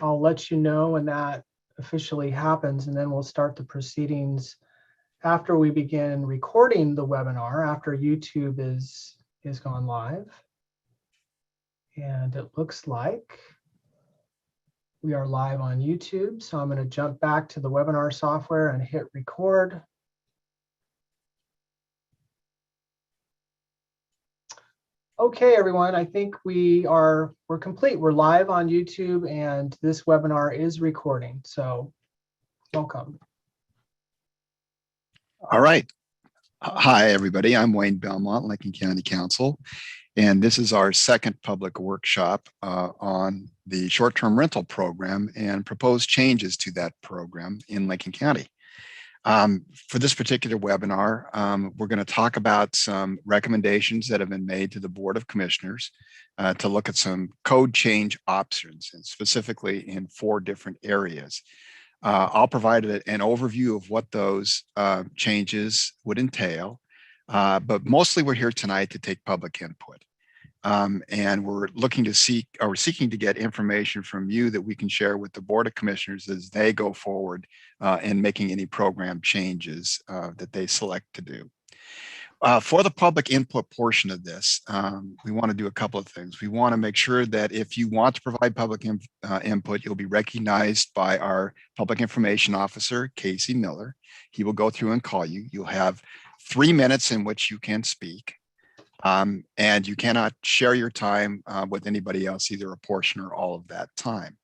I'll let you know when that officially happens, and then we'll start the proceedings after we begin recording the webinar, after YouTube is gone live. And it looks like we are live on YouTube. So I'm going to jump back to the webinar software and hit record. Okay, everyone, I think we're complete. We're live on YouTube and this webinar is recording. So welcome. All right. Hi, everybody. I'm Wayne Belmont, Lincoln County Council, and this is our second public workshop on the short-term rental program and proposed changes to that program in Lincoln County. For this particular webinar, we're going to talk about some recommendations that have been made to the Board of Commissioners to look at some code change options, and specifically in 4 different areas. I'll provide an overview of what those changes would entail, but mostly we're here tonight to take public input. And we're seeking to get information from you that we can share with the Board of Commissioners as they go forward in making any program changes that they select to do. For the public input portion of this, we want to do a couple of things. We want to make sure that if you want to provide public input, you'll be recognized by our Public Information Officer, Casey Miller. He will go through and call you. You'll have 3 minutes in which you can speak. And you cannot share your time with anybody else, either a portion or all of that time.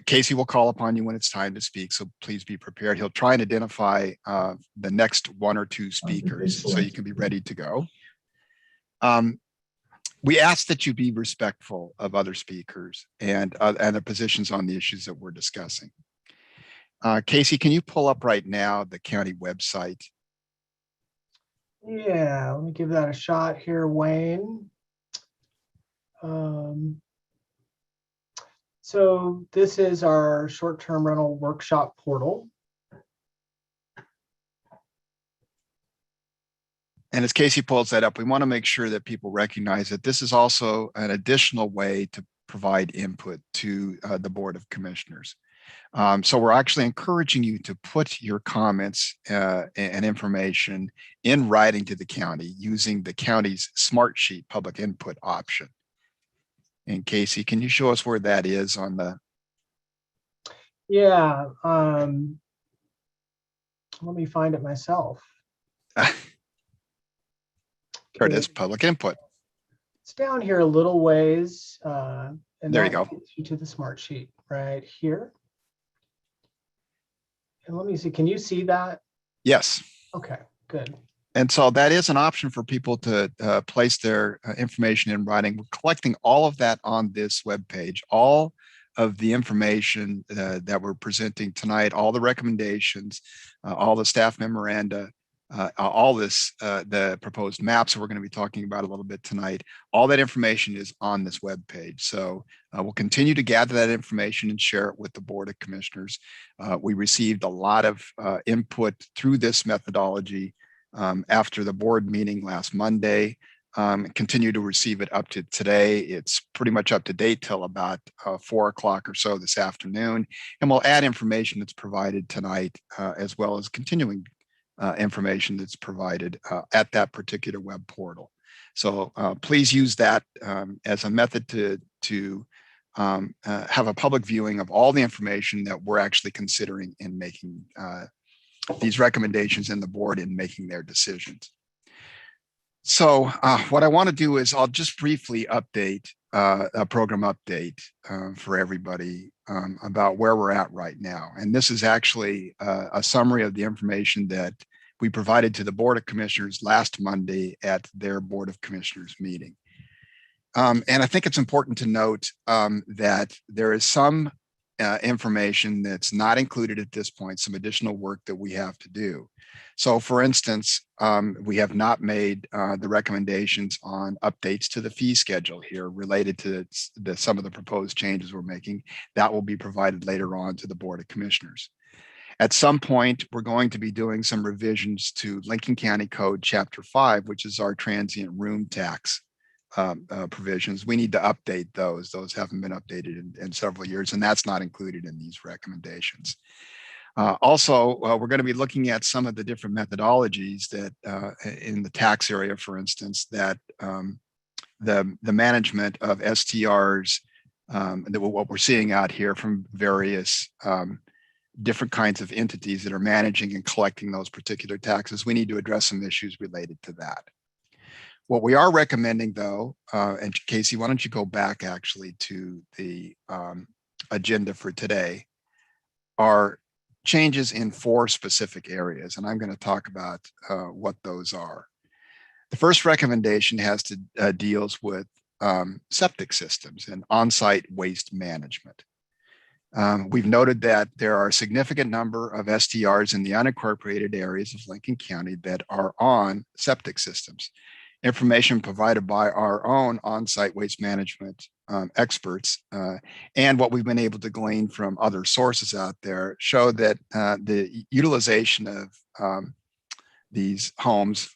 Casey will call upon you when it's time to speak, so please be prepared. He'll try and identify the next 1 or 2 speakers so you can be ready to go. We ask that you be respectful of other speakers and the positions on the issues that we're discussing. Casey, can you pull up right now the county website? Yeah, let me give that a shot here, Wayne. So this is our short-term rental workshop portal. And as Casey pulls that up, we want to make sure that people recognize that this is also an additional way to provide input to the Board of Commissioners. So we're actually encouraging you to put your comments and information in writing to the county using the county's Smartsheet public input option. And Casey, can you show us where that is on the? Yeah, let me find it myself. There it is, public input. It's down here a little ways. And there you go. Takes you to the Smartsheet right here. And let me see, can you see that? Yes. Okay, good. And so that is an option for people to place their information in writing. We're collecting all of that on this webpage, all of the information that we're presenting tonight, all the recommendations, all the staff memoranda, all this, the proposed maps that we're going to be talking about a little bit tonight. All that information is on this webpage. So we'll continue to gather that information and share it with the Board of Commissioners. We received a lot of input through this methodology after the board meeting last Monday. Continue to receive it up to today. It's pretty much up to date till about 4 o'clock or so this afternoon. And we'll add information that's provided tonight as well as continuing information that's provided at that particular web portal. So please use that as a method to have a public viewing of all the information that we're actually considering in making these recommendations in the board in making their decisions. So what I want to do is I'll just briefly update a program update for everybody about where we're at right now. And this is actually a summary of the information that we provided to the Board of Commissioners last Monday at their Board of Commissioners meeting. And I think it's important to note that there is some information that's not included at this point, some additional work that we have to do. So for instance, we have not made the recommendations on updates to the fee schedule here related to some of the proposed changes we're making. That will be provided later on to the Board of Commissioners. At some point, we're going to be doing some revisions to Lincoln County Code Chapter 5, which is our transient room tax provisions. We need to update those. Those haven't been updated in several years, and that's not included in these recommendations. Also, we're going to be looking at some of the different methodologies that in the tax area, for instance, that the management of STRs, what we're seeing out here from various different kinds of entities that are managing and collecting those particular taxes. We need to address some issues related to that. What we are recommending, though, and Casey, why don't you go back actually to the agenda for today, are changes in 4 specific areas, and I'm going to talk about what those are. The first recommendation has to deals with septic systems and on-site waste management. We've noted that there are a significant number of STRs in the unincorporated areas of Lincoln County that are on septic systems. Information provided by our own on-site waste management experts and what we've been able to glean from other sources out there show that the utilization of these homes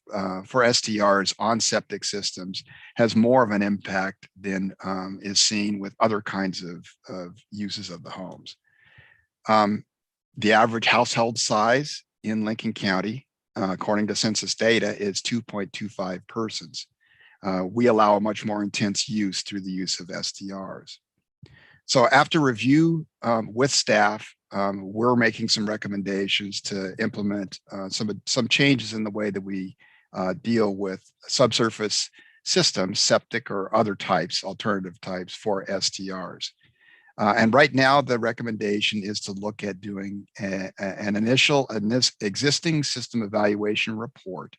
for STRs on septic systems has more of an impact than is seen with other kinds of uses of the homes. The average household size in Lincoln County, according to census data, is 2.25 persons. We allow a much more intense use through the use of STRs. So after review with staff, we're making some recommendations to implement some changes in the way that we deal with subsurface systems, septic or other types, alternative types for STRs. And right now, the recommendation is to look at doing an existing system evaluation report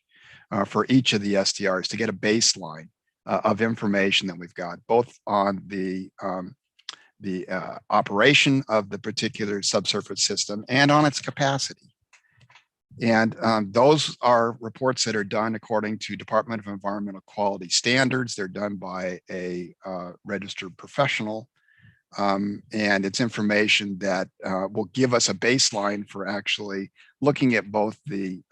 for each of the STRs to get a baseline of information that we've got, both on the operation of the particular subsurface system and on its capacity. And those are reports that are done according to Department of Environmental Quality standards. They're done by a registered professional. And it's information that will give us a baseline for actually looking at both the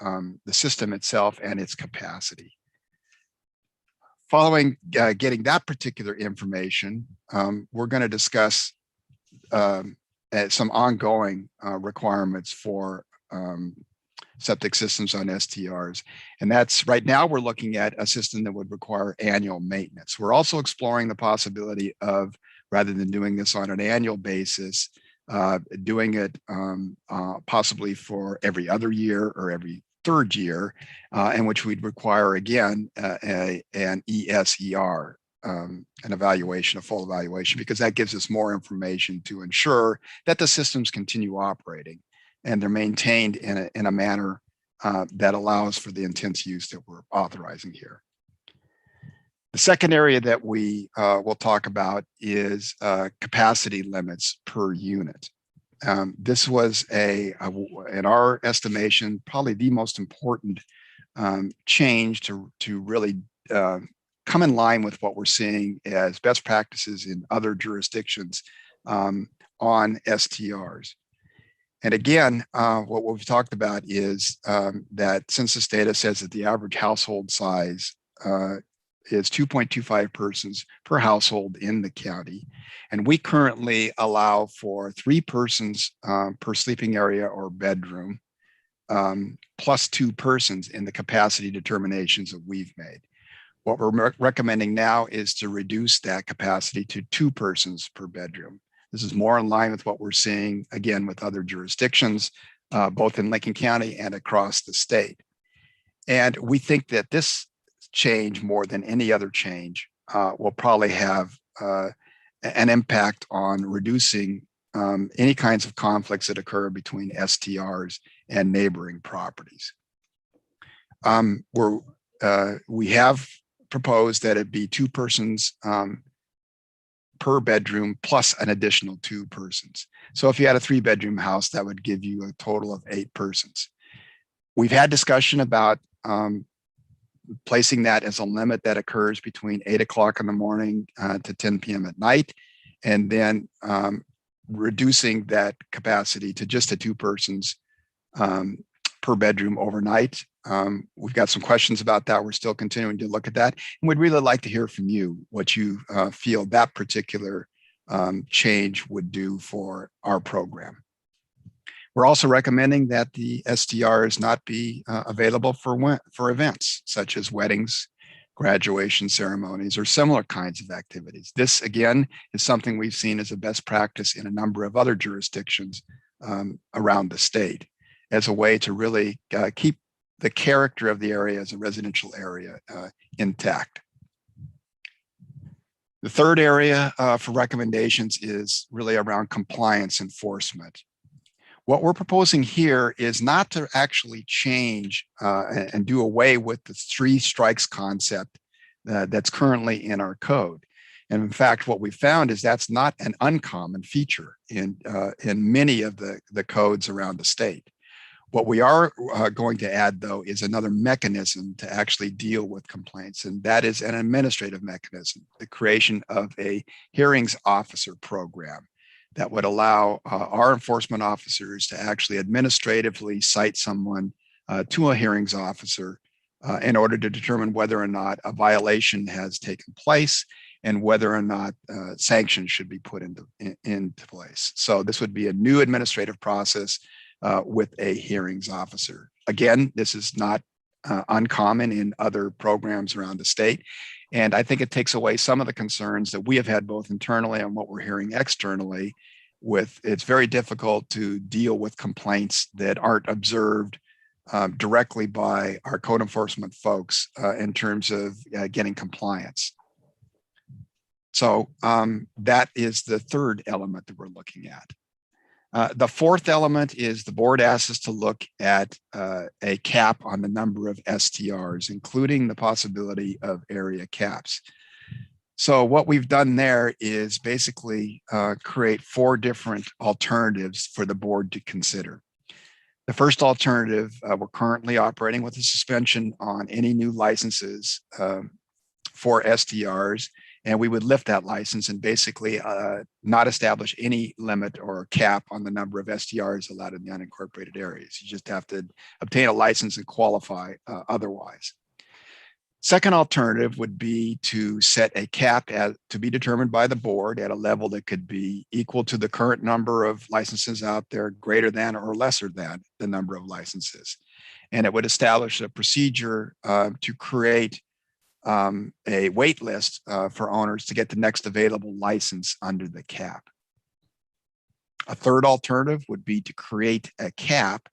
system itself and its capacity. Following getting that particular information, we're going to discuss some ongoing requirements for septic systems on STRs. And that's right now we're looking at a system that would require annual maintenance. We're also exploring the possibility of, rather than doing this on an annual basis, doing it possibly for every other year or every third year, in which we'd require, again, an ESER, an evaluation, a full evaluation, because that gives us more information to ensure that the systems continue operating and they're maintained in a manner that allows for the intense use that we're authorizing here. The second area that we will talk about is capacity limits per unit. This was in our estimation, probably the most important change to really come in line with what we're seeing as best practices in other jurisdictions on STRs. And again, what we've talked about is that census data says that the average household size is 2.25 persons per household in the county. And we currently allow for 3 persons per sleeping area or bedroom, plus 2 persons in the capacity determinations that we've made. What we're recommending now is to reduce that capacity to 2 persons per bedroom. This is more in line with what we're seeing, again, with other jurisdictions, both in Lincoln County and across the state. And we think that this change, more than any other change, will probably have an impact on reducing any kinds of conflicts that occur between STRs and neighboring properties. We have proposed that it be 2 persons per bedroom plus an additional 2 persons. So if you had a 3-bedroom house, that would give you a total of 8 persons. We've had discussion about placing that as a limit that occurs between 8 o'clock in the morning to 10 p.m. at night, and then reducing that capacity to just 2 persons per bedroom overnight, we've got some questions about that. We're still continuing to look at that. And we'd really like to hear from you what you feel that particular change would do for our program. We're also recommending that the STRs not be available for events such as weddings, graduation ceremonies, or similar kinds of activities. This, again, is something we've seen as a best practice in a number of other jurisdictions around the state as a way to really keep the character of the area as a residential area intact. The third area for recommendations is really around compliance enforcement. What we're proposing here is not to actually change and do away with the 3 strikes concept that's currently in our code. And in fact, what we found is that's not an uncommon feature in many of the codes around the state. What we are going to add, though, is another mechanism to actually deal with complaints, and that is an administrative mechanism, the creation of a hearings officer program that would allow our enforcement officers to actually administratively cite someone to a hearings officer in order to determine whether or not a violation has taken place and whether or not sanctions should be put into place. So this would be a new administrative process with a hearings officer. Again, this is not uncommon in other programs around the state. And I think it takes away some of the concerns that we have had both internally and what we're hearing externally with. It's very difficult to deal with complaints that aren't observed directly by our code enforcement folks in terms of getting compliance. So that is the third element that we're looking at. The fourth element is the board asks us to look at a cap on the number of STRs, including the possibility of area caps. So what we've done there is basically create 4 different alternatives for the board to consider. The first alternative, we're currently operating with a suspension on any new licenses for STRs, and we would lift that license and basically not establish any limit or cap on the number of STRs allowed in the unincorporated areas. You just have to obtain a license and qualify otherwise. Second alternative would be to set a cap to be determined by the board at a level that could be equal to the current number of licenses out there, greater than or lesser than the number of licenses. And it would establish a procedure to create a wait list for owners to get the next available license under the cap. A third alternative would be to create a cap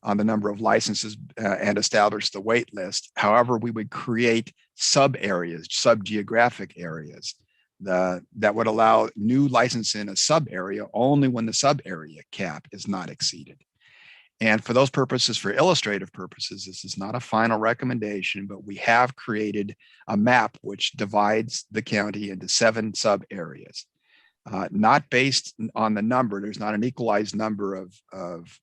on the number of licenses and establish the wait list. However, we would create sub areas, sub geographic areas that would allow new license in a sub area only when the sub area cap is not exceeded. And for those purposes, for illustrative purposes, this is not a final recommendation, but we have created a map which divides the county into 7 sub areas. Not based on the number, there's not an equalized number of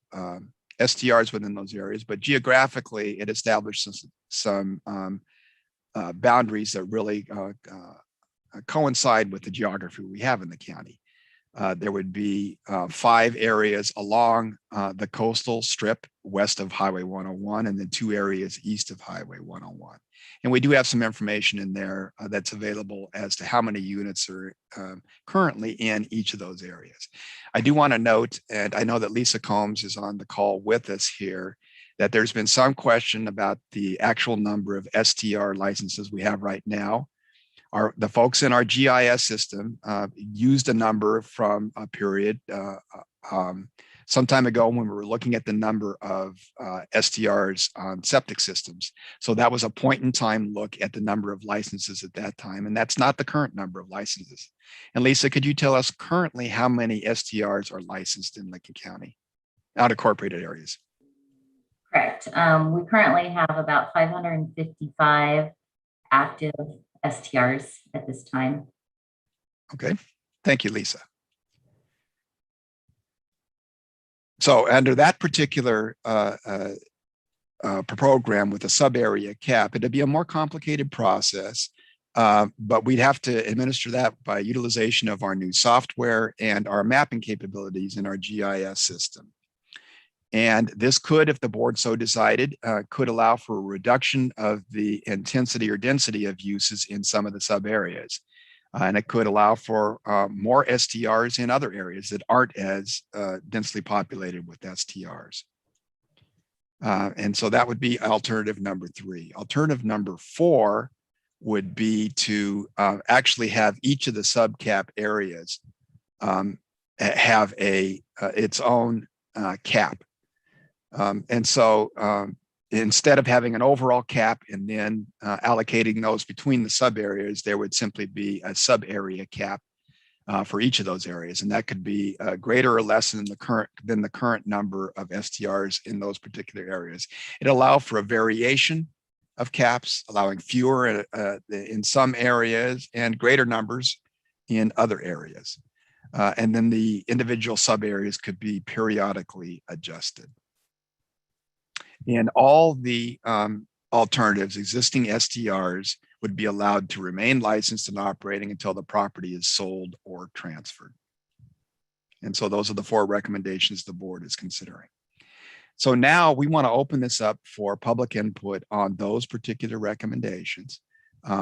STRs within those areas, but geographically it establishes some boundaries that really coincide with the geography we have in the county. There would be 5 areas along the coastal strip west of Highway 101 and then 2 areas east of Highway 101. And we do have some information in there that's available as to how many units are currently in each of those areas. I do want to note, and I know that Lisa Combs is on the call with us here, that there's been some question about the actual number of STR licenses we have right now. The folks in our GIS system used a number from a period some time ago when we were looking at the number of STRs on septic systems. So that was a point in time look at the number of licenses at that time, and that's not the current number of licenses. And Lisa, could you tell us currently how many STRs are licensed in Lincoln County, unincorporated areas? Correct. We currently have about 555 active STRs at this time. Okay, thank you, Lisa. So under that particular program with a sub-area cap, it'd be a more complicated process, but we'd have to administer that by utilization of our new software and our mapping capabilities in our GIS system. And this could, if the board so decided, could allow for a reduction of the intensity or density of uses in some of the sub areas. And it could allow for more STRs in other areas that aren't as densely populated with STRs. And so that would be alternative number 3. Alternative number 4 would be to actually have each of the subcap areas have its own cap. And so instead of having an overall cap and then allocating those between the sub areas, there would simply be a sub area cap for each of those areas. And that could be greater or less than the current number of STRs in those particular areas. It allows for a variation of caps, allowing fewer in some areas and greater numbers in other areas. And then the individual sub areas could be periodically adjusted. In all the alternatives, existing STRs would be allowed to remain licensed and operating until the property is sold or transferred. And so those are the 4 recommendations the board is considering. So now we want to open this up for public input on those particular recommendations.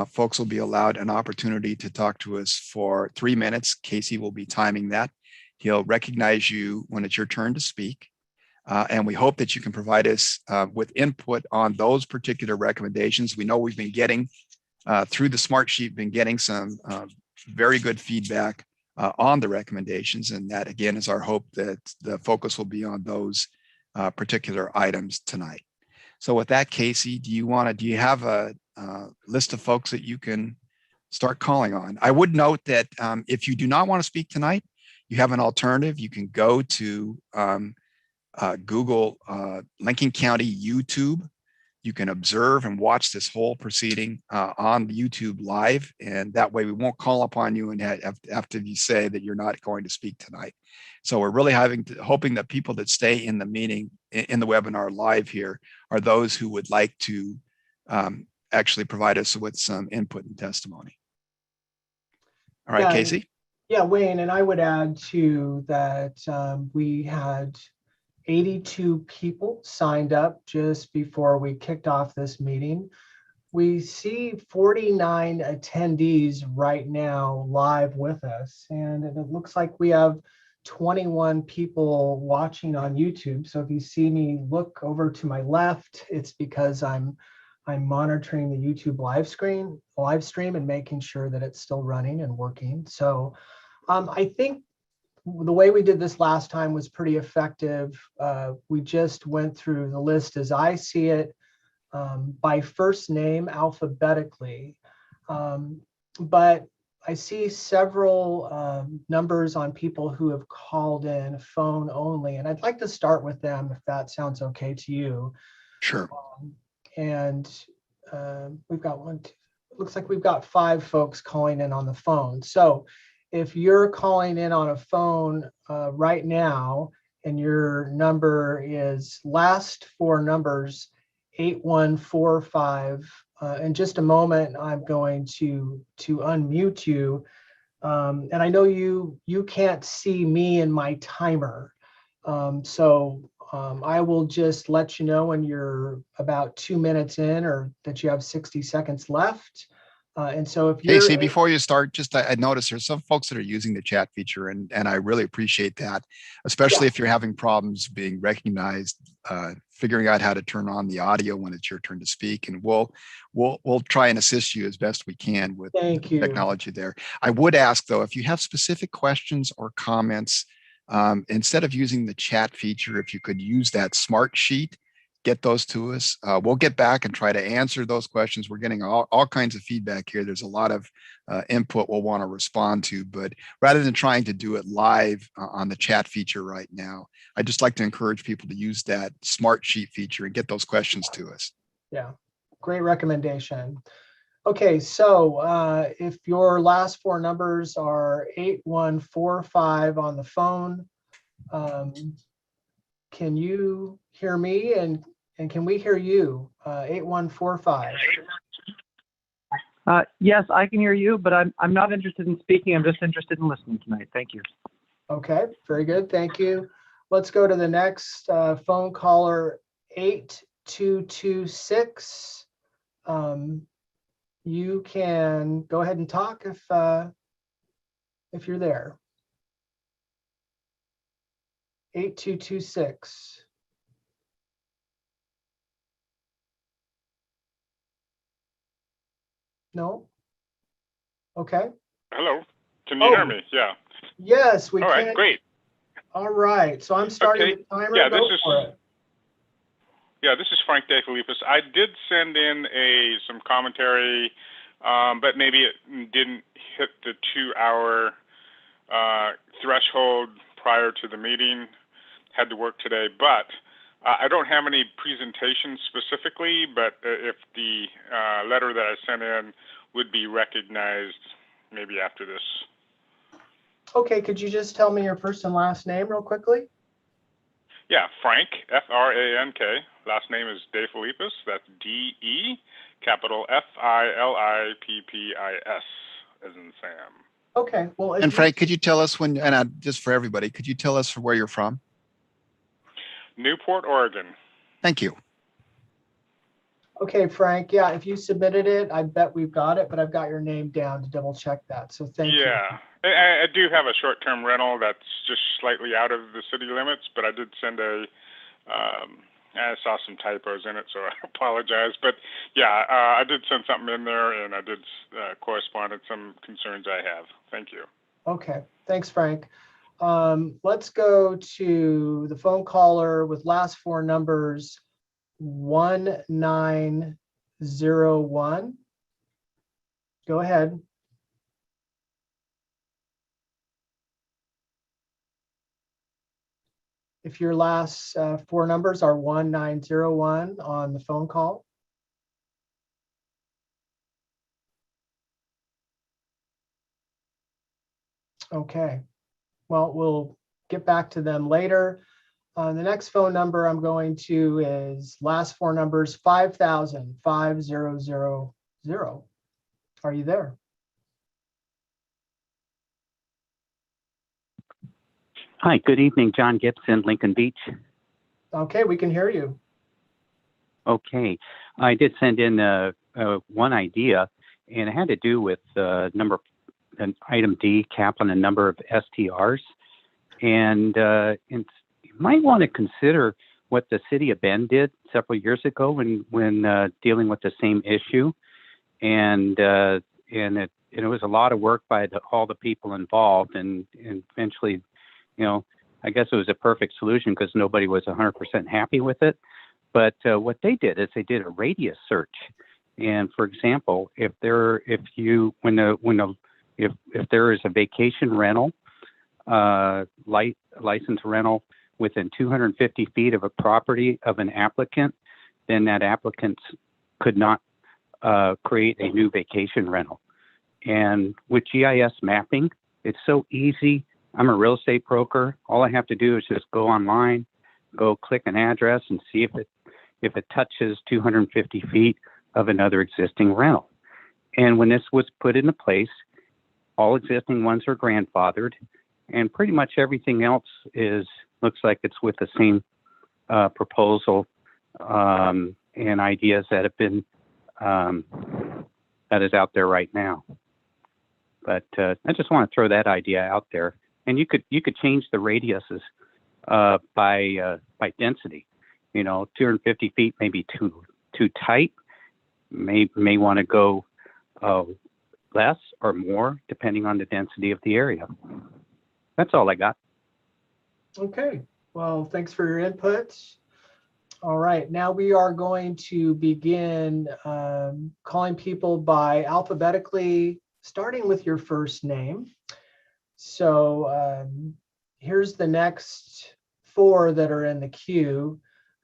Folks will be allowed an opportunity to talk to us for 3 minutes. Casey will be timing that. He'll recognize you when it's your turn to speak. And we hope that you can provide us with input on those particular recommendations. We know we've been getting through the Smartsheet, been getting some very good feedback on the recommendations. And that again is our hope that the focus will be on those particular items tonight. So with that, Casey, do you have a list of folks that you can start calling on? I would note that if you do not want to speak tonight, you have an alternative. You can go to Google Lincoln County YouTube. You can observe and watch this whole proceeding on YouTube live, and that way we won't call upon you and after you say that you're not going to speak tonight. So we're really hoping that people that stay in the meeting, in the webinar live here, are those who would like to actually provide us with some input and testimony. All right, Yeah, Casey? Yeah, Wayne, and I would add too that we had 82 people signed up just before we kicked off this meeting. We see 49 attendees right now live with us, and it looks like we have 21 people watching on YouTube. So if you see me look over to my left, it's because I'm monitoring the YouTube live stream and making sure that it's still running and working. So I think the way we did this last time was pretty effective. We just went through the list as I see it by first name alphabetically. But I see several numbers on people who have called in phone only, and I'd like to start with them if that sounds okay to you. Sure. And we've got looks like we've got 5 folks calling in on the phone. So if you're calling in on a phone right now and your number is last 4 numbers 8145, in just a moment I'm going to unmute you, and I know you can't see me in my timer, so I will just let you know when you're about 2 minutes in or that you have 60 seconds left. And so if you're— Casey, before you start, just I noticed there's some folks that are using the chat feature, and I really appreciate that, especially if you're having problems being recognized, figuring out how to turn on the audio when it's your turn to speak. And we'll try and assist you as best we can with technology there. I would ask though, if you have specific questions or comments, instead of using the chat feature, if you could use that Smartsheet, get those to us. We'll get back and try to answer those questions. We're getting all kinds of feedback here. There's a lot of input we'll want to respond to, but rather than trying to do it live on the chat feature right now, I'd just like to encourage people to use that Smartsheet feature and get those questions to us. Yeah, great recommendation. Okay, so if your last 4 numbers are 8145 on the phone, can you hear me and can we hear you? 8145. Yes, I can hear you, but I'm not interested in speaking. I'm just interested in listening tonight. Thank you. Okay, very good. Thank you. Let's go to the next phone caller, 8226. You can go ahead and talk if you're there. 8226. No? Okay. Hello. Can you hear me? Yeah. Yes, we All can. right, great. All right. So I'm starting the timer. Yeah, Go for it. Yeah, this is Frank De Philippis. I did send in some commentary, but maybe it didn't hit the 2-hour threshold prior to the meeting. Had to work today, but I don't have any presentations specifically, but if the letter that I sent in would be recognized maybe after this. Okay, could you just tell me your first and last name real quickly? Yeah, Frank, F-R-A-N-K. Last name is De Philippis. That's D-E, capital F-I-L-I-P-P-I-S, as in Sam. Okay, well. And Frank, could you tell us when, and just for everybody, could you tell us where you're from? Newport, Oregon. Thank you. Okay, Frank, yeah, if you submitted it, I bet we've got it, but I've got your name down to double check that, so thank you. Yeah, I do have a short-term rental that's just slightly out of the city limits, but I did send I saw some typos in it, so I apologize. But yeah, I did send something in there, and I did correspond with some concerns I have. Thank you. Okay, thanks, Frank. Let's go to the phone caller with last four numbers, 1901. Go ahead. If your last four numbers are 1901 on the phone call. Okay, well, we'll get back to them later. The next phone number I'm going to is last four numbers, 5000, 5000. Are you there? Hi, good evening, John Gibson, Lincoln Beach. Okay, we can hear you. Okay, I did send in one idea, and it had to do with item D, cap on a number of STRs. And you might want to consider what the city of Bend did several years ago when dealing with the same issue. And it was a lot of work by all the people involved, and eventually, I guess it was a perfect solution because nobody was 100% happy with it. But what they did is they did a radius search. And for example, if there is a vacation rental, license rental within 250 feet of a property of an applicant, then that applicant could not create a new vacation rental. And with GIS mapping, it's so easy. I'm a real estate broker. All I have to do is just go online, go click an address and see if it touches 250 feet of another existing rental. And when this was put into place, all existing ones are grandfathered, and pretty much everything else looks like it's with the same proposal and ideas that have been that is out there right now. But I just want to throw that idea out there. And you could change the radiuses by density. 250 feet may be too tight. May want to go less or more depending on the density of the area. That's all I got. Okay, well, thanks for your input. All right, now we are going to begin calling people by alphabetically, starting with your first name. So here's the next four that are in the queue.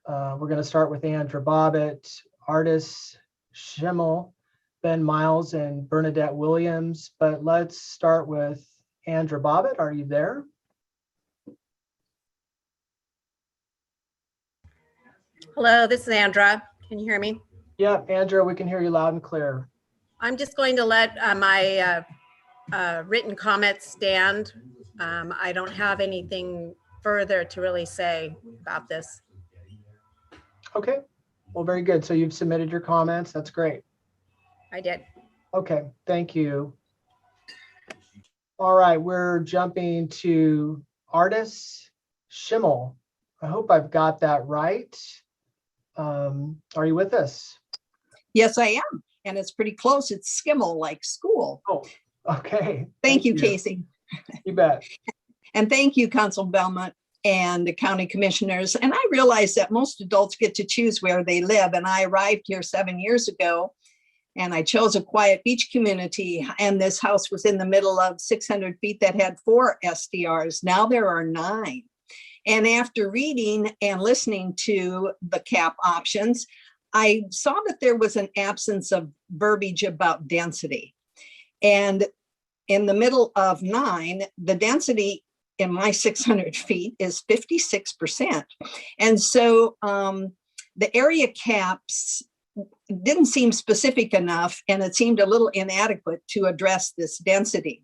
We're going to start with Andrew Bobbitt, Artis Schimmel, Ben Miles, and Bernadette Williams. But let's start with Andrew Bobbitt. Are you there? Hello, this is Andra. Can you hear me? Yep, Andrew, we can hear you loud and clear. I'm just going to let my written comments stand. I don't have anything further to really say about this. Okay, well, very good. So you've submitted your comments. That's great. I did. Okay, thank you. All right, we're jumping to Artis Schimmel. I hope I've got that right. Are you with us? Yes, I am. And it's pretty close. It's skimmel, like school. Oh, okay. Thank you, Casey. You bet. And thank you, Council Belmont and the county commissioners. And I realize that most adults get to choose where they live. And I arrived here 7 years ago, and I chose a quiet beach community. And this house was in the middle of 600 feet that had 4 STRs. Now there are 9. And after reading and listening to the cap options, I saw that there was an absence of verbiage about density. And in the middle of 9, the density in my 600 feet is 56%. And so the area caps didn't seem specific enough, and it seemed a little inadequate to address this density.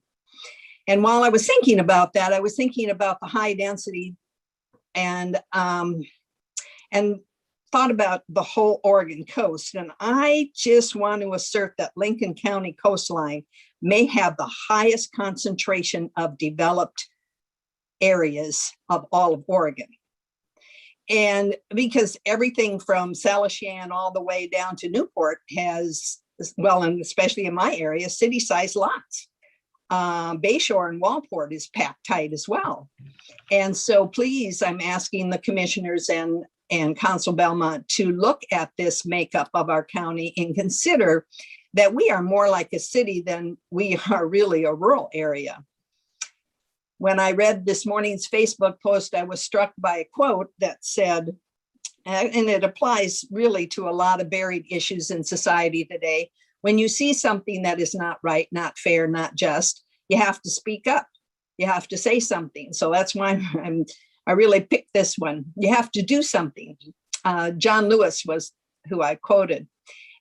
And while I was thinking about that, I was thinking about the high density and thought about the whole Oregon coast. And I just want to assert that Lincoln County coastline may have the highest concentration of developed areas of all of Oregon. And because everything from Salishan all the way down to Newport has, well, and especially in my area, city-sized lots. Bayshore and Walport is packed tight as well. And so please, I'm asking the commissioners and Council Belmont to look at this makeup of our county and consider that we are more like a city than we are really a rural area. When I read this morning's Facebook post, I was struck by a quote that said, and it applies really to a lot of buried issues in society today, when you see something that is not right, not fair, not just, you have to speak up. You have to say something. So that's why I really picked this one. You have to do something. John Lewis was who I quoted.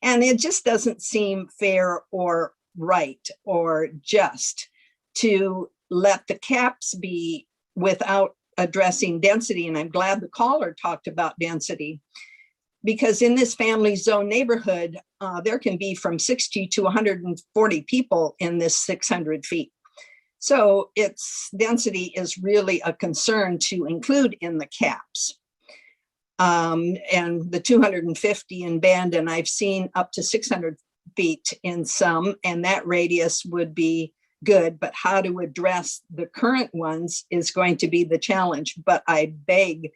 And it just doesn't seem fair or right or just to let the caps be without addressing density. And I'm glad the caller talked about density, because in this family zone neighborhood, there can be from 60 to 140 people in this 600 feet. So its density is really a concern to include in the caps. And the 250 in Bandon, I've seen up to 600 feet in some, and that radius would be good, but how to address the current ones is going to be the challenge. But I beg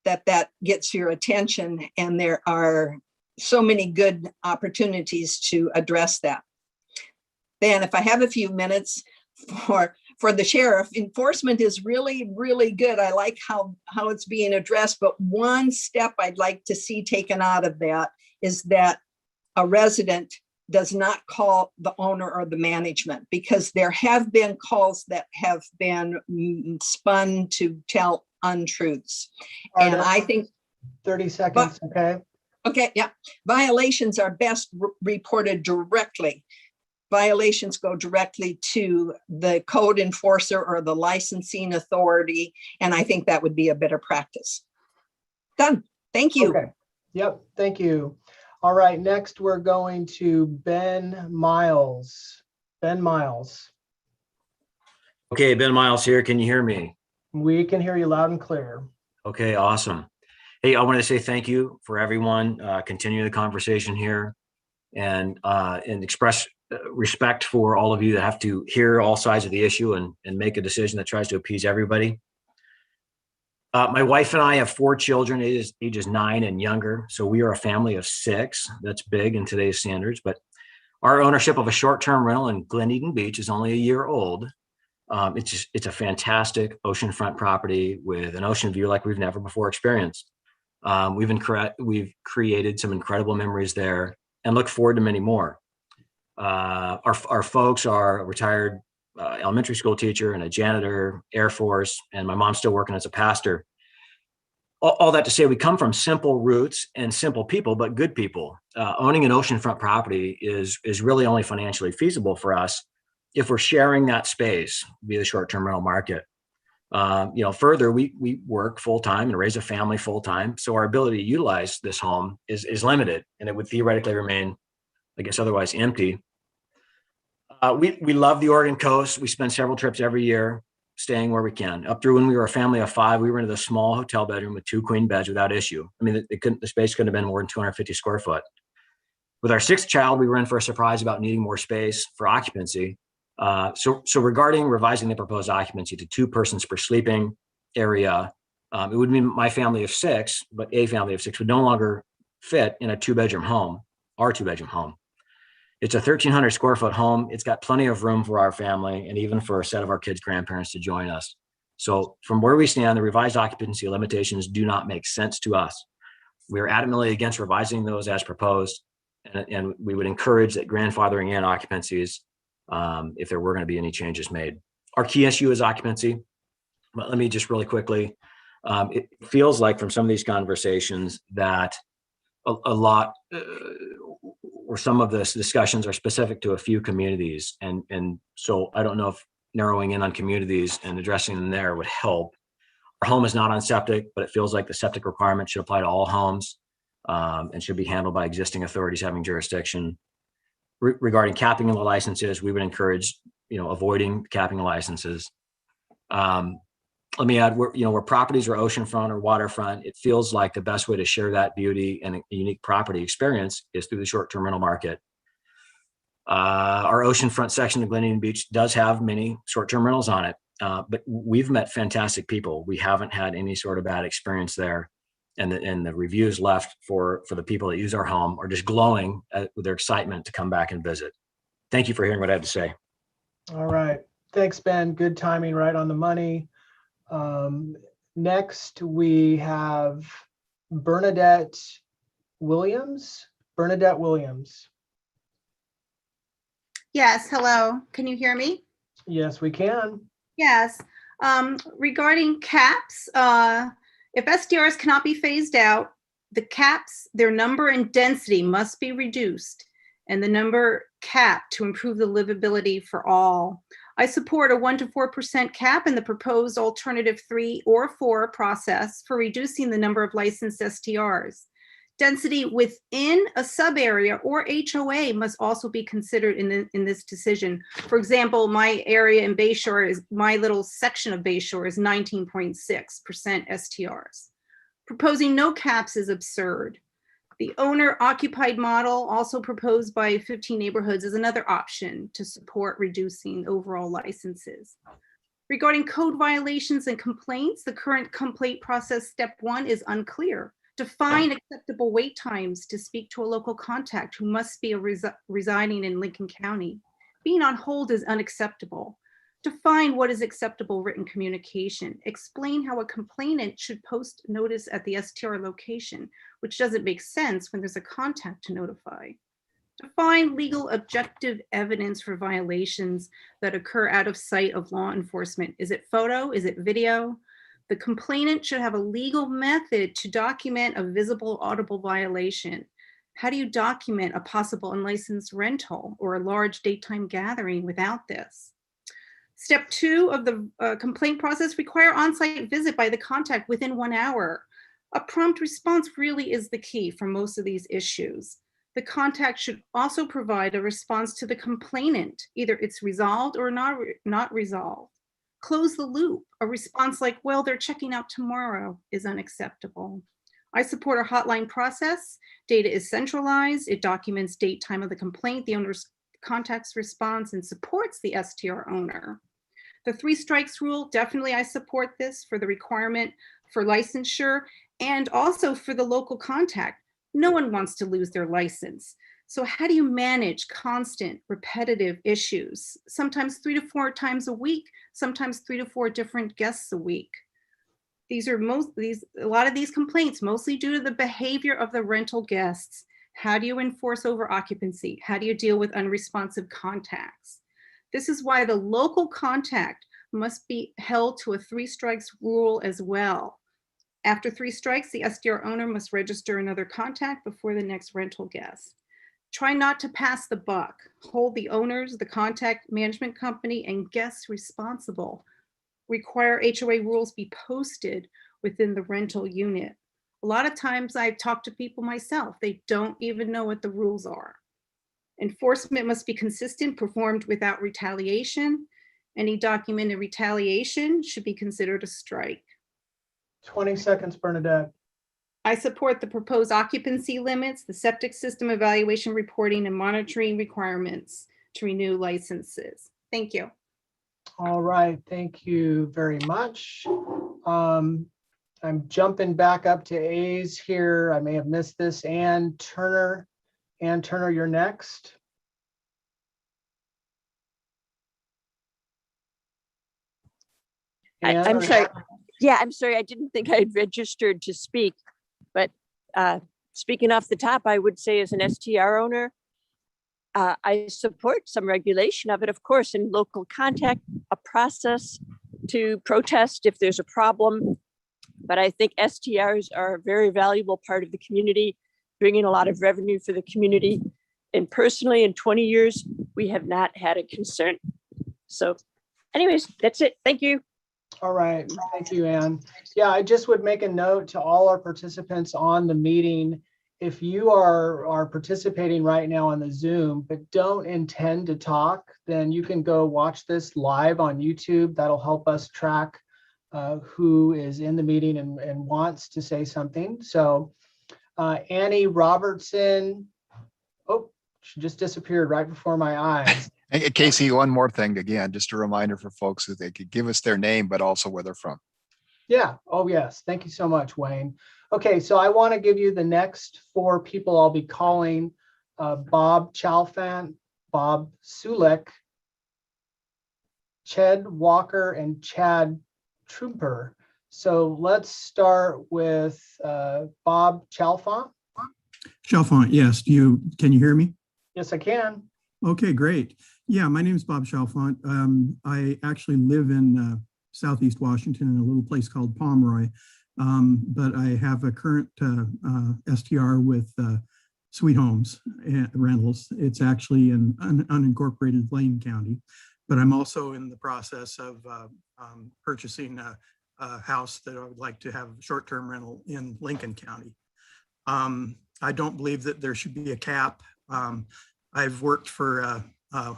that that gets your attention, and there are so many good opportunities to address that. Then if I have a few minutes for the sheriff, enforcement is really, really good. I like how it's being addressed, but one step I'd like to see taken out of that is that a resident does not call the owner or the management, because there have been calls that have been spun to tell untruths. And I think 30 seconds, okay? Okay, yeah. Violations are best reported directly. Violations go directly to the code enforcer or the licensing authority. And I think that would be a better practice. Done. Thank you. Okay. Yep, thank you. All right, next we're going to Ben Miles. Ben Miles. Okay, Ben Miles here. Can you hear me? We can hear you loud and clear. Okay, awesome. Hey, I want to say thank you for everyone continuing the conversation here, and express respect for all of you that have to hear all sides of the issue and make a decision that tries to appease everybody. My wife and I have 4 children, ages 9 and younger. So we are a family of 6. That's big in today's standards, but our ownership of a short-term rental in Glen Eden Beach is only a year old. It's a fantastic oceanfront property with an ocean view like we've never before experienced. We've created some incredible memories there and look forward to many more. Our folks are a retired elementary school teacher and a janitor, Air Force, and my mom's still working as a pastor. All that to say, we come from simple roots and simple people, but good people. Owning an oceanfront property is really only financially feasible for us if we're sharing that space via the short-term rental market. Further, we work full time and raise a family full time. So our ability to utilize this home is limited, and it would theoretically remain, I guess, otherwise empty. We love the Oregon coast. We spend several trips every year staying where we can. Up through when we were a family of 5, we rented a small hotel bedroom with 2 queen beds without issue. I mean, the space couldn't have been more than 250 square foot. With our 6th child, we were in for a surprise about needing more space for occupancy. So regarding revising the proposed occupancy to 2 persons per sleeping area, it would mean my family of 6, but a family of 6 would no longer fit in a 2-bedroom home, our 2-bedroom home. It's a 1,300 square foot home. It's got plenty of room for our family and even for a set of our kids' grandparents to join us. So from where we stand, the revised occupancy limitations do not make sense to us. We are adamantly against revising those as proposed, and we would encourage that grandfathering in occupancies if there were going to be any changes made. Our key issue is occupancy, but let me just really quickly, it feels like from some of these conversations that a lot or some of the discussions are specific to a few communities. And so I don't know if narrowing in on communities and addressing them there would help. Our home is not on septic, but it feels like the septic requirement should apply to all homes and should be handled by existing authorities having jurisdiction. Regarding capping of the licenses, we would encourage, avoiding capping the licenses. Let me add, where properties are oceanfront or waterfront, it feels like the best way to share that beauty and a unique property experience is through the short-term rental market. Our oceanfront section of Glendian Beach does have many short-term rentals on it, but we've met fantastic people. We haven't had any sort of bad experience there. And the reviews left for the people that use our home are just glowing with their excitement to come back and visit. Thank you for hearing what I have to say. All right. Thanks, Ben. Good timing, right on the money. Next, we have Bernadette Williams. Bernadette Williams. Yes, hello. Can you hear me? Yes, we can. Yes. Regarding caps, if STRs cannot be phased out, the caps, their number and density must be reduced, and the number capped to improve the livability for all. I support a 1 to 4% cap in the proposed alternative 3 or 4 process for reducing the number of licensed STRs. Density within a sub area or HOA must also be considered in this decision. For example, my area in Bayshore my little section of Bayshore is 19.6% STRs. Proposing no caps is absurd. The owner-occupied model, also proposed by 15 neighborhoods, is another option to support reducing overall licenses. Regarding code violations and complaints, the current complaint process step 1 is unclear. Define acceptable wait times to speak to a local contact who must be residing in Lincoln County. Being on hold is unacceptable. Define what is acceptable written communication. Explain how a complainant should post notice at the STR location, which doesn't make sense when there's a contact to notify. Define legal objective evidence for violations that occur out of sight of law enforcement. Is it photo? Is it video? The complainant should have a legal method to document a visible audible violation. How do you document a possible unlicensed rental or a large daytime gathering without this? Step 2 of the complaint process, require on-site visit by the contact within 1 hour. A prompt response really is the key for most of these issues. The contact should also provide a response to the complainant. Either it's resolved or not resolved. Close the loop. A response like, well, they're checking out tomorrow is unacceptable. I support a hotline process. Data is centralized. It documents date, time of the complaint, the owner's contact's response, and supports the STR owner. The 3 strikes rule, definitely I support this for the requirement for licensure and also for the local contact. No one wants to lose their license. So how do you manage constant, repetitive issues? Sometimes 3 to 4 times a week, sometimes 3 to 4 different guests a week. A lot of these complaints, mostly due to the behavior of the rental guests. How do you enforce over occupancy? How do you deal with unresponsive contacts? This is why the local contact must be held to a 3 strikes rule as well. After 3 strikes, the STR owner must register another contact before the next rental guest. Try not to pass the buck. Hold the owners, the contact management company, and guests responsible. require HOA rules be posted within the rental unit. A lot of times I've talked to people myself, they don't even know what the rules are. Enforcement must be consistent, performed without retaliation. Any documented retaliation should be considered a strike. 20 seconds, Bernadette. I support the proposed occupancy limits, the septic system evaluation reporting and monitoring requirements to renew licenses. Thank you. All right, thank you very much. I'm jumping back up to A's here. I may have missed this. Ann Turner. Ann Turner, you're next. I'm Ann, sorry. Yeah, I'm sorry. I didn't think I had registered to speak, but speaking off the top, I would say as an STR owner, I support some regulation of it, of course, in local contact, a process to protest if there's a problem. But I think STRs are a very valuable part of the community, bringing a lot of revenue for the community. And personally, in 20 years, we have not had a concern. So anyways, that's it. Thank you. all right, thank you, Ann. Yeah, I just would make a note to all our participants on the meeting. If you are participating right now on the Zoom, but don't intend to talk, then you can go watch this live on YouTube. That'll help us track who is in the meeting and wants to say something. So Annie Robertson, oh, she just disappeared right before my eyes. Hey, Casey, one more thing again, just a reminder for folks that they could give us their name, but also where they're from. Yeah, oh yes, thank you so much, Wayne. Okay, so I want to give you the next 4 people I'll be calling. Bob Schalfont, Bob Sulik, Ched Walker, and Chad Trooper. So let's start with Bob Schalfont. Schalfont, yes. Can you hear me? Yes, I can. Okay, great. Yeah, my name is Bob Schalfont. I actually live in Southeast Washington in a little place called Pomeroy, but I have a current STR with Sweet Homes Rentals. It's actually in unincorporated Lane County, but I'm also in the process of purchasing a house that I would like to have short-term rental in Lincoln County. I don't believe that there should be a cap. I've worked for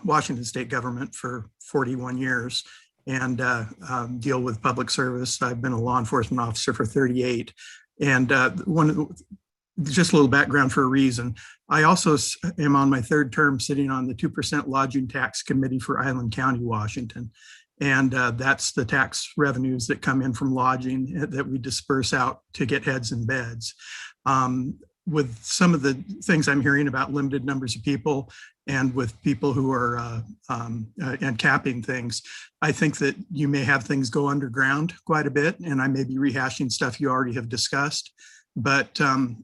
Washington state government for 41 years and deal with public service. I've been a law enforcement officer for 38. And just a little background for a reason. I also am on my 3rd term sitting on the 2% lodging tax committee for Island County, Washington. And that's the tax revenues that come in from lodging that we disperse out to get heads and beds. With some of the things I'm hearing about limited numbers of people and with people who are and capping things, I think that you may have things go underground quite a bit, and I may be rehashing stuff you already have discussed. But in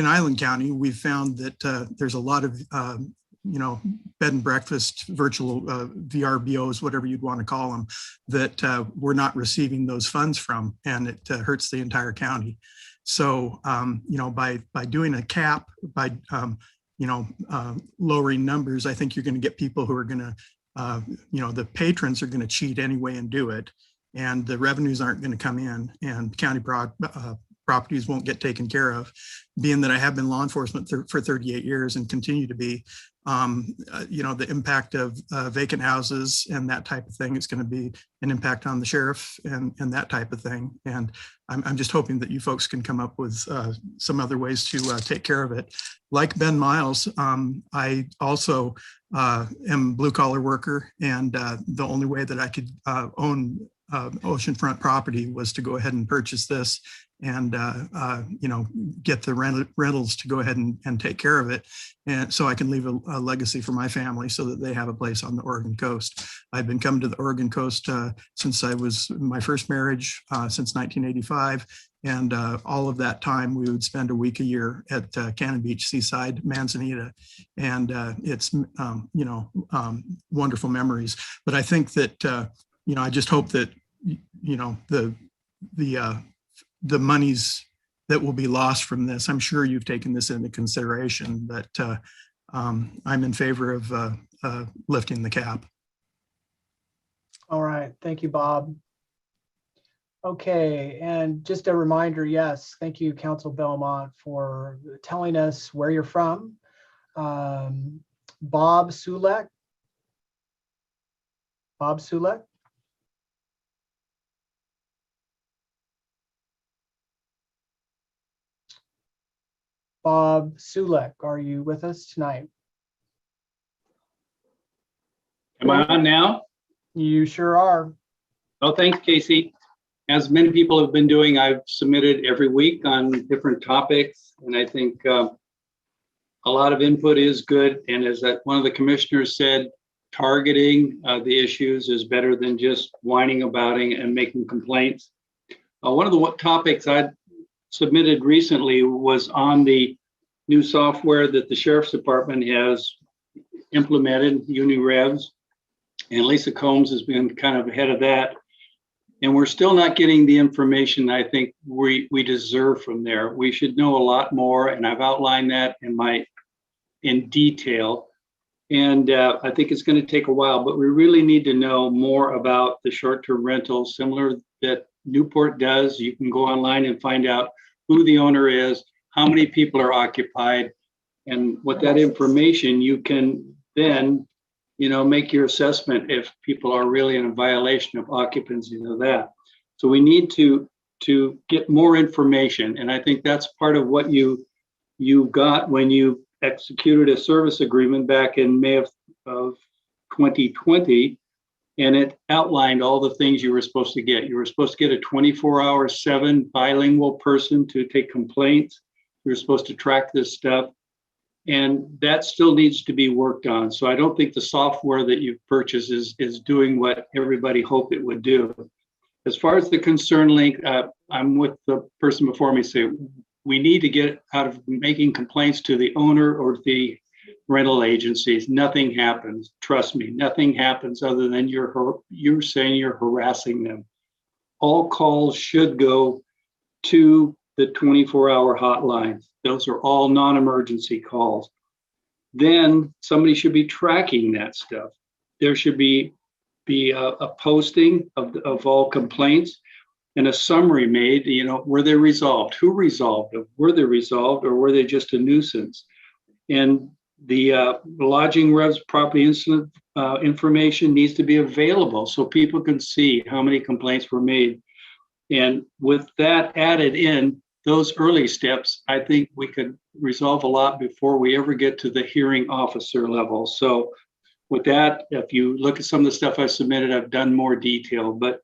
Island County, we've found that there's a lot of bed and breakfast, virtual VRBOs, whatever you'd want to call them, that we're not receiving those funds from, and it hurts the entire county. So, by doing a cap, by, lowering numbers, I think you're going to get people who are going to, the patrons are going to cheat anyway and do it. And the revenues aren't going to come in, and county properties won't get taken care of. Being that I have been law enforcement for 38 years and continue to be, the impact of vacant houses and that type of thing is going to be an impact on the sheriff and that type of thing. And I'm just hoping that you folks can come up with some other ways to take care of it. Like Ben Miles, I also am a blue collar worker, and the only way that I could own oceanfront property was to go ahead and purchase this and get the rentals to go ahead and take care of it, and so I can leave a legacy for my family so that they have a place on the Oregon coast. I've been coming to the Oregon coast since I was my first marriage, since 1985, and all of that time we would spend a week a year at Cannon Beach, Seaside, Manzanita, and it's wonderful memories. But I think that I just hope that the monies that will be lost from this, I'm sure you've taken this into consideration, but I'm in favor of lifting the cap. All right, thank you, Bob. Okay, and just a reminder, yes, thank you, Council Belmont, for telling us where you're from. Bob Sulek. Bob Sulek. Bob Sulek, are you with us tonight? Am I on now? You sure are. Oh, thanks, Casey. As many people have been doing, I've submitted every week on different topics, and I think a lot of input is good. And as that one of the commissioners said, targeting the issues is better than just whining about it and making complaints. One of the topics I submitted recently was on the new software that the Sheriff's Department has implemented, UniRevs, and Lisa Combs has been kind of ahead of that. And we're still not getting the information I think we deserve from there. We should know a lot more, and I've outlined that in detail. And I think it's going to take a while, but we really need to know more about the short-term rentals, similar that Newport does. You can go online and find out who the owner is, how many people are occupied, and with that information, you can then, make your assessment if people are really in a violation of occupancy of that. So we need to get more information, and I think that's part of what you got when you executed a service agreement back in May of 2020, and it outlined all the things you were supposed to get. You were supposed to get a 24/7 bilingual person to take complaints. You were supposed to track this stuff, and that still needs to be worked on. So I don't think the software that you've purchased is doing what everybody hoped it would do. As far as the concern link, I'm with the person before me say, we need to get out of making complaints to the owner or the rental agencies. Nothing happens. Trust me, nothing happens other than you're saying you're harassing them. All calls should go to the 24-hour hotlines. Those are all non-emergency calls. Then somebody should be tracking that stuff. There should be a posting of all complaints and a summary made, were they resolved? Who resolved them? Were they resolved, or were they just a nuisance? And the lodging revs property incident information needs to be available so people can see how many complaints were made. And with that added in, those early steps, I think we could resolve a lot before we ever get to the hearing officer level. So with that, if you look at some of the stuff I submitted, I've done more detail, but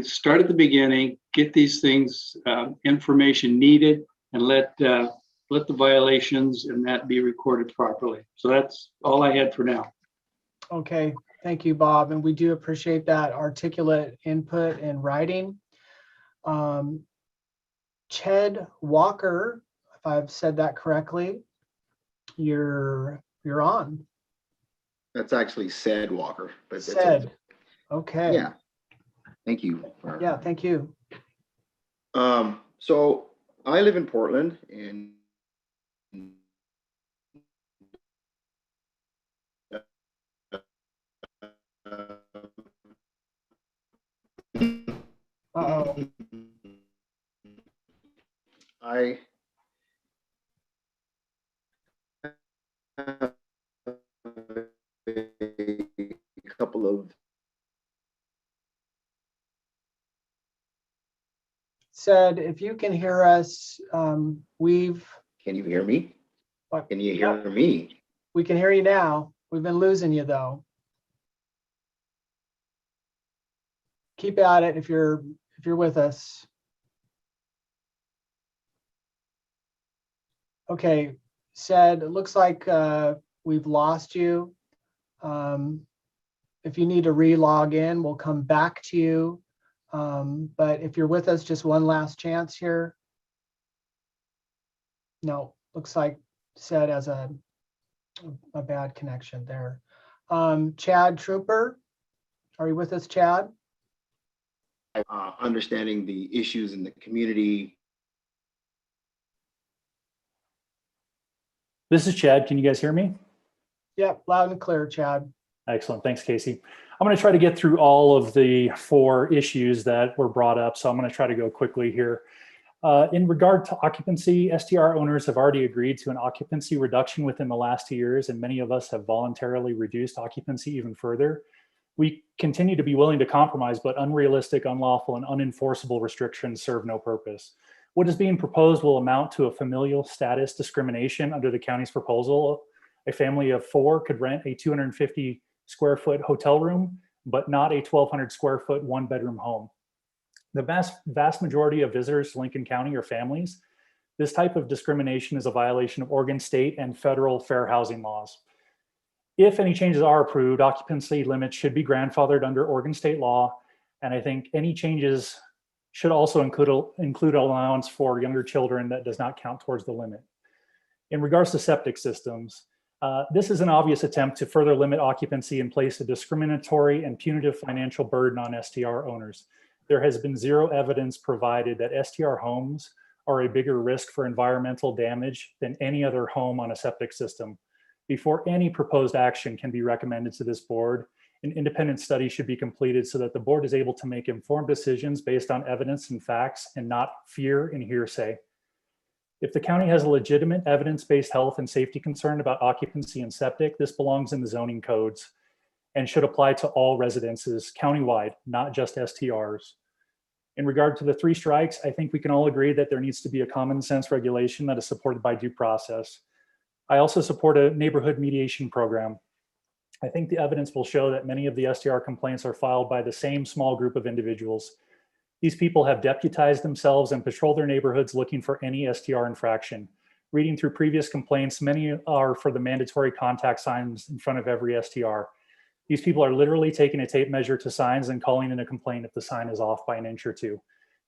start at the beginning, get these things, information needed, and let the violations and that be recorded properly. So that's all I had for now. Okay, thank you, Bob. And we do appreciate that articulate input in writing. Ched Walker, if I've said that correctly, you're on. That's actually said Walker, but Said. Okay. Yeah. Thank you. Yeah, thank you. So I live in Portland, and Uh-oh. I have a couple of Said, if you can hear us, Can you hear me? Can you hear me? We can hear you now. We've been losing you though. Keep at it if you're with us. Okay, Said, it looks like we've lost you. If you need to re-log in, we'll come back to you. But if you're with us, just one last chance here. No, looks like Said has a bad connection there. Chad Trooper, are you with us, Chad? Understanding the issues in the community. This is Chad. Can you guys hear me? Yep, loud and clear, Chad. Excellent. Thanks, Casey. I'm going to try to get through all of the 4 issues that were brought up, so I'm going to try to go quickly here. In regard to occupancy, STR owners have already agreed to an occupancy reduction within the last 2 years, and many of us have voluntarily reduced occupancy even further. We continue to be willing to compromise, but unrealistic, unlawful, and unenforceable restrictions serve no purpose. What is being proposed will amount to a familial status discrimination under the county's proposal. A family of 4 could rent a 250 square foot hotel room, but not a 1,200 square foot 1-bedroom home. The vast majority of visitors to Lincoln County are families. This type of discrimination is a violation of Oregon state and federal fair housing laws. If any changes are approved, occupancy limits should be grandfathered under Oregon state law. And I think any changes should also include allowance for younger children that does not count towards the limit. In regards to septic systems, this is an obvious attempt to further limit occupancy and place a discriminatory and punitive financial burden on STR owners. There has been 0 evidence provided that STR homes are a bigger risk for environmental damage than any other home on a septic system. Before any proposed action can be recommended to this board, an independent study should be completed so that the board is able to make informed decisions based on evidence and facts and not fear and hearsay. If the county has a legitimate evidence-based health and safety concern about occupancy and septic, this belongs in the zoning codes and should apply to all residences countywide, not just STRs. In regard to the 3 strikes, I think we can all agree that there needs to be a common sense regulation that is supported by due process. I also support a neighborhood mediation program. I think the evidence will show that many of the STR complaints are filed by the same small group of individuals. These people have deputized themselves and patrol their neighborhoods looking for any STR infraction. Reading through previous complaints, many are for the mandatory contact signs in front of every STR. These people are literally taking a tape measure to signs and calling in a complaint if the sign is off by an inch or 2.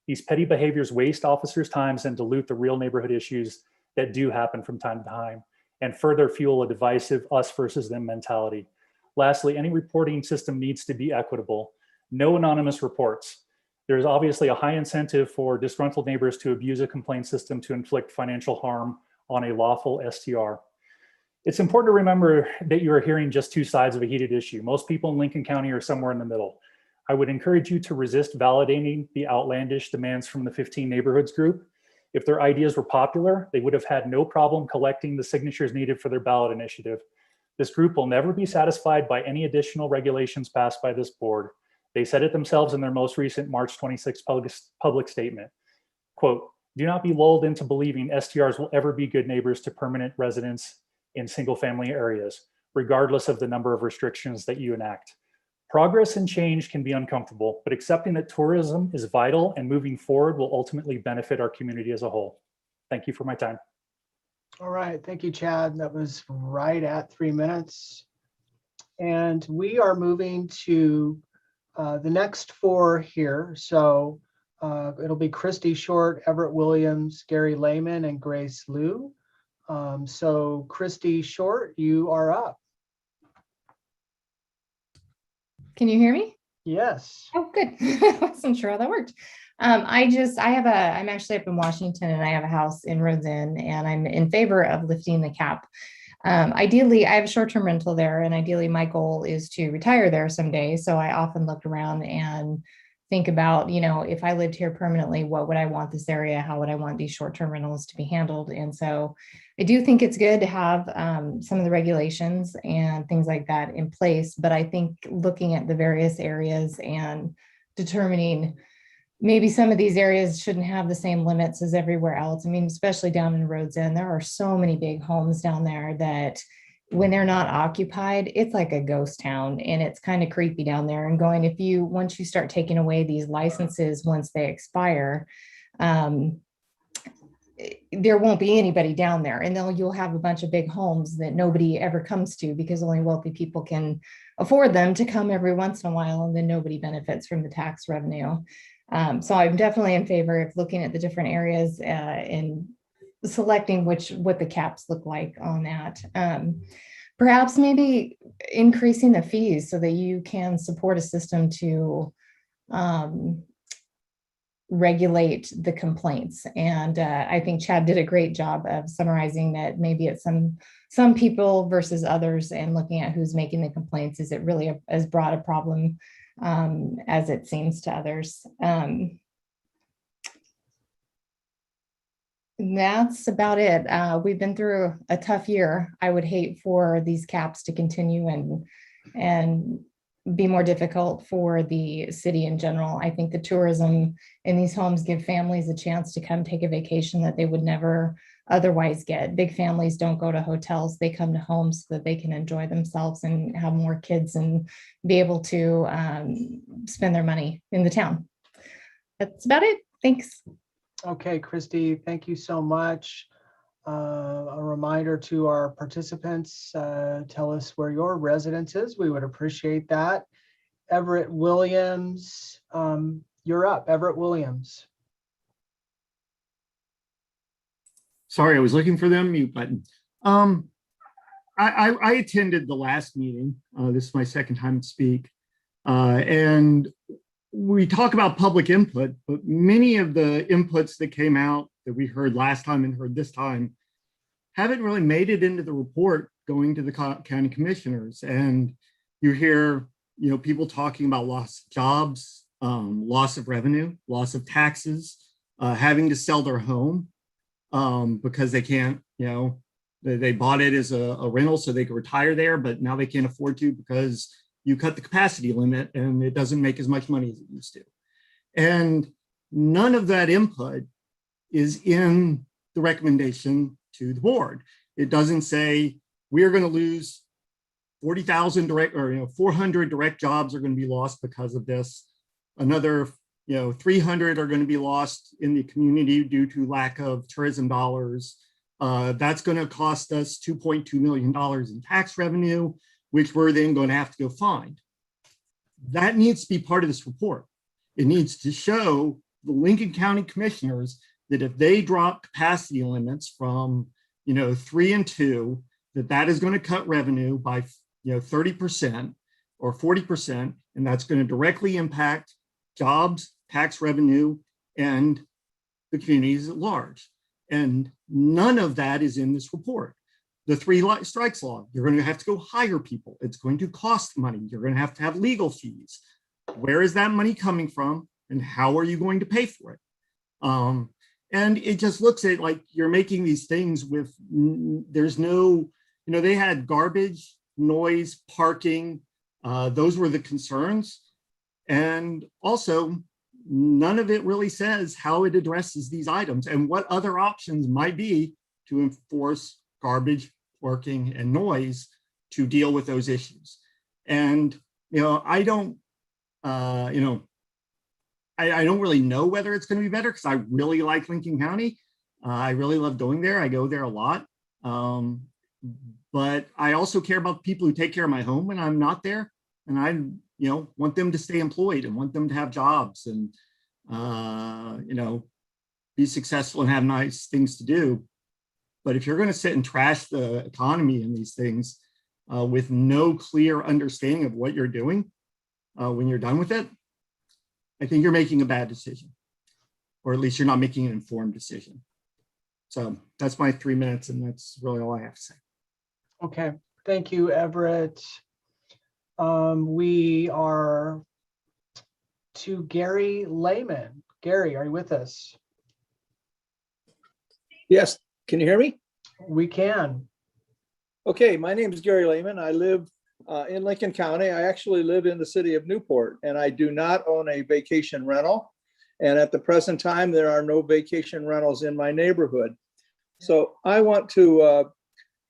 These petty behaviors waste officers' times and dilute the real neighborhood issues that do happen from time to time, and further fuel a divisive us versus them mentality. Lastly, any reporting system needs to be equitable. No anonymous reports. There is obviously a high incentive for disgruntled neighbors to abuse a complaint system to inflict financial harm on a lawful STR. It's important to remember that you are hearing just 2 sides of a heated issue. Most people in Lincoln County are somewhere in the middle. I would encourage you to resist validating the outlandish demands from the 15 neighborhoods group. If their ideas were popular, they would have had no problem collecting the signatures needed for their ballot initiative. This group will never be satisfied by any additional regulations passed by this board. They said it themselves in their most recent March 26 public statement. Quote, "Do not be lulled into believing STRs will ever be good neighbors to permanent residents in single family areas, regardless of the number of restrictions that you enact. Progress and change can be uncomfortable, but accepting that tourism is vital and moving forward will ultimately benefit our community as a whole." Thank you for my time. All right, thank you, Chad. That was right at 3 minutes. And we are moving to the next 4 here. So it'll be Christy Short, Everett Williams, Gary Lehman, and Grace Liu. So Christy Short, you are up. Can you hear me? Yes. Oh, good. I wasn't sure how that worked. I'm actually up in Washington and I have a house in Rhodes Inn and I'm in favor of lifting the cap. Ideally, I have a short-term rental there and ideally my goal is to retire there someday. So I often look around and think about, if I lived here permanently, what would I want this area? How would I want these short-term rentals to be handled? And so I do think it's good to have some of the regulations and things like that in place. But I think looking at the various areas and determining maybe some of these areas shouldn't have the same limits as everywhere else. I mean, especially down in Rhodes Inn, there are so many big homes down there that when they're not occupied, it's like a ghost town and it's kind of creepy down there. And once you start taking away these licenses, once they expire, there won't be anybody down there. And then you'll have a bunch of big homes that nobody ever comes to because only wealthy people can afford them to come every once in a while. And then nobody benefits from the tax revenue. So I'm definitely in favor of looking at the different areas and selecting what the caps look like on that. Perhaps maybe increasing the fees so that you can support a system to regulate the complaints. And I think Chad did a great job of summarizing that maybe it's some people versus others, and looking at who's making the complaints. Is it really as broad a problem as it seems to others? That's about it. We've been through a tough year. I would hate for these caps to continue and be more difficult for the city in general. I think the tourism in these homes give families a chance to come take a vacation that they would never otherwise get. Big families don't go to hotels. They come to homes so that they can enjoy themselves and have more kids and be able to spend their money in the town. That's about it. Thanks. Okay, Christy, thank you so much. A reminder to our participants, tell us where your residence is. We would appreciate that. Everett Williams, you're up. Everett Williams. Sorry, I was looking for the unmute button. I attended the last meeting. This is my second time to speak. And we talk about public input, but many of the inputs that came out that we heard last time and heard this time haven't really made it into the report going to the county commissioners. And you hear, people talking about loss of jobs, loss of revenue, loss of taxes, having to sell their home because they can't, they bought it as a rental so they could retire there, but now they can't afford to because you cut the capacity limit and it doesn't make as much money as it used to. And none of that input is in the recommendation to the board. It doesn't say we are going to lose 40,000 direct, or 400 direct jobs are going to be lost because of this. Another 300 are going to be lost in the community due to lack of tourism dollars. That's going to cost us $2.2 million in tax revenue, which we're then going to have to go find. That needs to be part of this report. It needs to show the Lincoln County commissioners that if they drop capacity limits from 3 and 2, that is going to cut revenue by 30% or 40%, and that's going to directly impact jobs, tax revenue, and the communities at large. And none of that is in this report. The 3 strikes law, you're going to have to go hire people. It's going to cost money. You're going to have legal fees. Where is that money coming from, and how are you going to pay for it? And it just looks at like you're making these things with, there's no, they had garbage, noise, parking. Those were the concerns. And also, none of it really says how it addresses these items and what other options might be to enforce garbage, parking, and noise to deal with those issues. And, I don't, I don't really know whether it's going to be better because I really like Lincoln County. I really love going there. I go there a lot. But I also care about the people who take care of my home when I'm not there. And I, want them to stay employed and want them to have jobs and, be successful and have nice things to do. But if you're going to sit and trash the economy and these things with no clear understanding of what you're doing when you're done with it, I think you're making a bad decision, or at least you're not making an informed decision. So that's my 3 minutes, and that's really all I have to say. Okay, thank you, Everett. We are to Gary Lehman. Gary, are you with us? Yes, can you hear me? We can. Okay, my name is Gary Lehman. I live in Lincoln County. I actually live in the city of Newport, and I do not own a vacation rental. And at the present time, there are no vacation rentals in my neighborhood. So I want to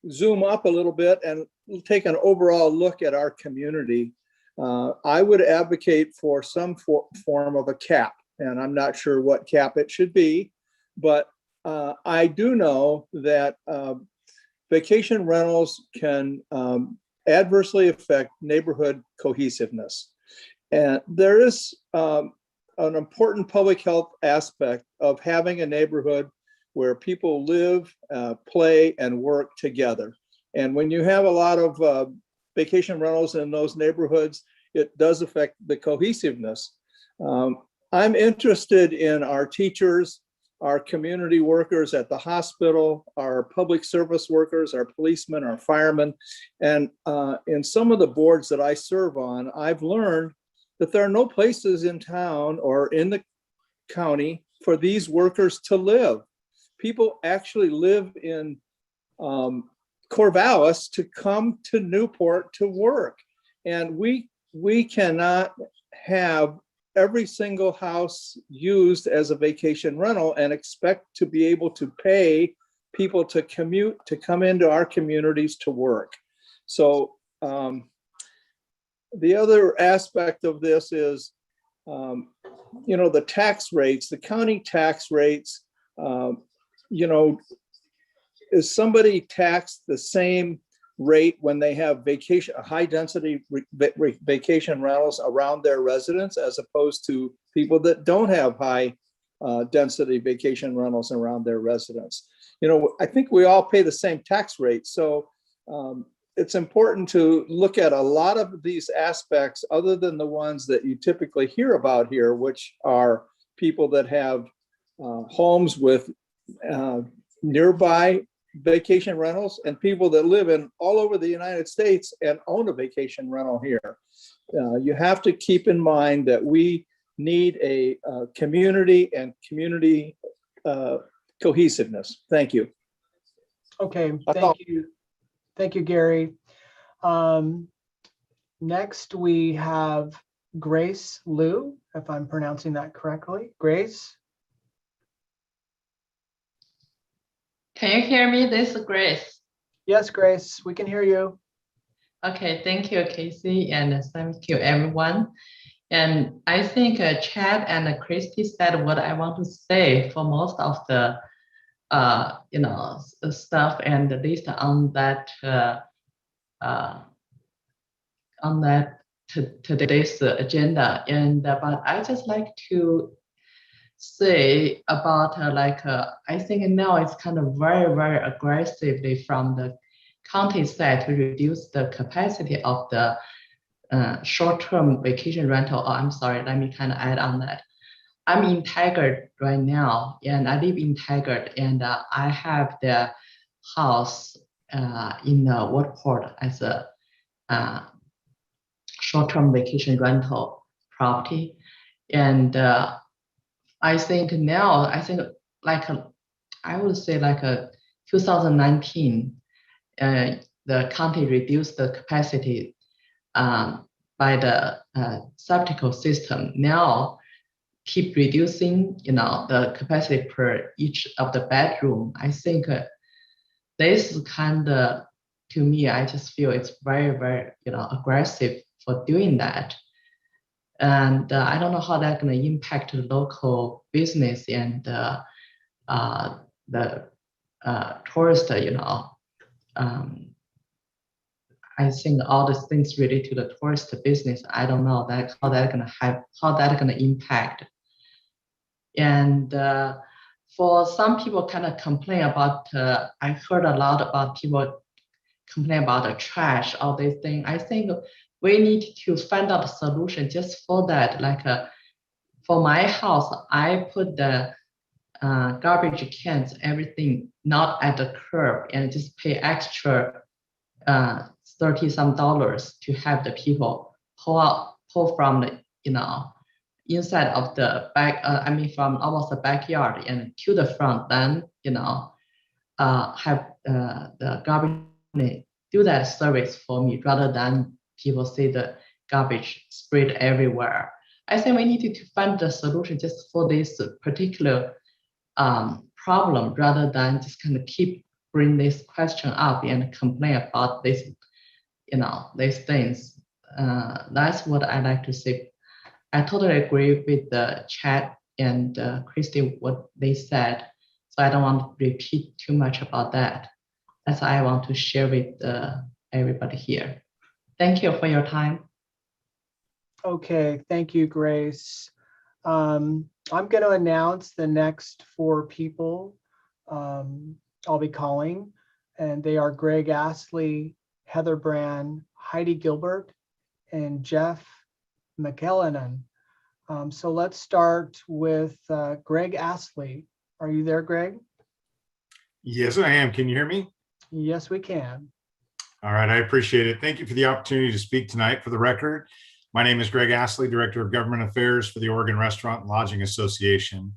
zoom up a little bit and take an overall look at our community. I would advocate for some form of a cap, and I'm not sure what cap it should be, but I do know that vacation rentals can adversely affect neighborhood cohesiveness. And there is an important public health aspect of having a neighborhood where people live, play, and work together. And when you have a lot of vacation rentals in those neighborhoods, it does affect the cohesiveness. I'm interested in our teachers, our community workers at the hospital, our public service workers, our policemen, our firemen. And in some of the boards that I serve on, I've learned that there are no places in town or in the county for these workers to live. People actually live in Corvallis to come to Newport to work. And we cannot have every single house used as a vacation rental and expect to be able to pay people to commute, to come into our communities to work. So the other aspect of this is, you know, the tax rates, the county tax rates, you know, is somebody taxed the same rate when they have vacation, high density vacation rentals around their residence, as opposed to people that don't have high density vacation rentals around their residence? You know, I think we all pay the same tax rate. So it's important to look at a lot of these aspects other than the ones that you typically hear about here, which are people that have homes with nearby vacation rentals and people that live in all over the United States and own a vacation rental here. You have to keep in mind that we need a community and community cohesiveness. Thank you. Okay, thank you. Thank you, Gary. Next, we have Grace Liu, if I'm pronouncing that correctly. Grace? Can you hear me? This is Grace. Yes, Grace, we can hear you. Okay, thank you, Casey, and thank you, everyone. And I think Chad and Christy said what I want to say for most of the you know, stuff and the list on that today's agenda. And but I just like to say about I think now it's kind of very aggressively from the county side to reduce the capacity of the short-term vacation rental. Oh, I'm sorry, let me kind of add on that. I'm in Taggart right now, and I live in Taggart, and I have the house in Woodport as a short-term vacation rental property. And I think now, I would say 2019, the county reduced the capacity by the septic system. Now, keep reducing, you know, the capacity per each of the bedroom. I think this kind of, to me, I just feel it's very, you know, aggressive for doing that. And I don't know how that's going to impact the local business and the tourist, you know. I think all the things related to the tourist business, I don't know how that's going to impact. And for some people kind of complain about, I heard a lot about people complain about the trash, all these things. I think we need to find out a solution just for that. For my house, I put the garbage cans, everything not at the curb, and just pay extra $30-some to have the people pull from the, you know, inside of the back, I mean from almost the backyard and to the front, then, you know, have the garbage do that service for me rather than people see the garbage spread everywhere. I think we need to find the solution just for this particular problem rather than just kind of keep bring this question up and complain about this, you know, these things. That's what I like to say. I totally agree with the chat and Christy, what they said. So I don't want to repeat too much about that. That's what I want to share with everybody here. Thank you for your time. Okay, thank you, Grace. I'm going to announce the next 4 people I'll be calling, and they are Greg Astley, Heather Brand, Heidi Gilbert, and Jeff Mckillin. So let's start with Greg Astley. Are you there, Greg? Yes, I am. Can you hear me? Yes, we can. All right, I appreciate it. Thank you for the opportunity to speak tonight. For the record, my name is Greg Astley, Director of Government Affairs for the Oregon Restaurant and Lodging Association.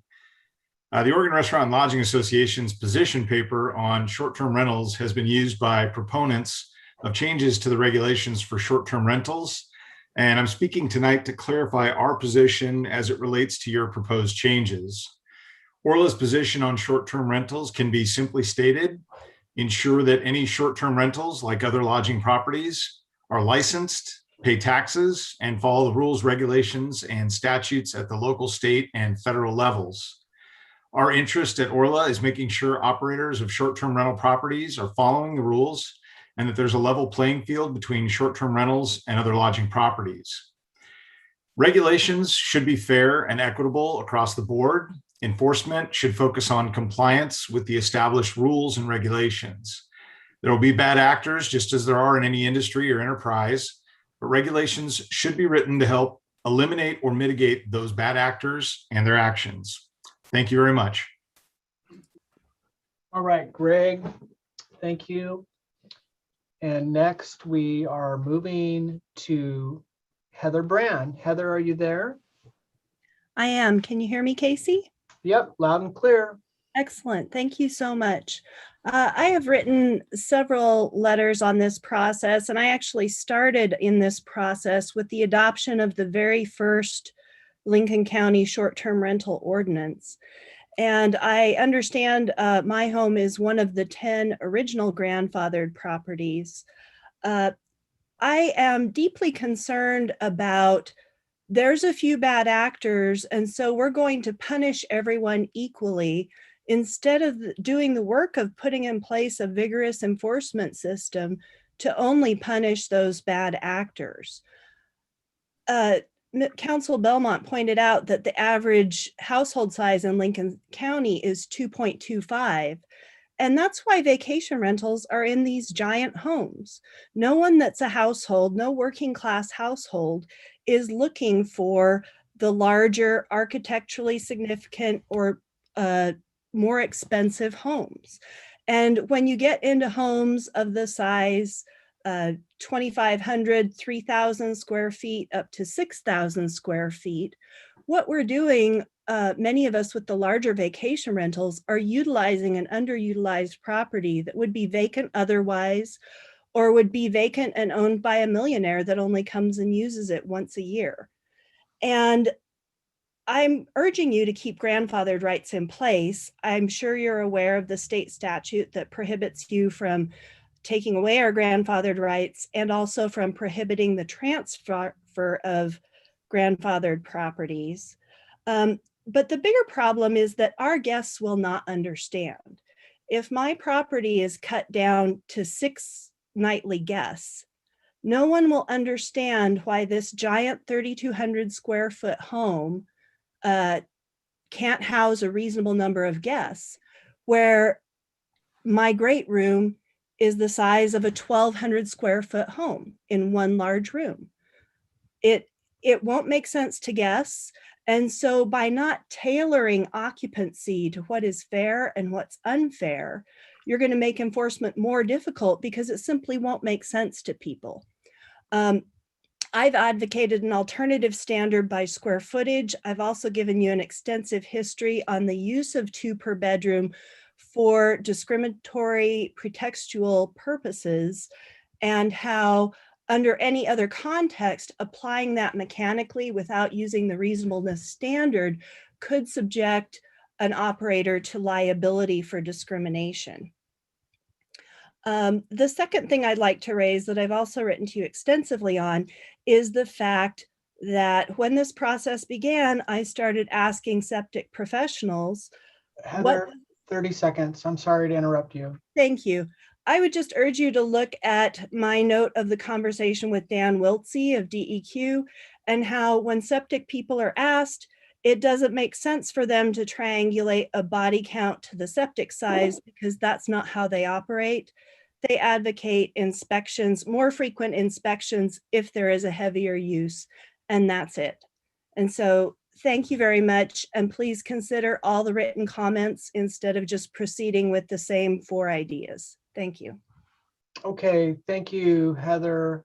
The Oregon Restaurant and Lodging Association's position paper on short-term rentals has been used by proponents of changes to the regulations for short-term rentals. And I'm speaking tonight to clarify our position as it relates to your proposed changes. Orla's position on short-term rentals can be simply stated: ensure that any short-term rentals, like other lodging properties, are licensed, pay taxes, and follow the rules, regulations, and statutes at the local, state, and federal levels. Our interest at Orla is making sure operators of short-term rental properties are following the rules and that there's a level playing field between short-term rentals and other lodging properties. Regulations should be fair and equitable across the board. Enforcement should focus on compliance with the established rules and regulations. There will be bad actors, just as there are in any industry or enterprise, but regulations should be written to help eliminate or mitigate those bad actors and their actions. Thank you very much. All right, Greg, thank you. And next we are moving to Heather Brand. Heather, are you there? I am. Can you hear me, Casey? Yep, loud and clear. Excellent. Thank you so much. I have written several letters on this process, and I actually started in this process with the adoption of the very first Lincoln County short-term rental ordinance. And I understand my home is one of the 10 original grandfathered properties. I am deeply concerned about there's a few bad actors, and so we're going to punish everyone equally instead of doing the work of putting in place a vigorous enforcement system to only punish those bad actors. Council Belmont pointed out that the average household size in Lincoln County is 2.25. And that's why vacation rentals are in these giant homes. No one that's a household, no working class household is looking for the larger, architecturally significant or more expensive homes. And when you get into homes of the size 2,500, 3,000 square feet up to 6,000 square feet, what we're doing, many of us with the larger vacation rentals are utilizing an underutilized property that would be vacant otherwise, or would be vacant and owned by a millionaire that only comes and uses it once a year. And I'm urging you to keep grandfathered rights in place. I'm sure you're aware of the state statute that prohibits you from taking away our grandfathered rights and also from prohibiting the transfer of grandfathered properties. But the bigger problem is that our guests will not understand. If my property is cut down to 6 nightly guests, no one will understand why this giant 3,200 square foot home can't house a reasonable number of guests, where my great room is the size of a 1,200 square foot home in one large room. It won't make sense to guests. And so by not tailoring occupancy to what is fair and what's unfair, you're going to make enforcement more difficult because it simply won't make sense to people. I've advocated an alternative standard by square footage. I've also given you an extensive history on the use of 2 per bedroom for discriminatory pretextual purposes, and how under any other context, applying that mechanically without using the reasonableness standard could subject an operator to liability for discrimination. The second thing I'd like to raise that I've also written to you extensively on is the fact that when this process began, I started asking septic professionals. Heather, 30 seconds. I'm sorry to interrupt you. Thank you. I would just urge you to look at my note of the conversation with Dan Wiltsey of DEQ, and how when septic people are asked, it doesn't make sense for them to triangulate a body count to the septic size because that's not how they operate. They advocate inspections, more frequent inspections if there is a heavier use, and that's it. And so thank you very much. And please consider all the written comments instead of just proceeding with the same 4 ideas. Thank you. Okay, thank you, Heather.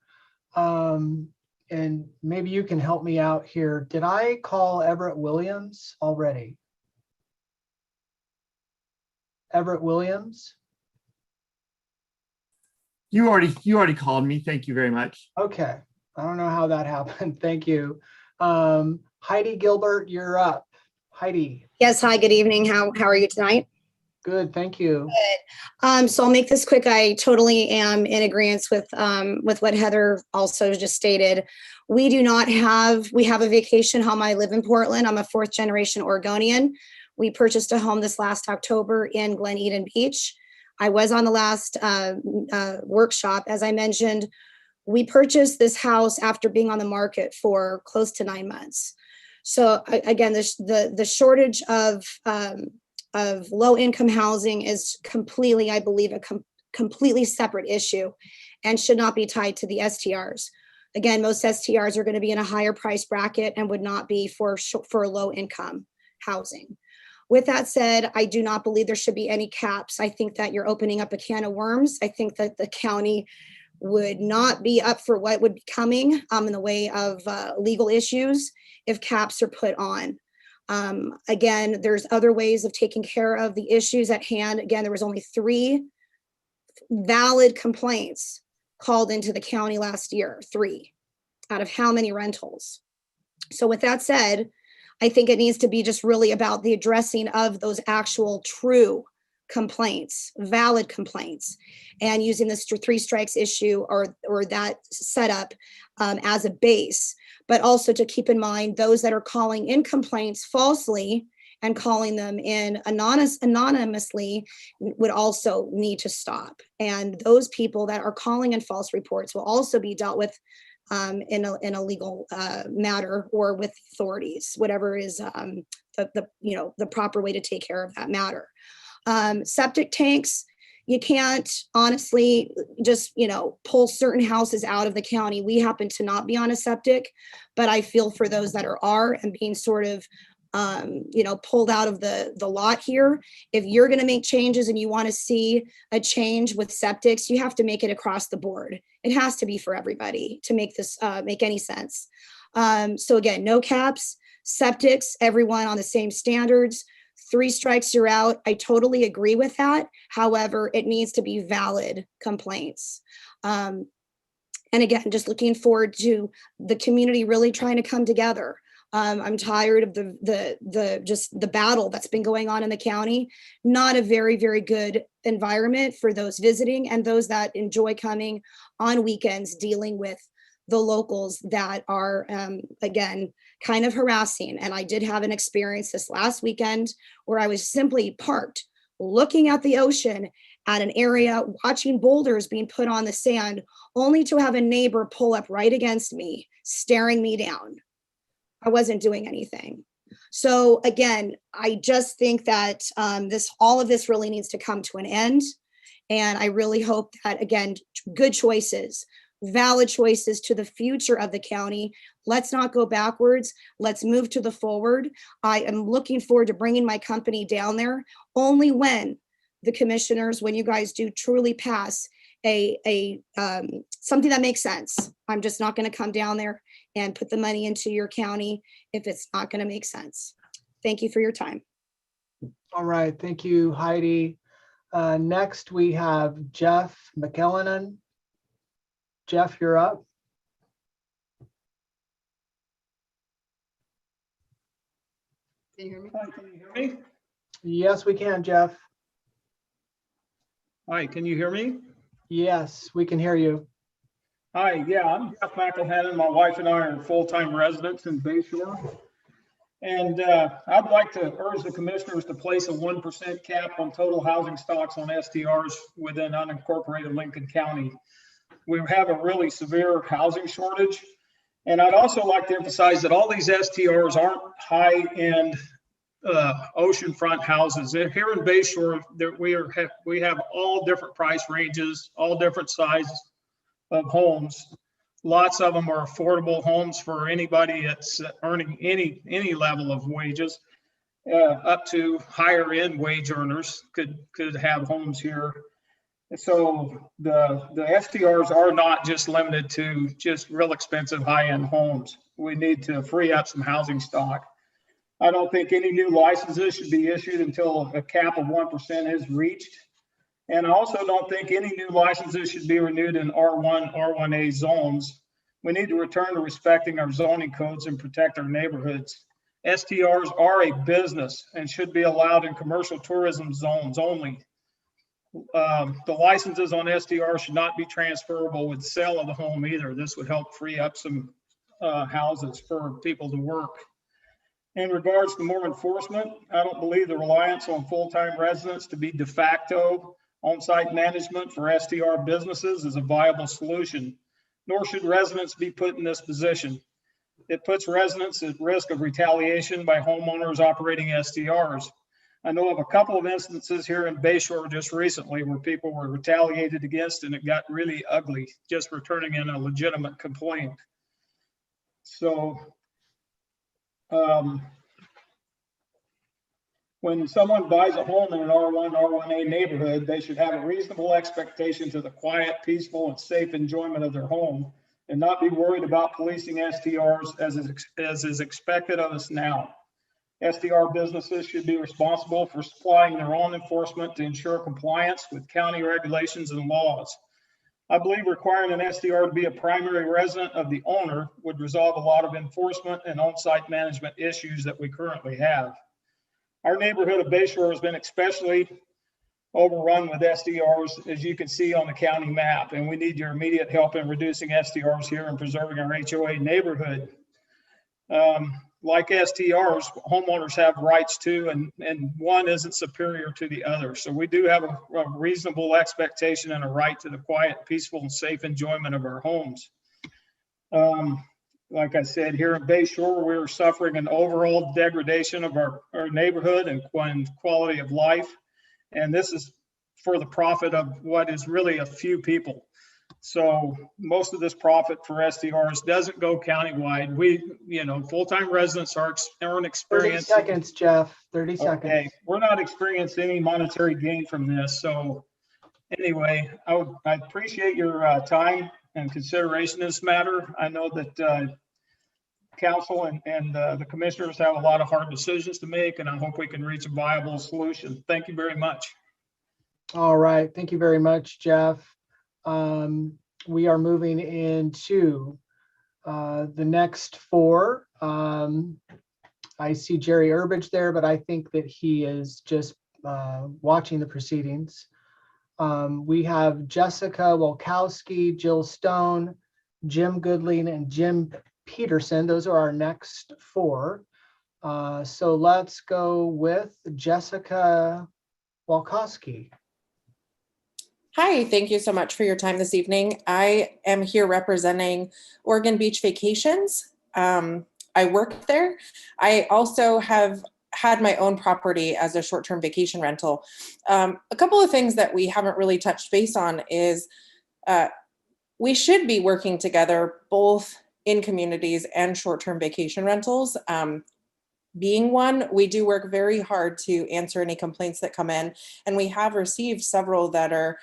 And maybe you can help me out here. Did I call Everett Williams already? Everett Williams? You already called me. Thank you very much. Okay, I don't know how that happened. Thank you. Heidi Gilbert, you're up. Heidi. Yes, hi, good evening. How are you tonight? Good, thank you. Good. So I'll make this quick. I totally am in agreement with what Heather also just stated. We have a vacation home. I live in Portland. I'm a 4th generation Oregonian. We purchased a home this last October in Glen Eden Beach. I was on the last workshop. As I mentioned, we purchased this house after being on the market for close to 9 months. So again, the shortage of low income housing is completely, I believe, a completely separate issue and should not be tied to the STRs. Again, most STRs are going to be in a higher price bracket and would not be for low income housing. With that said, I do not believe there should be any caps. I think that you're opening up a can of worms. I think that the county would not be up for what would be coming in the way of legal issues if caps are put on. Again, there's other ways of taking care of the issues at hand. Again, there was only 3 valid complaints called into the county last year, 3 out of how many rentals. So with that said, I think it needs to be just really about the addressing of those actual true complaints, valid complaints, and using this 3 strikes issue or that setup as a base, but also to keep in mind those that are calling in complaints falsely and calling them in anonymously would also need to stop. And those people that are calling in false reports will also be dealt with in a legal matter or with authorities, whatever is the proper way to take care of that matter. Septic tanks, you can't honestly just pull certain houses out of the county. We happen to not be on a septic, but I feel for those that are and being sort of pulled out of the lot here. If you're going to make changes and you want to see a change with septics, you have to make it across the board. It has to be for everybody to make this make any sense. So again, no caps, septics, everyone on the same standards. 3 strikes, you're out. I totally agree with that. However, it needs to be valid complaints. And again, just looking forward to the community really trying to come together. I'm tired of the battle that's been going on in the county. Not a very, very good environment for those visiting and those that enjoy coming on weekends, dealing with the locals that are, again, kind of harassing. And I did have an experience this last weekend where I was simply parked, looking at the ocean at an area, watching boulders being put on the sand, only to have a neighbor pull up right against me, staring me down. I wasn't doing anything. So again, I just think that all of this really needs to come to an end. And I really hope that, again, good choices, valid choices to the future of the county. Let's not go backwards. Let's move to the forward. I am looking forward to bringing my company down there only when the commissioners, when you guys do truly pass something that makes sense. I'm just not going to come down there and put the money into your county if it's not going to make sense. Thank you for your time. All right, thank you, Heidi. Next, we have Jeff Mckillin. Jeff, you're up. Can you hear me? Hi, can you hear me? Yes, we can, Jeff. Hi, can you hear me? Yes, we can hear you. Hi, yeah, I'm Jeff Mckillin. My wife and I are full-time residents in Bayshore. And I'd like to urge the commissioners to place a 1% cap on total housing stocks on STRs within unincorporated Lincoln County. We have a really severe housing shortage. And I'd also like to emphasize that all these STRs aren't high-end oceanfront houses. Here in Bayshore, we have all different price ranges, all different sizes of homes. lots of them are affordable homes for anybody that's earning any level of wages. Up to higher end wage earners could have homes here. So the STRs are not just limited to just real expensive high-end homes. We need to free up some housing stock. I don't think any new licenses should be issued until a cap of 1% is reached. And I also don't think any new licenses should be renewed in R1, R1A zones. We need to return to respecting our zoning codes and protect our neighborhoods. STRs are a business and should be allowed in commercial tourism zones only. The licenses on STR should not be transferable with sale of the home either. This would help free up some houses for people to work. In regards to more enforcement, I don't believe the reliance on full-time residents to be de facto on-site management for STR businesses is a viable solution, nor should residents be put in this position. It puts residents at risk of retaliation by homeowners operating STRs. I know of a couple of instances here in Bayshore just recently where people were retaliated against and it got really ugly just for turning in a legitimate complaint. So when someone buys a home in an R1, R1A neighborhood, they should have a reasonable expectation to the quiet, peaceful, and safe enjoyment of their home and not be worried about policing STRs as is expected of us now. STR businesses should be responsible for supplying their own enforcement to ensure compliance with county regulations and laws. I believe requiring an STR to be a primary resident of the owner would resolve a lot of enforcement and on-site management issues that we currently have. Our neighborhood of Bayshore has been especially overrun with STRs, as you can see on the county map, and we need your immediate help in reducing STRs here and preserving our HOA neighborhood. Like STRs, homeowners have rights too, and one isn't superior to the other. So we do have a reasonable expectation and a right to the quiet, peaceful, and safe enjoyment of our homes. Like I said, here in Bayshore, we're suffering an overall degradation of our neighborhood and quality of life. And this is for the profit of what is really a few people. So most of this profit for STRs doesn't go countywide. Full-time residents earn experience. 30 seconds, Jeff, 30 seconds. Okay, we're not experiencing any monetary gain from this. So anyway, I appreciate your time and consideration in this matter. I know that council and the commissioners have a lot of hard decisions to make, and I hope we can reach a viable solution. Thank you very much. All right, thank you very much, Jeff. We are moving into the next four. I see Jerry Urbridge there, but I think that he is just watching the proceedings. We have Jessica Wolkowski, Jill Stone, Jim Goodling, and Jim Peterson. Those are our next four. So let's go with Jessica Wolkowski. Hi, thank you so much for your time this evening. I am here representing Oregon Beach Vacations. I work there. I also have had my own property as a short-term vacation rental. A couple of things that we haven't really touched base on is we should be working together both in communities and short-term vacation rentals. Being one, we do work very hard to answer any complaints that come in, and we have received several that are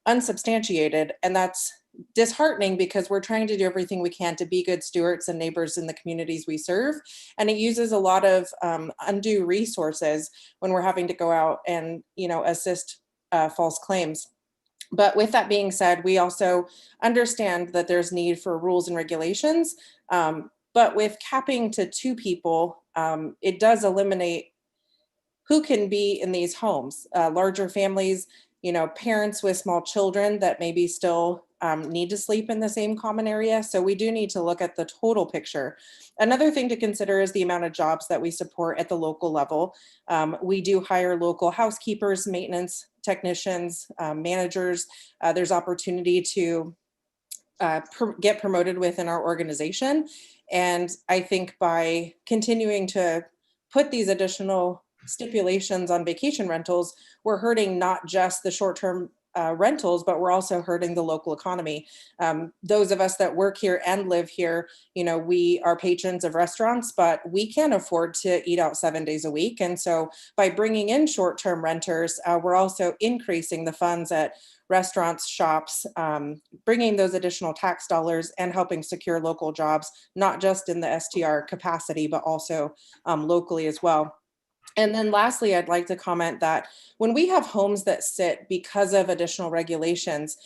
unsubstantiated, and that's disheartening because we're trying to do everything we can to be good stewards and neighbors in the communities we serve, and it uses a lot of undue resources when we're having to go out and assist false claims. But with that being said, we also understand that there's need for rules and regulations. But with capping to 2 people, it does eliminate who can be in these homes. Larger families, parents with small children that maybe still need to sleep in the same common area. So we do need to look at the total picture. Another thing to consider is the amount of jobs that we support at the local level. We do hire local housekeepers, maintenance technicians, managers. There's opportunity to get promoted within our organization. And I think by continuing to put these additional stipulations on vacation rentals, we're hurting not just the short-term rentals, but we're also hurting the local economy. Those of us that work here and live here, you know, we are patrons of restaurants, but we can't afford to eat out 7 days a week. And so by bringing in short-term renters, we're also increasing the funds at restaurants, shops, bringing those additional tax dollars and helping secure local jobs, not just in the STR capacity, but also locally as well. And then lastly, I'd like to comment that when we have homes that sit because of additional regulations,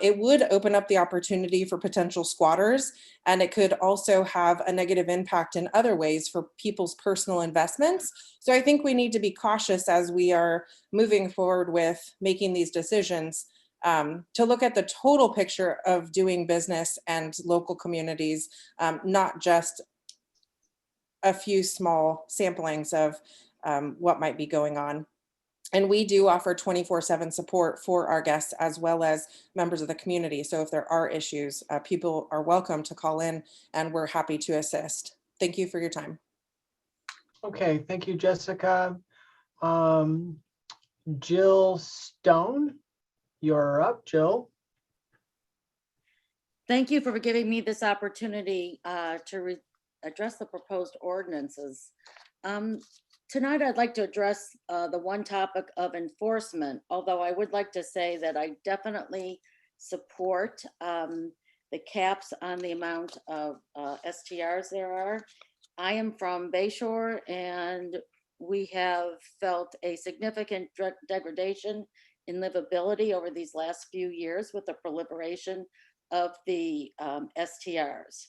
it would open up the opportunity for potential squatters, and it could also have a negative impact in other ways for people's personal investments. So I think we need to be cautious as we are moving forward with making these decisions, to look at the total picture of doing business and local communities, not just a few small samplings of what might be going on. And we do offer 24/7 support for our guests as well as members of the community. So if there are issues, people are welcome to call in and we're happy to assist. Thank you for your time. Okay, thank you, Jessica. Jill Stone, you're up, Jill. Thank you for giving me this opportunity to address the proposed ordinances. Tonight, I'd like to address the one topic of enforcement, although I would like to say that I definitely support the caps on the amount of STRs there are. I am from Bayshore, and we have felt a significant degradation in livability over these last few years with the proliferation of the STRs.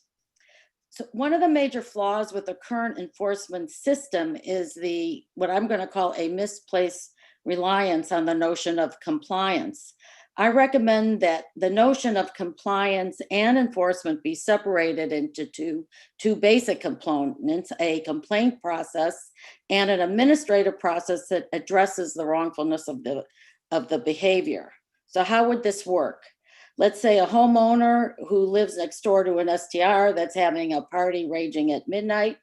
So one of the major flaws with the current enforcement system is what I'm going to call a misplaced reliance on the notion of compliance. I recommend that the notion of compliance and enforcement be separated into two basic components, a complaint process and an administrative process that addresses the wrongfulness of the behavior. So how would this work? Let's say a homeowner who lives next door to an STR that's having a party raging at midnight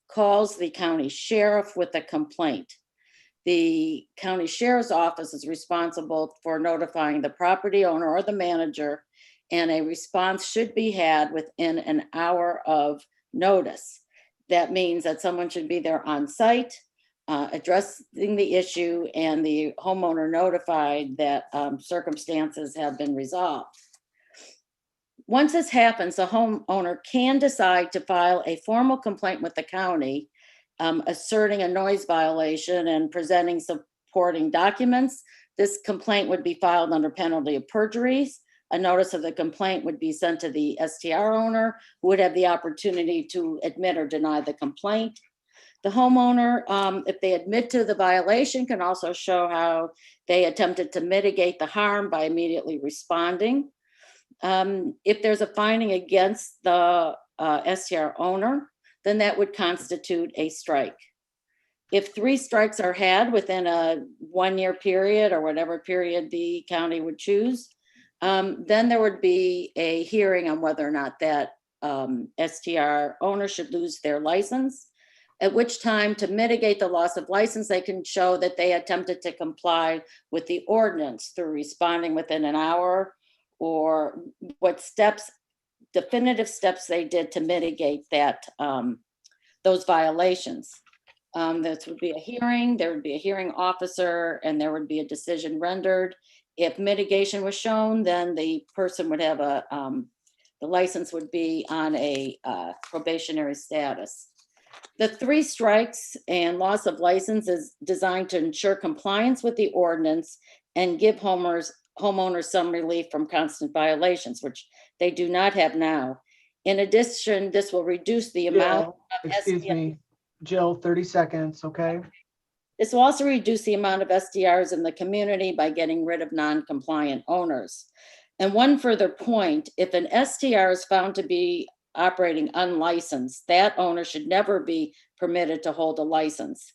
calls the county sheriff with a complaint. The county sheriff's office is responsible for notifying the property owner or the manager, and a response should be had within an hour of notice. That means that someone should be there on site, addressing the issue, and the homeowner notified that circumstances have been resolved. Once this happens, the homeowner can decide to file a formal complaint with the county, asserting a noise violation and presenting supporting documents. This complaint would be filed under penalty of perjury. A notice of the complaint would be sent to the STR owner, who would have the opportunity to admit or deny the complaint. The homeowner, if they admit to the violation, can also show how they attempted to mitigate the harm by immediately responding. If there's a finding against the STR owner, then that would constitute a strike. If 3 strikes are had within a 1-year period or whatever period the county would choose, then there would be a hearing on whether or not that STR owner should lose their license, at which time, to mitigate the loss of license, they can show that they attempted to comply with the ordinance through responding within an hour, or what steps, definitive steps they did to mitigate that, those violations. This would be a hearing, there would be a hearing officer, and there would be a decision rendered. If mitigation was shown, then the person would have the license would be on a probationary status. The 3 strikes and loss of license is designed to ensure compliance with the ordinance and give homeowners some relief from constant violations, which they do not have now. In addition, this will reduce the amount of Excuse me, Jill, 30 seconds, okay? This will also reduce the amount of STRs in the community by getting rid of non-compliant owners. And one further point, if an STR is found to be operating unlicensed, that owner should never be permitted to hold a license.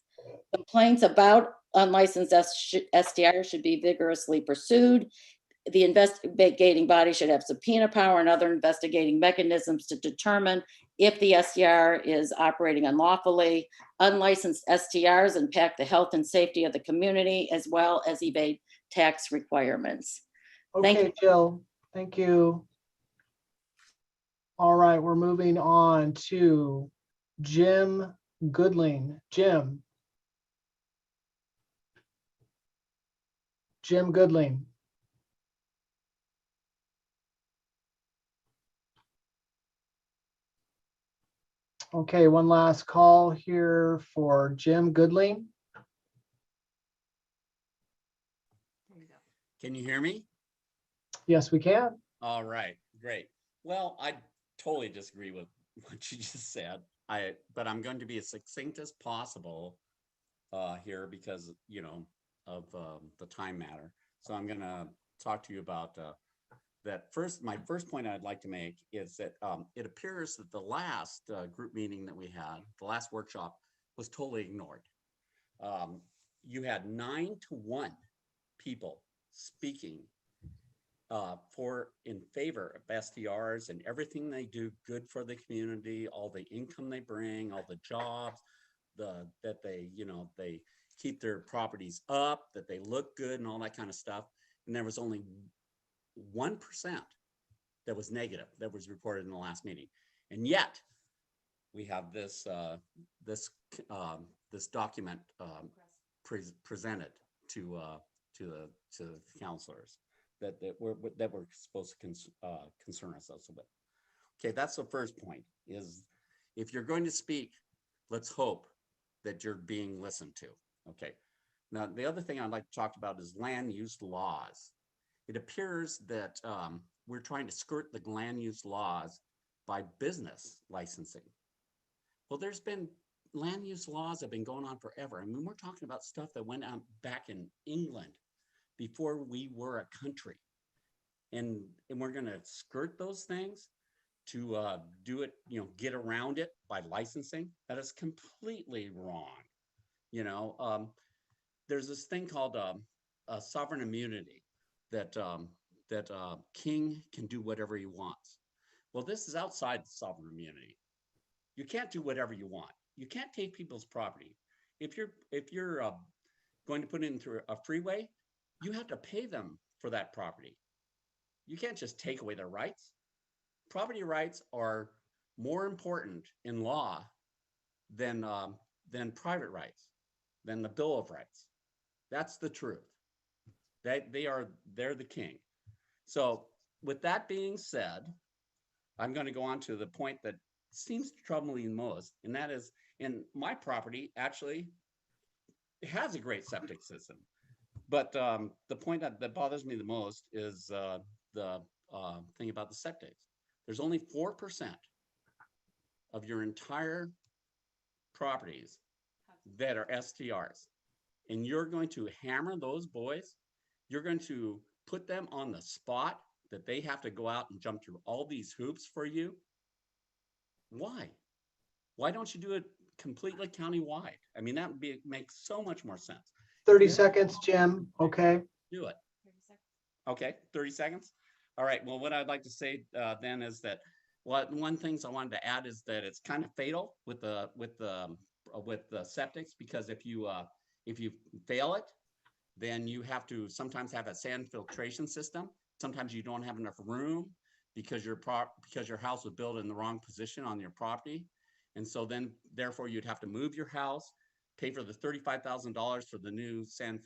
Complaints about unlicensed STR should be vigorously pursued. The investigating body should have subpoena power and other investigating mechanisms to determine if the STR is operating unlawfully. Unlicensed STRs impact the health and safety of the community, as well as evade tax requirements. Thank Okay, you. Jill, thank you. All right, we're moving on to Jim Goodling. Jim Goodling. Okay, one last call here for Jim Goodling. Can you hear me? Yes, we can. All right, great. Well, I totally disagree with what you just said. But I'm going to be as succinct as possible here because, you know, of the time matter. So I'm going to talk to you about that first. My first point I'd like to make is that it appears that the last group meeting that we had, the last workshop, was totally ignored. You had 9-to-1 people speaking in favor of STRs and everything they do good for the community, all the income they bring, all the jobs, that they, you know, they keep their properties up, that they look good and all that kind of stuff. And there was only 1% that was negative that was reported in the last meeting. And yet we have this this document presented to the counselors that we're supposed to concern ourselves with. Okay, that's the first point, is if you're going to speak, let's hope that you're being listened to. Okay, now the other thing I'd like to talk about is land use laws. It appears that we're trying to skirt the land use laws by business licensing. Well, there's been land use laws have been going on forever. I mean, we're talking about stuff that went on back in England before we were a country. And we're going to skirt those things to do it, you know, get around it by licensing. That is completely wrong. You know, there's this thing called sovereign immunity that king can do whatever he wants. Well, this is outside sovereign immunity. You can't do whatever you want. You can't take people's property. If you're going to put it in through a freeway, you have to pay them for that property. You can't just take away their rights. Property rights are more important in law than private rights, than the Bill of Rights. That's the truth. They're the king. So with that being said, I'm going to go on to the point that seems to trouble me most, and that is, in my property actually it has a great septic system. But the point that bothers me the most is the thing about the septics. There's only 4% of your entire properties that are STRs. And you're going to hammer those boys. You're going to put them on the spot that they have to go out and jump through all these hoops for you. Why? Why don't you do it completely countywide? I mean, that would make so much more sense. 30 seconds, Jim. Okay. Do it. Okay, 30 seconds. All right. Well, what I'd like to say then is that one thing I wanted to add is that it's kind of fatal with the septics, because if you fail it, then you have to sometimes have a sand filtration system. Sometimes you don't have enough room because your house was built in the wrong position on your property, and so then therefore you'd have to move your house, pay for the $35,000 for the new sand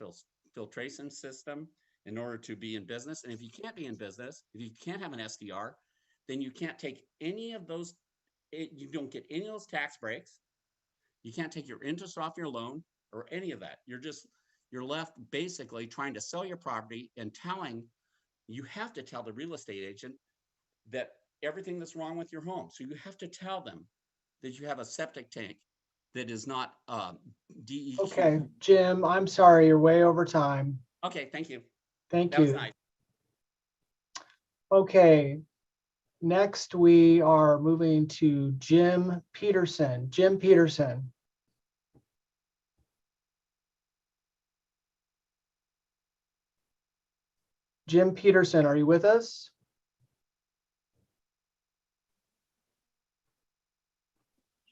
filtration system in order to be in business. And if you can't be in business, if you can't have an STR, then you can't take any of those, you don't get any of those tax breaks. You can't take your interest off your loan or any of that. You're left basically trying to sell your property and you have to tell the real estate agent that everything that's wrong with your home. So you have to tell them that you have a septic tank that is not DEQ. Okay, Jim, I'm sorry, you're way over time. Okay, thank you. Thank That you. was nice. Okay, next we are moving to Jim Peterson. Jim Peterson. Jim Peterson, are you with us?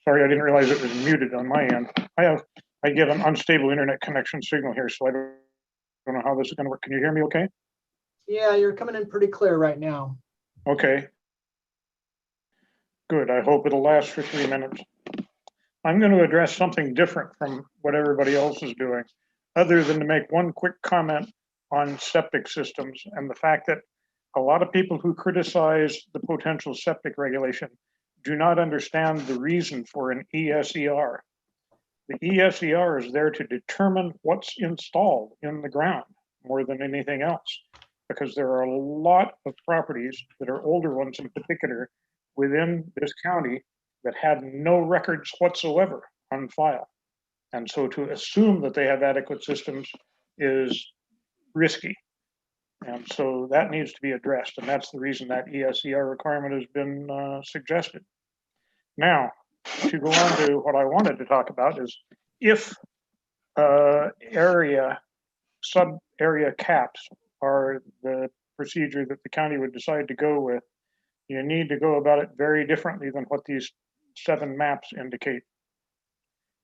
Sorry, I didn't realize it was muted on my end. I get an unstable internet connection signal here, so I don't know how this is going to work. Can you hear me okay? Yeah, you're coming in pretty clear right now. Okay. Good. I hope it'll last for 3 minutes. I'm going to address something different from what everybody else is doing, other than to make one quick comment on septic systems and the fact that a lot of people who criticize the potential septic regulation do not understand the reason for an ESER. The ESER is there to determine what's installed in the ground more than anything else, because there are a lot of properties that are older ones in particular within this county that have no records whatsoever on file. And so to assume that they have adequate systems is risky. And so that needs to be addressed. And that's the reason that ESER requirement has been suggested. Now, to go on to what I wanted to talk about is if sub-area caps are the procedure that the county would decide to go with, you need to go about it very differently than what these 7 maps indicate.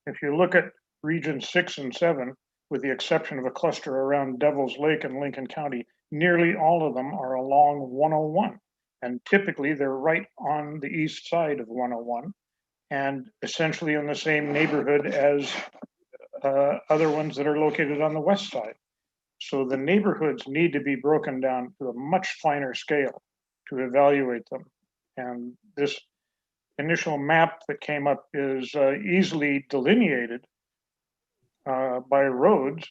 If you look at regions 6 and 7, with the exception of a cluster around Devil's Lake in Lincoln County, nearly all of them are along 101. And typically they're right on the east side of 101 and essentially in the same neighborhood as other ones that are located on the west side. So the neighborhoods need to be broken down to a much finer scale to evaluate them. And this initial map that came up is easily delineated by roads,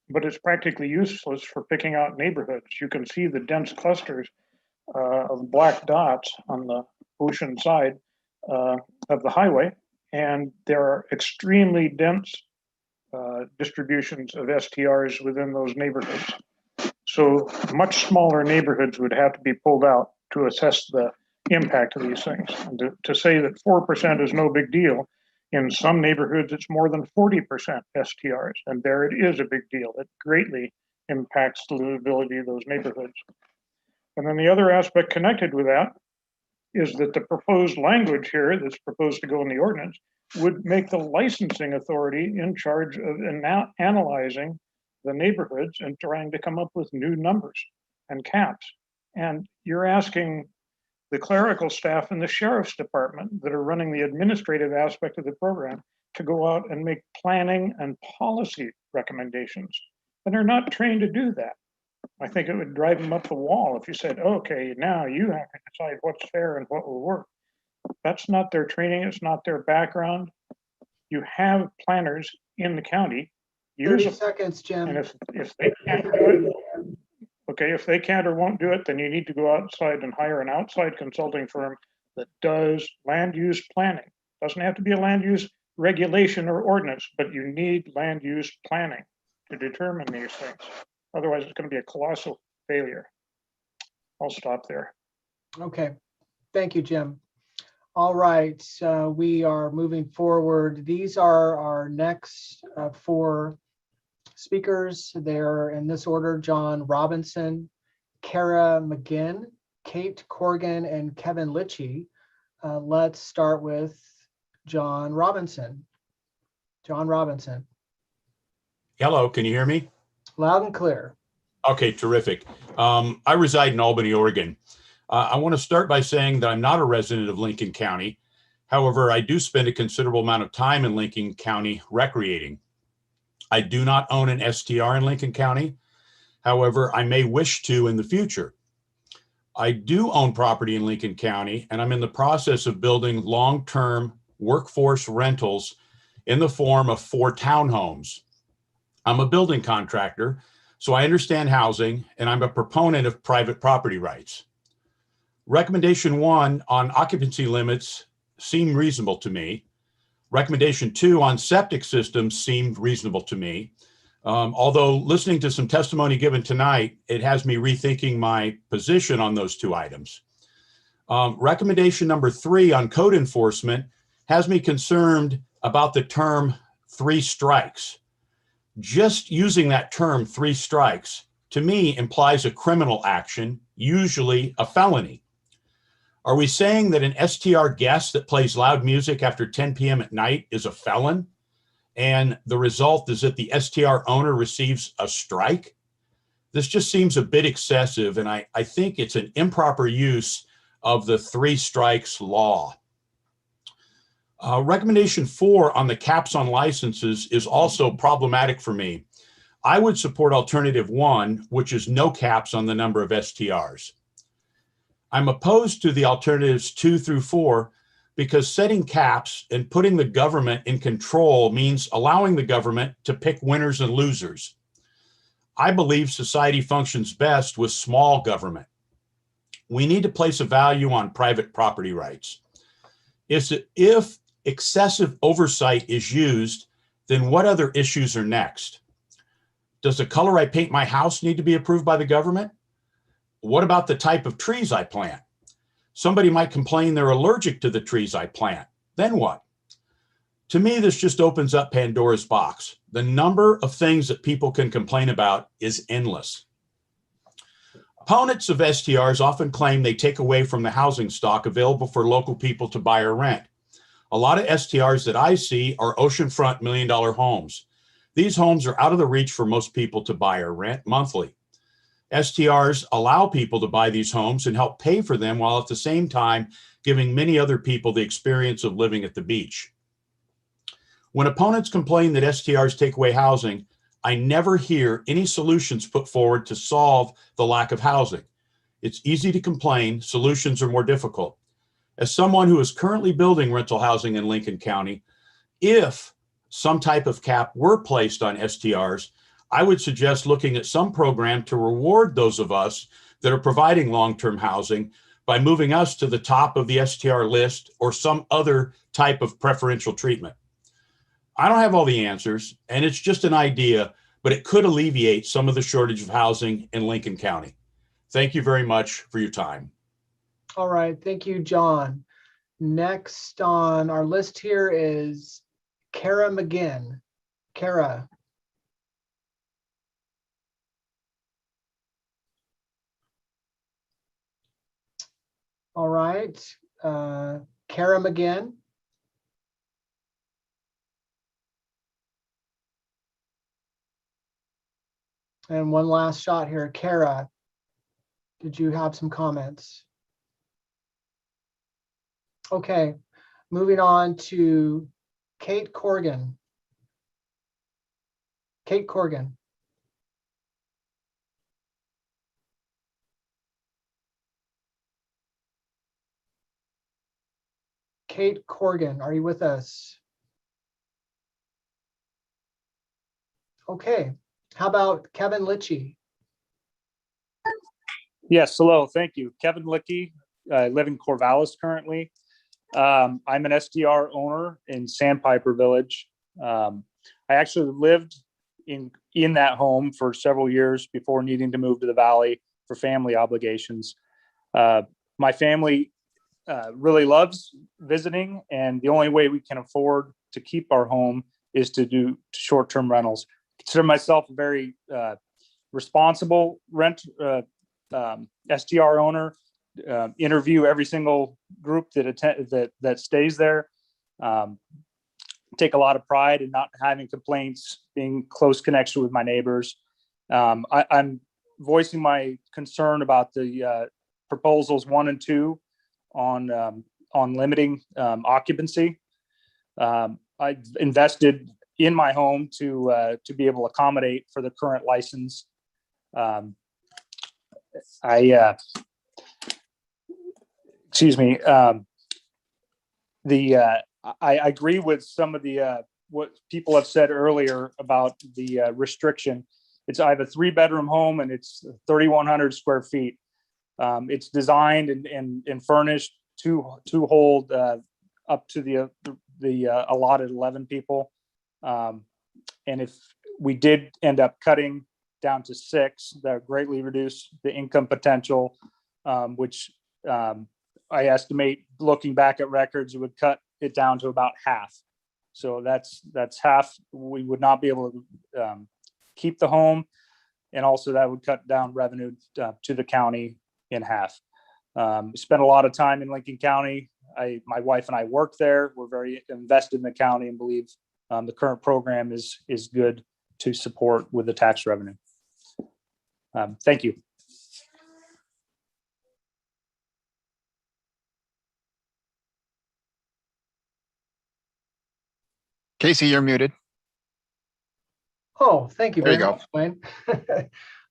but it's practically useless for picking out neighborhoods. You can see the dense clusters of black dots on the ocean side of the highway, and there are extremely dense distributions of STRs within those neighborhoods. So much smaller neighborhoods would have to be pulled out to assess the impact of these things. And to say that 4% is no big deal, in some neighborhoods it's more than 40% STRs, and there it is a big deal. It greatly impacts the livability of those neighborhoods. And then the other aspect connected with that is that the proposed language here that's proposed to go in the ordinance would make the licensing authority in charge of analyzing the neighborhoods and trying to come up with new numbers and caps. And you're asking the clerical staff in the sheriff's department that are running the administrative aspect of the program to go out and make planning and policy recommendations. And they're not trained to do that. I think it would drive them up the wall if you said, okay, now you have to decide what's fair and what will work. That's not their training, it's not their background. You have planners in the county. 30 seconds, Jim. And if they can't do it, okay, if they can't or won't do it, then you need to go outside and hire an outside consulting firm that does land use planning. Doesn't have to be a land use regulation or ordinance, but you need land use planning to determine these things. Otherwise, it's going to be a colossal failure. I'll stop there. Okay, thank you, Jim. All right, we are moving forward. These are our next 4 speakers. They're in this order: John Robinson, Kara Mcginn, Kate Corgan, and Kevin Litchie. Let's start with John Robinson. John Robinson. Hello, can you hear me? Loud and clear. Okay, terrific. I reside in Albany, Oregon. I want to start by saying that I'm not a resident of Lincoln County. However, I do spend a considerable amount of time in Lincoln County recreating. I do not own an STR in Lincoln County. However, I may wish to in the future. I do own property in Lincoln County, and I'm in the process of building long-term workforce rentals in the form of 4 townhomes. I'm a building contractor, so I understand housing, and I'm a proponent of private property rights. Recommendation 1 on occupancy limits seemed reasonable to me. Recommendation 2 on septic systems seemed reasonable to me. Although listening to some testimony given tonight, it has me rethinking my position on those 2 items. Recommendation number 3 on code enforcement has me concerned about the term 3 strikes. Just using that term 3 strikes to me implies a criminal action, usually a felony. Are we saying that an STR guest that plays loud music after 10 p.m. at night is a felon? And the result is that the STR owner receives a strike? This just seems a bit excessive, and I think it's an improper use of the 3 strikes law. Recommendation 4 on the caps on licenses is also problematic for me. I would support alternative 1, which is no caps on the number of STRs. I'm opposed to the alternatives 2 through 4 because setting caps and putting the government in control means allowing the government to pick winners and losers. I believe society functions best with small government. We need to place a value on private property rights. If excessive oversight is used, then what other issues are next? Does the color I paint my house need to be approved by the government? What about the type of trees I plant? Somebody might complain they're allergic to the trees I plant. Then what? To me, this just opens up Pandora's box. The number of things that people can complain about is endless. Opponents of STRs often claim they take away from the housing stock available for local people to buy or rent. A lot of STRs that I see are oceanfront $1 million homes. These homes are out of the reach for most people to buy or rent monthly. STRs allow people to buy these homes and help pay for them while at the same time giving many other people the experience of living at the beach. When opponents complain that STRs take away housing, I never hear any solutions put forward to solve the lack of housing. It's easy to complain, solutions are more difficult. As someone who is currently building rental housing in Lincoln County, if some type of cap were placed on STRs, I would suggest looking at some program to reward those of us that are providing long-term housing by moving us to the top of the STR list or some other type of preferential treatment. I don't have all the answers, and it's just an idea, but it could alleviate some of the shortage of housing in Lincoln County. Thank you very much for your time. All right, thank you, John. Next on our list here is Kara Mcginn. Kara. All right, Kara Mcginn. And one last shot here, Kara. Did you have some comments? Okay, moving on to Kate Corgan. Kate Corgan. Kate Corgan, are you with us? Okay, how about Kevin Litchie? Yes, hello, thank you. Kevin Lickey, I live in Corvallis currently. I'm an STR owner in Sandpiper Village. I actually lived in that home for several years before needing to move to the Valley for family obligations. My family really loves visiting, and the only way we can afford to keep our home is to do short-term rentals. I consider myself a very responsible STR owner. Interview every single group that stays there. Take a lot of pride in not having complaints, being close connection with my neighbors. I'm voicing my concern about the proposals 1 and 2 on limiting occupancy. I invested in my home to be able to accommodate for the current license. Excuse me. I agree with some of the what people have said earlier about the restriction. I have a 3-bedroom home and it's 3,100 square feet. It's designed and furnished to hold up to the allotted 11 people. And if we did end up cutting down to 6, that greatly reduce the income potential, which I estimate, looking back at records, it would cut it down to about half. So that's half. We would not be able to keep the home, and also that would cut down revenue to the county in half. Spent a lot of time in Lincoln County. My wife and I work there. We're very invested in the county and believe the current program is good to support with the tax revenue. Thank you. Casey, you're muted. Oh, thank you There you very go. much,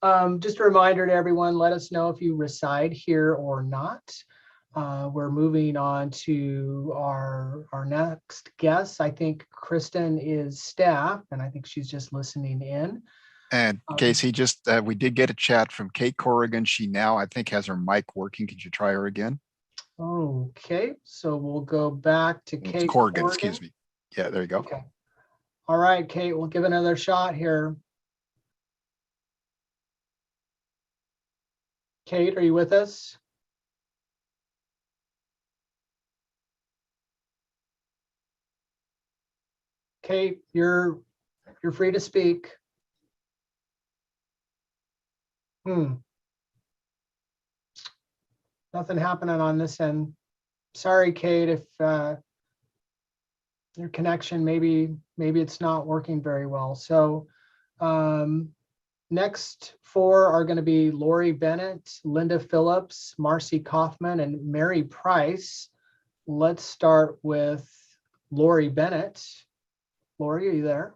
Wayne. Just a reminder to everyone, let us know if you reside here or not. We're moving on to our next guest. I think Kristen is staff, and I think she's just listening in. And Casey, just we did get a chat from Kate Corrigan. She now, I think, has her mic working. Could you try her again? Okay, so we'll go back to It's Kate Corrigan, excuse me. Yeah, there you go. Okay. All right, Kate, we'll give another shot here. Kate, are you with us? Kate, you're free to speak. Nothing happening on this end. Sorry, Kate, if your connection, maybe it's not working very well. So next four are going to be Lori Bennett, Linda Phillips, Marcy Kaufman, and Mary Price. Let's start with Lori Bennett. Lori, are you there?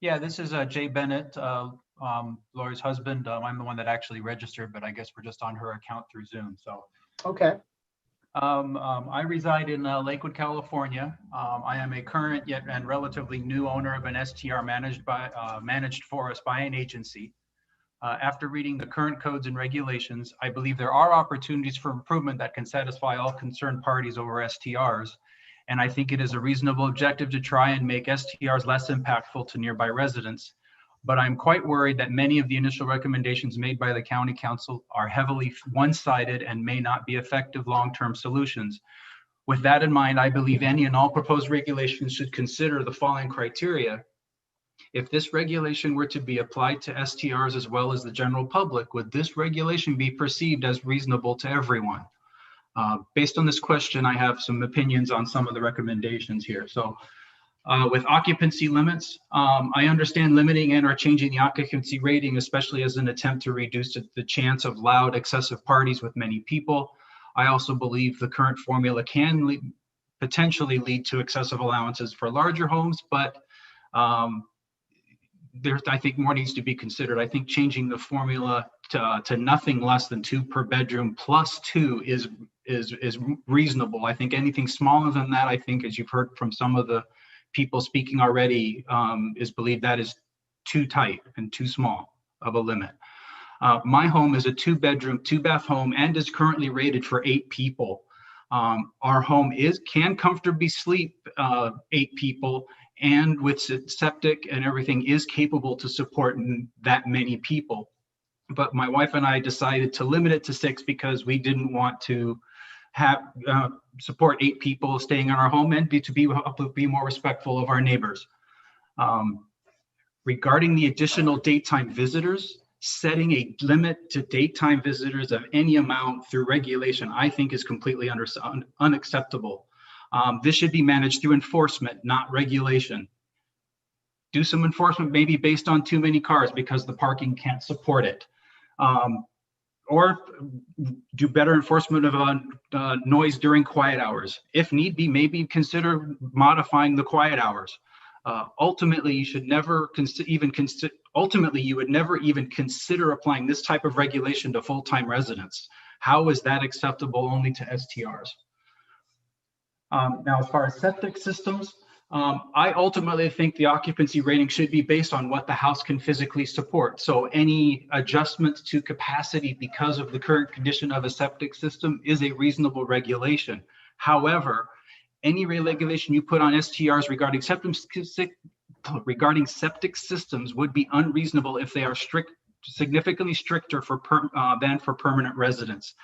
Yeah, this is Jay Bennett, Lori's husband. I'm the one that actually registered, but I guess we're just on her account through Zoom. So, okay. I reside in Lakewood, California. I am a current yet and relatively new owner of an STR managed for us by an agency. After reading the current codes and regulations, I believe there are opportunities for improvement that can satisfy all concerned parties over STRs. And I think it is a reasonable objective to try and make STRs less impactful to nearby residents. But I'm quite worried that many of the initial recommendations made by the County Council are heavily one-sided and may not be effective long-term solutions. With that in mind, I believe any and all proposed regulations should consider the following criteria. If this regulation were to be applied to STRs as well as the general public, would this regulation be perceived as reasonable to everyone? Based on this question, I have some opinions on some of the recommendations here. So with occupancy limits, I understand limiting and or changing the occupancy rating, especially as an attempt to reduce the chance of loud, excessive parties with many people. I also believe the current formula can potentially lead to excessive allowances for larger homes, but I think more needs to be considered. I think changing the formula to nothing less than 2 per bedroom plus 2 is reasonable. I think anything smaller than that, I think, as you've heard from some of the people speaking already, is believed that is too tight and too small of a limit. My home is a 2-bedroom, 2-bath home and is currently rated for 8 people. Our home can comfortably sleep 8 people, and with septic and everything is capable to support that many people. But my wife and I decided to limit it to 6 because we didn't want to have support 8 people staying in our home and to be more respectful of our neighbors. Regarding the additional daytime visitors, setting a limit to daytime visitors of any amount through regulation, I think is completely unacceptable. This should be managed through enforcement, not regulation. Do some enforcement maybe based on too many cars because the parking can't support it. Or do better enforcement of noise during quiet hours. If need be, maybe consider modifying the quiet hours. Ultimately, you should never ultimately, you would never even consider applying this type of regulation to full-time residents. How is that acceptable only to STRs? Now, as far as septic systems, I ultimately think the occupancy rating should be based on what the house can physically support. So any adjustments to capacity because of the current condition of a septic system is a reasonable regulation. However, any regulation you put on STRs regarding septic systems would be unreasonable if they are significantly stricter than for permanent residents.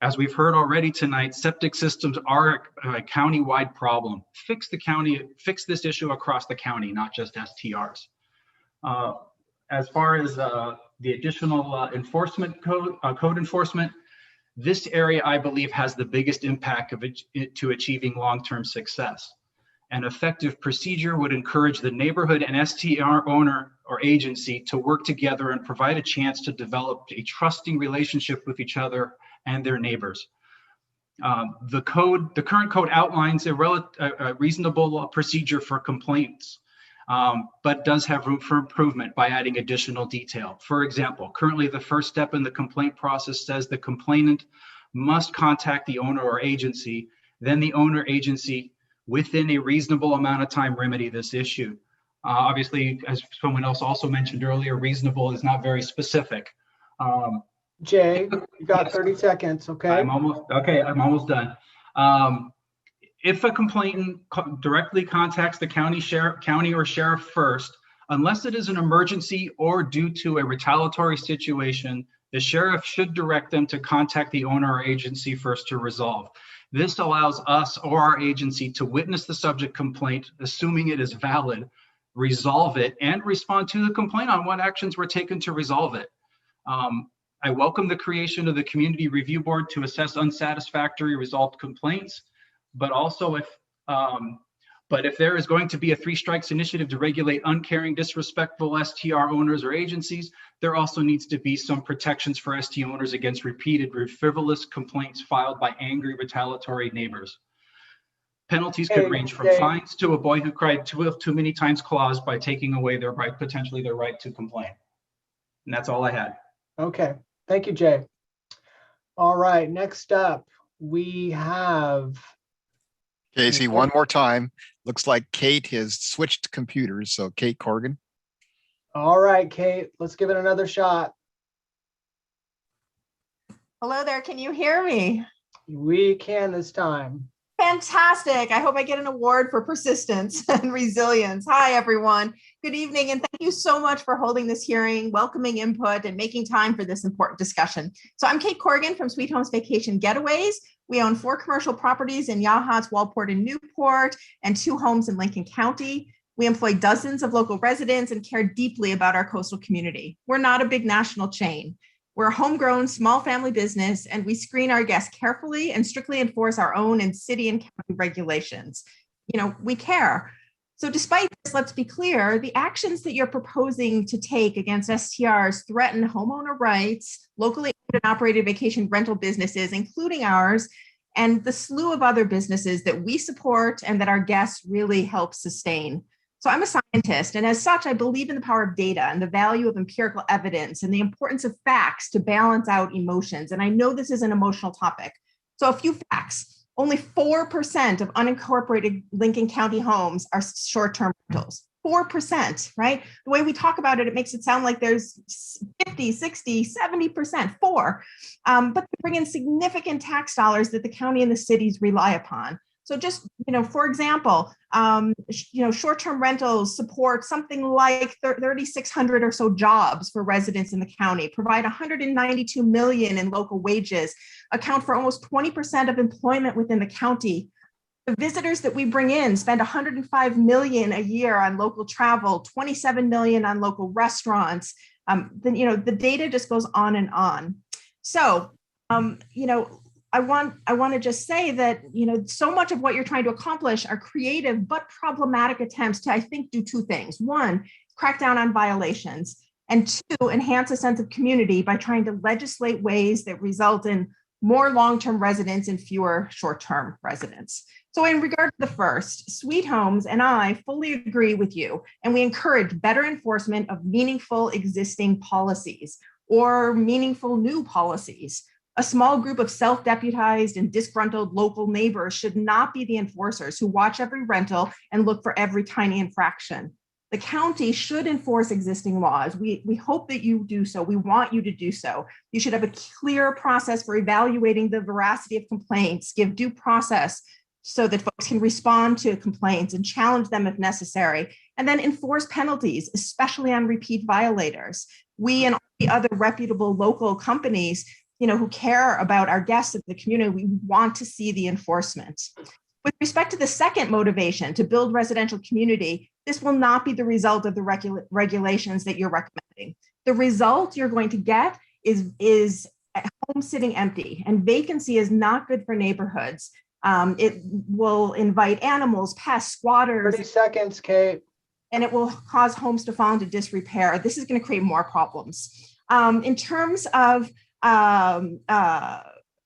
As we've heard already tonight, septic systems are a county-wide problem. Fix this issue across the county, not just STRs. As far as the additional enforcement code enforcement, this area, I believe, has the biggest impact to achieving long-term success. An effective procedure would encourage the neighborhood and STR owner or agency to work together and provide a chance to develop a trusting relationship with each other and their neighbors. The current code outlines a reasonable procedure for complaints, but does have room for improvement by adding additional detail. For example, currently the first step in the complaint process says the complainant must contact the owner or agency, then the owner agency within a reasonable amount of time remedy this issue. Obviously, as someone else also mentioned earlier, reasonable is not very specific. Jay, you got 30 seconds, okay? I'm almost done. If a complainant directly contacts the county or sheriff first, unless it is an emergency or due to a retaliatory situation, the sheriff should direct them to contact the owner or agency first to resolve. This allows us or our agency to witness the subject complaint, assuming it is valid, resolve it, and respond to the complaint on what actions were taken to resolve it. I welcome the creation of the Community Review Board to assess unsatisfactory resolved complaints, but also if there is going to be a 3 strikes initiative to regulate uncaring, disrespectful STR owners or agencies, there also needs to be some protections for ST owners against repeated frivolous complaints filed by angry, retaliatory neighbors. Penalties could range from fines to a boy who cried too many times clause by taking away their right, potentially their right to complain. And that's all I had. Okay, thank you, Jay. All right, next up, we have Casey, one more time. Looks like Kate has switched computers. So Kate Corgan. All right, Kate, let's give it another shot. Hello there, can you hear me? We can this time. Fantastic. I hope I get an award for persistence and resilience. Hi, everyone. Good evening, and thank you so much for holding this hearing, welcoming input, and making time for this important discussion. So I'm Kate Corgan from Sweet Homes Vacation Getaways. We own 4 commercial properties in Yachats, Walport, and Newport, and 2 homes in Lincoln County. We employ dozens of local residents and care deeply about our coastal community. We're not a big national chain. We're a homegrown small family business, and we screen our guests carefully and strictly enforce our own and city and county regulations. We care. So despite this, let's be clear, the actions that you're proposing to take against STRs threaten homeowner rights, locally owned and operated vacation rental businesses, including ours, and the slew of other businesses that we support and that our guests really help sustain. So I'm a scientist, and as such, I believe in the power of data and the value of empirical evidence and the importance of facts to balance out emotions. And I know this is an emotional topic. So a few facts. Only 4% of unincorporated Lincoln County homes are short-term rentals. 4%, right? The way we talk about it, it makes it sound like there's 50, 60, 70%, 4. But they bring in significant tax dollars that the county and the cities rely upon. So just, for example, short-term rentals support something like 3,600 or so jobs for residents in the county, provide 192 million in local wages, account for almost 20% of employment within the county. The visitors that we bring in spend 105 million a year on local travel, 27 million on local restaurants. The data just goes on and on. So, I want to just say that, so much of what you're trying to accomplish are creative but problematic attempts to, I think, do 2 things. 1, crack down on violations, and 2, enhance a sense of community by trying to legislate ways that result in more long-term residents and fewer short-term residents. So in regard to the first, Sweet Homes and I fully agree with you, and we encourage better enforcement of meaningful existing policies or meaningful new policies. A small group of self-deputized and disgruntled local neighbors should not be the enforcers who watch every rental and look for every tiny infraction. The county should enforce existing laws. We hope that you do so. We want you to do so. You should have a clear process for evaluating the veracity of complaints, give due process so that folks can respond to complaints and challenge them if necessary, and then enforce penalties, especially on repeat violators. We and all the other reputable local companies who care about our guests in the community, we want to see the enforcement. With respect to the second motivation, to build residential community, this will not be the result of the regulations that you're recommending. The result you're going to get is a home sitting empty, and vacancy is not good for neighborhoods. It will invite animals, pests, squatters. 30 seconds, Kate. And it will cause homes to fall into disrepair. This is going to create more problems. In terms of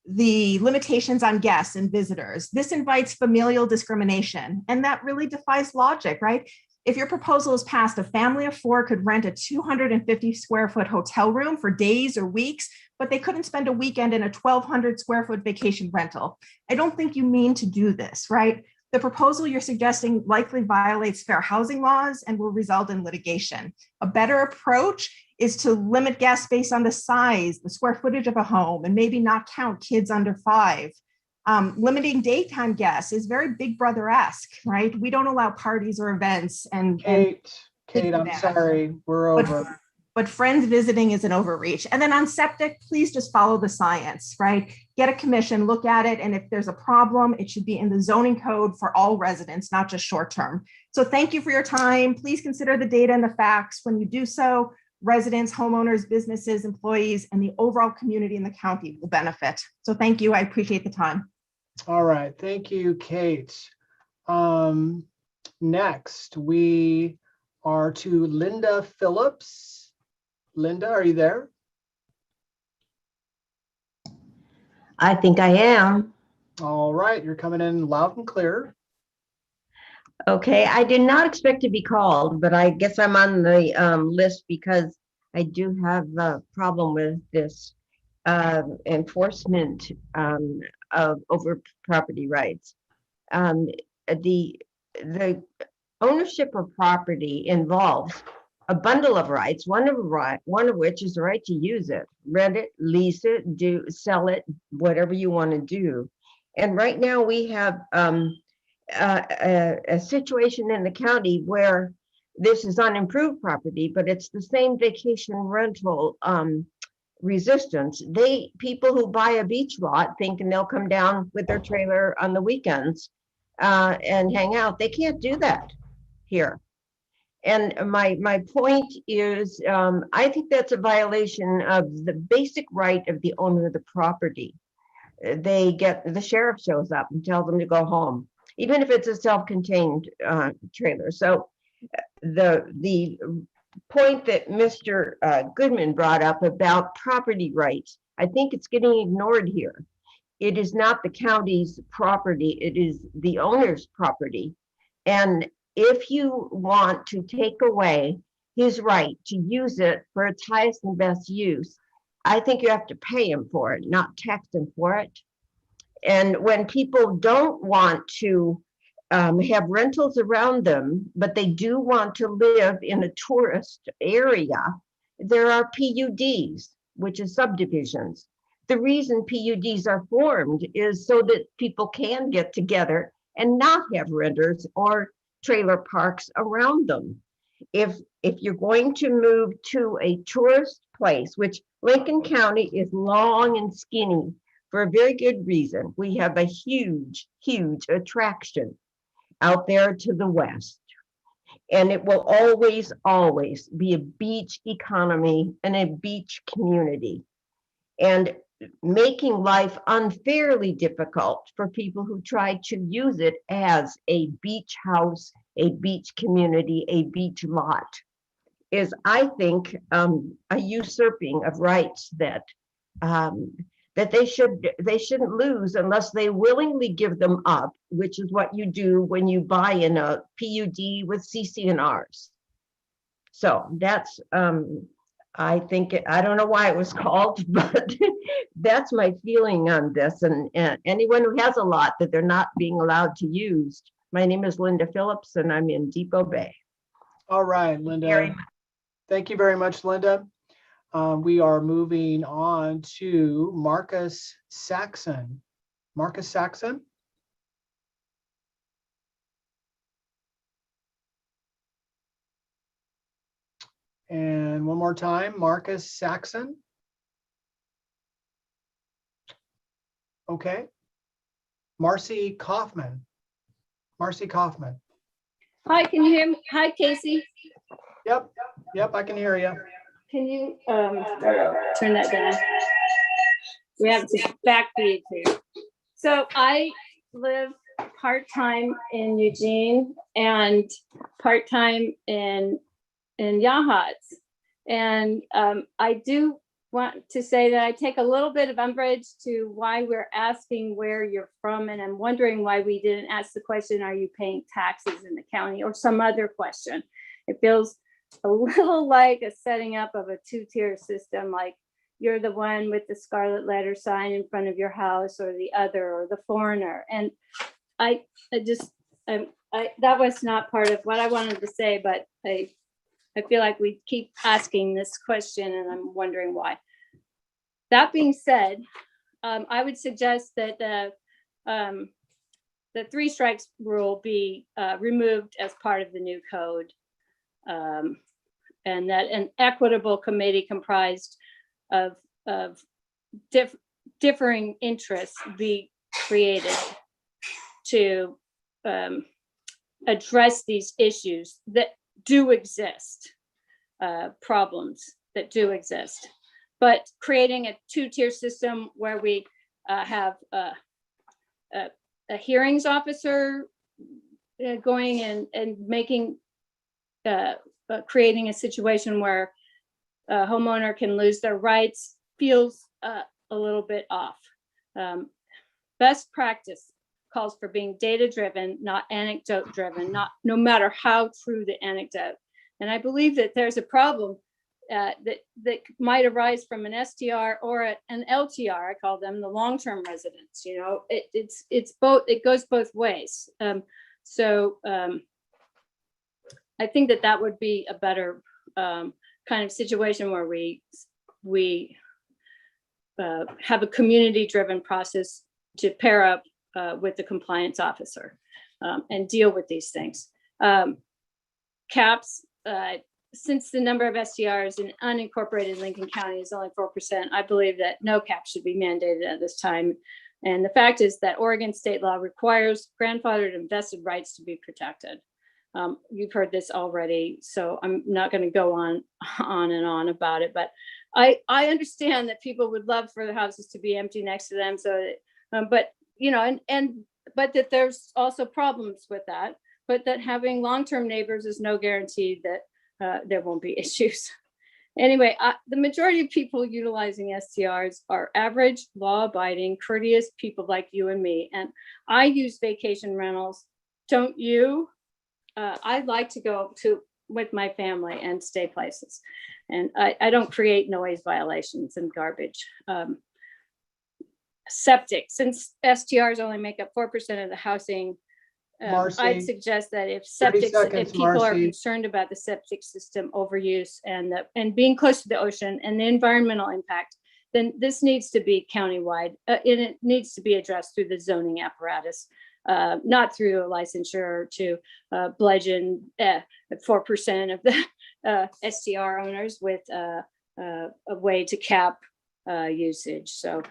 the limitations on guests and visitors, this invites familial discrimination, and that really defies logic, right? If your proposal is passed, a family of 4 could rent a 250 square foot hotel room for days or weeks, but they couldn't spend a weekend in a 1,200 square foot vacation rental. I don't think you mean to do this, right? The proposal you're suggesting likely violates fair housing laws and will result in litigation. A better approach is to limit guests based on the size, the square footage of a home, and maybe not count kids under 5. Limiting daytime guests is very Big Brother-esque, right? We don't allow parties or events. Kate, I'm sorry, we're over. But friends visiting is an overreach. And then on septic, please just follow the science, right? Get a commission, look at it, and if there's a problem, it should be in the zoning code for all residents, not just short-term. So thank you for your time. Please consider the data and the facts. When you do so, residents, homeowners, businesses, employees, and the overall community in the county will benefit. So thank you. I appreciate the time. All right. Thank you, Kate. Next, we are to Linda Phillips. Linda, are you there? I think I am. All right. You're coming in loud and clear. Okay, I did not expect to be called, but I guess I'm on the list because I do have a problem with this enforcement of over property rights. The ownership of property involves a bundle of rights, one of which is the right to use it, rent it, lease it, sell it, whatever you want to do. And right now we have a situation in the county where this is unimproved property, but it's the same vacation rental resistance. People who buy a beach lot thinking they'll come down with their trailer on the weekends and hang out. They can't do that here. And my point is, I think that's a violation of the basic right of the owner of the property. The sheriff shows up and tells them to go home, even if it's a self-contained trailer. So the point that Mr. Goodman brought up about property rights, I think it's getting ignored here. It is not the county's property, it is the owner's property. And if you want to take away his right to use it for its highest and best use, I think you have to pay him for it, not tax him for it. And when people don't want to have rentals around them, but they do want to live in a tourist area, there are PUDs, which is subdivisions. The reason PUDs are formed is so that people can get together and not have renters or trailer parks around them. If you're going to move to a tourist place, which Lincoln County is long and skinny for a very good reason. We have a huge, huge attraction out there to the west. And it will always, always be a beach economy and a beach community. And making life unfairly difficult for people who try to use it as a beach house, a beach community, a beach lot is, I think, a usurping of rights that they shouldn't lose unless they willingly give them up, which is what you do when you buy in a PUD with CC&Rs. So that's I think, I don't know why it was called, but that's my feeling on this. And anyone who has a lot that they're not being allowed to use. My name is Linda Phillips and I'm in Depot Bay. All right, Linda. Thank you very much, Linda. We are moving on to Marcus Saxon. Marcus Saxon. And one more time, Marcus Saxon. Okay. Marcy Kaufman. Marcy Kaufman. Hi, can you hear me? Hi, Casey. Yep, I can hear you. Can you turn that down? We have some back feeds here. So I live part-time in Eugene and part-time in Yachats. And I do want to say that I take a little bit of umbrage to why we're asking where you're from. And I'm wondering why we didn't ask the question, are you paying taxes in the county, or some other question? It feels a little like a setting up of a two-tier system, like you're the one with the scarlet letter sign in front of your house, or the other, or the foreigner. And I that was not part of what I wanted to say, but I feel like we keep asking this question and I'm wondering why. That being said, I would suggest that the 3 strikes rule be removed as part of the new code, and that an equitable committee comprised of differing interests be created to address these issues that do exist, problems that do exist, but creating a 2-tier system where we have a hearings officer going and making creating a situation where a homeowner can lose their rights feels a little bit off. Best practice calls for being data driven, not anecdote driven, no matter how true the anecdote. And I believe that there's a problem that might arise from an STR or an LTR. I call them the long-term residents. You know, it's both. It goes both ways. I think that would be a better kind of situation where we have a community-driven process to pair up with the compliance officer and deal with these things. Caps, since the number of STRs in unincorporated Lincoln County is only 4%, I believe that no cap should be mandated at this time. And the fact is that Oregon state law requires grandfathered and vested rights to be protected. You've heard this already, so I'm not going to go on and on about it, but I understand that people would love for the houses to be empty next to them. So, but you know, but that there's also problems with that, but that having long-term neighbors is no guarantee that there won't be issues. Anyway, the majority of people utilizing STRs are average, law-abiding, courteous people like you and me. And I use vacation rentals. Don't you? I'd like to go with my family and stay places. And I don't create noise violations and garbage. Septic, since STRs only make up 4% of the housing, Marcy, I'd suggest that if 30 septic, seconds, if people are Marcy. concerned about the septic system overuse and being close to the ocean and the environmental impact, then this needs to be countywide. And it needs to be addressed through the zoning apparatus, not through a licensure to bludgeon 4% of the STR owners with a way to cap usage. So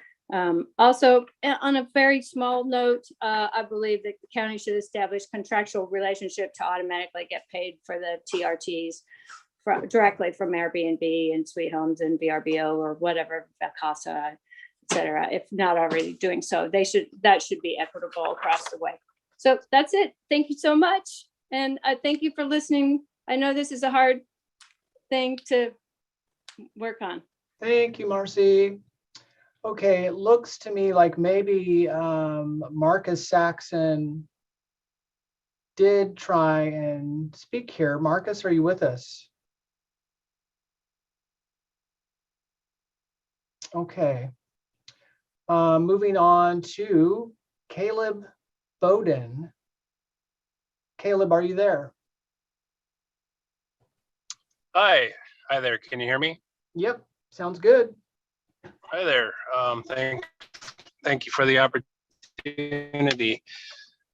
also, on a very small note, I believe that the county should establish contractual relationship to automatically get paid for the TRTs directly from Airbnb and Sweet Homes and VRBO or whatever, Vacasa, et cetera. If not already doing so, that should be equitable across the way. So that's it. Thank you so much. And thank you for listening. I know this is a hard thing to work on. Thank you, Marcy. Okay, it looks to me like maybe Marcus Saxon did try and speak here. Marcus, are you with us? Okay. Moving on to Caleb Bowden. Caleb, are you there? Hi there. Can you hear me? Yep, sounds good. Hi there. Thank you for the opportunity.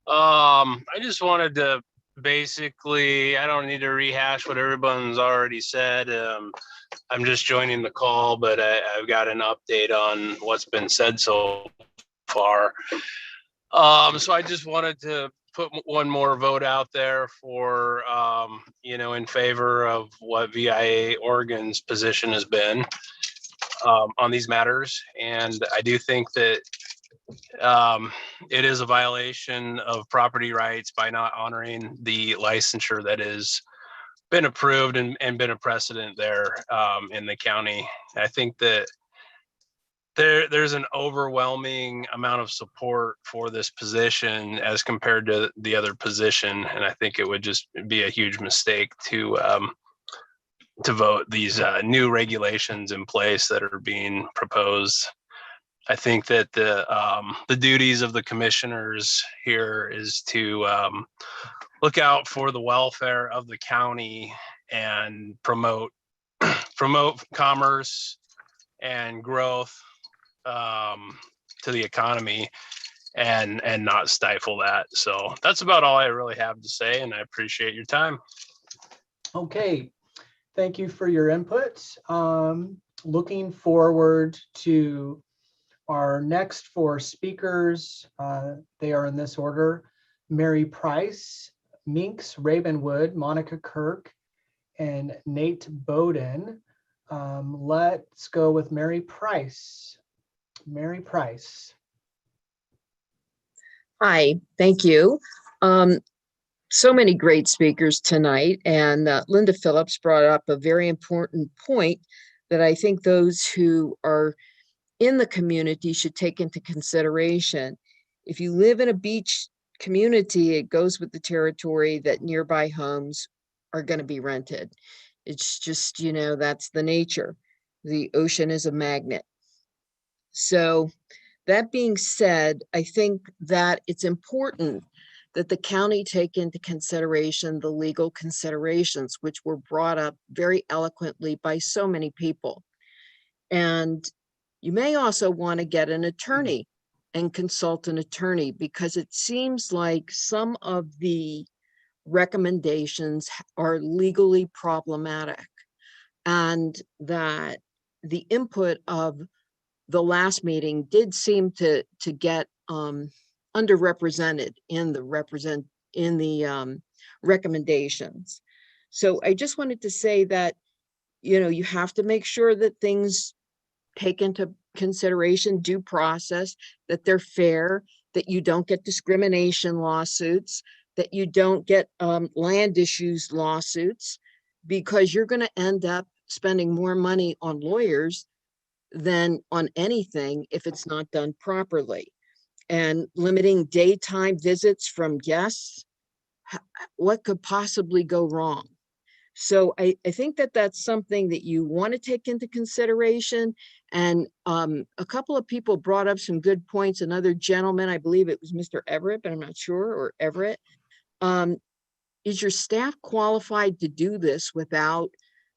I just wanted to basically, I don't need to rehash what everyone's already said. I'm just joining the call, but I've got an update on what's been said so far. So I just wanted to put one more vote out there for, in favor of what VIA Oregon's position has been on these matters. And I do think that it is a violation of property rights by not honoring the licensure that has been approved and been a precedent there in the county. I think that there's an overwhelming amount of support for this position as compared to the other position, and I think it would just be a huge mistake to vote these new regulations in place that are being proposed. I think that the duties of the commissioners here is to look out for the welfare of the county and promote commerce and growth to the economy and not stifle that. So that's about all I really have to say, and I appreciate your time. Okay, thank you for your input. Looking forward to our next four speakers. They are in this order: Mary Price, Minks Ravenwood, Monica Kirk, and Nate Bowden. Let's go with Mary Price. Mary Price. Hi, thank you. So many great speakers tonight, and Linda Phillips brought up a very important point that I think those who are in the community should take into consideration. If you live in a beach community, it goes with the territory that nearby homes are going to be rented. It's just, you know, that's the nature. The ocean is a magnet. So that being said, I think that it's important that the county take into consideration the legal considerations, which were brought up very eloquently by so many people. And you may also want to get an attorney and consult an attorney, because it seems like some of the recommendations are legally problematic, and that the input of the last meeting did seem to get underrepresented in the recommendations. So I just wanted to say that, you know, you have to make sure that things take into consideration due process, that they're fair, that you don't get discrimination lawsuits, that you don't get land issues lawsuits, because you're going to end up spending more money on lawyers than on anything if it's not done properly. And limiting daytime visits from guests, what could possibly go wrong? So I think that that's something that you want to take into consideration. And a couple of people brought up some good points. Another gentleman, I believe it was Mr. Everett, but I'm not sure, or Everett. Is your staff qualified to do this without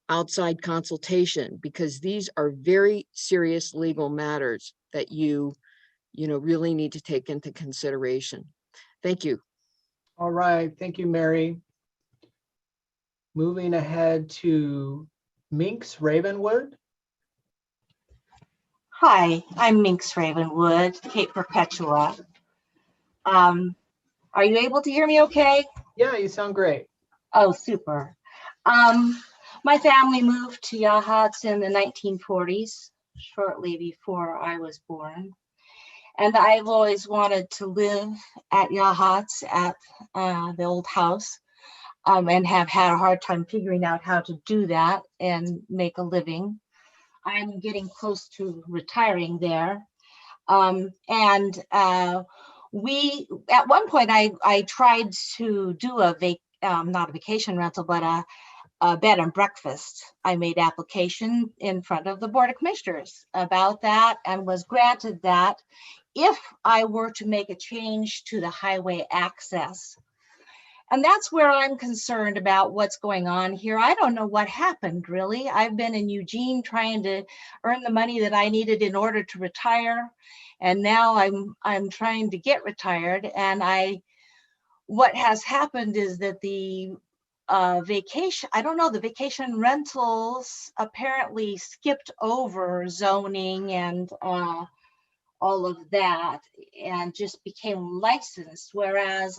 outside consultation? Because these are very serious legal matters that you really need to take into consideration. Thank you. All right, thank you, Mary. Moving ahead to Minks Ravenwood. Hi, I'm Minks Ravenwood, Cape Perpetua. Are you able to hear me okay? Yeah, you sound great. Oh, super. My family moved to Yachats in the 1940s, shortly before I was born. And I've always wanted to live at Yachats, at the old house, and have had a hard time figuring out how to do that and make a living. I'm getting close to retiring there. We, at one point, I tried to do not a vacation rental, but a bed and breakfast. I made application in front of the Board of Commissioners about that and was granted that if I were to make a change to the highway access. And that's where I'm concerned about what's going on here. I don't know what happened, really. I've been in Eugene trying to earn the money that I needed in order to retire. And now I'm trying to get retired. And what has happened is that the the vacation rentals apparently skipped over zoning and all of that and just became licensed. Whereas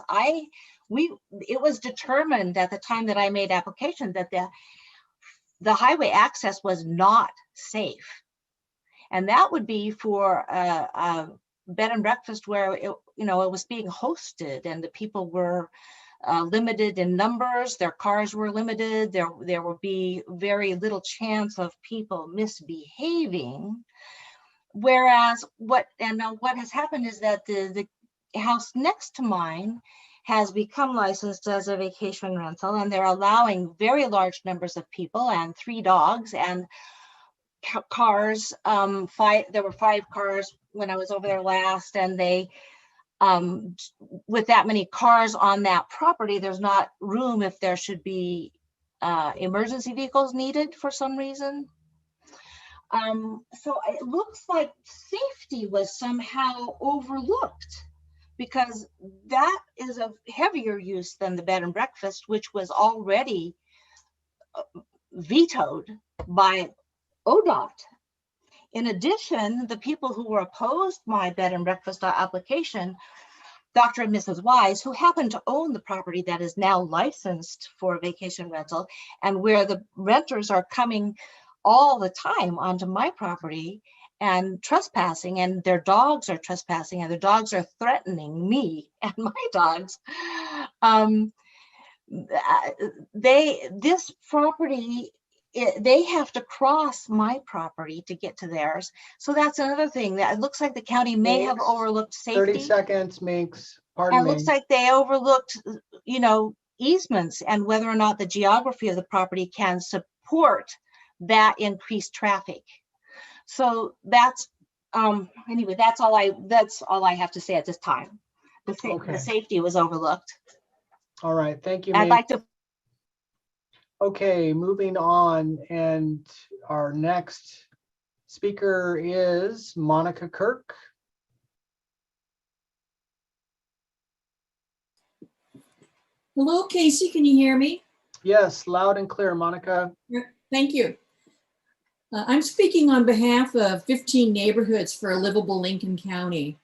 it was determined at the time that I made application that the highway access was not safe. And that would be for bed and breakfast where it was being hosted and the people were limited in numbers, their cars were limited, there would be very little chance of people misbehaving. Whereas what has happened is that the house next to mine has become licensed as a vacation rental, and they're allowing very large numbers of people and 3 dogs and cars. There were 5 cars when I was over there last, and they with that many cars on that property, there's not room if there should be emergency vehicles needed for some reason. So it looks like safety was somehow overlooked, because that is a heavier use than the bed and breakfast, which was already vetoed by ODOT. In addition, the people who were opposed my bed and breakfast application, Dr. and Mrs. Wise, who happen to own the property that is now licensed for vacation rental, and where the renters are coming all the time onto my property and trespassing, and their dogs are trespassing, and their dogs are threatening me and my dogs. This property, they have to cross my property to get to theirs. So that's another thing that it looks like the county may have overlooked safety. 30 seconds, Minks. Pardon and me. it looks like they overlooked, easements and whether or not the geography of the property can support that increased traffic. So that's anyway, that's all I have to say at this time. The safety was overlooked. All right, thank you. I'd like to. Okay, moving on, and our next speaker is Monica Kirk. Hello, Casey, can you hear me? Yes, loud and clear, Monica. Thank you. I'm speaking on behalf of 15 neighborhoods for a livable Lincoln County.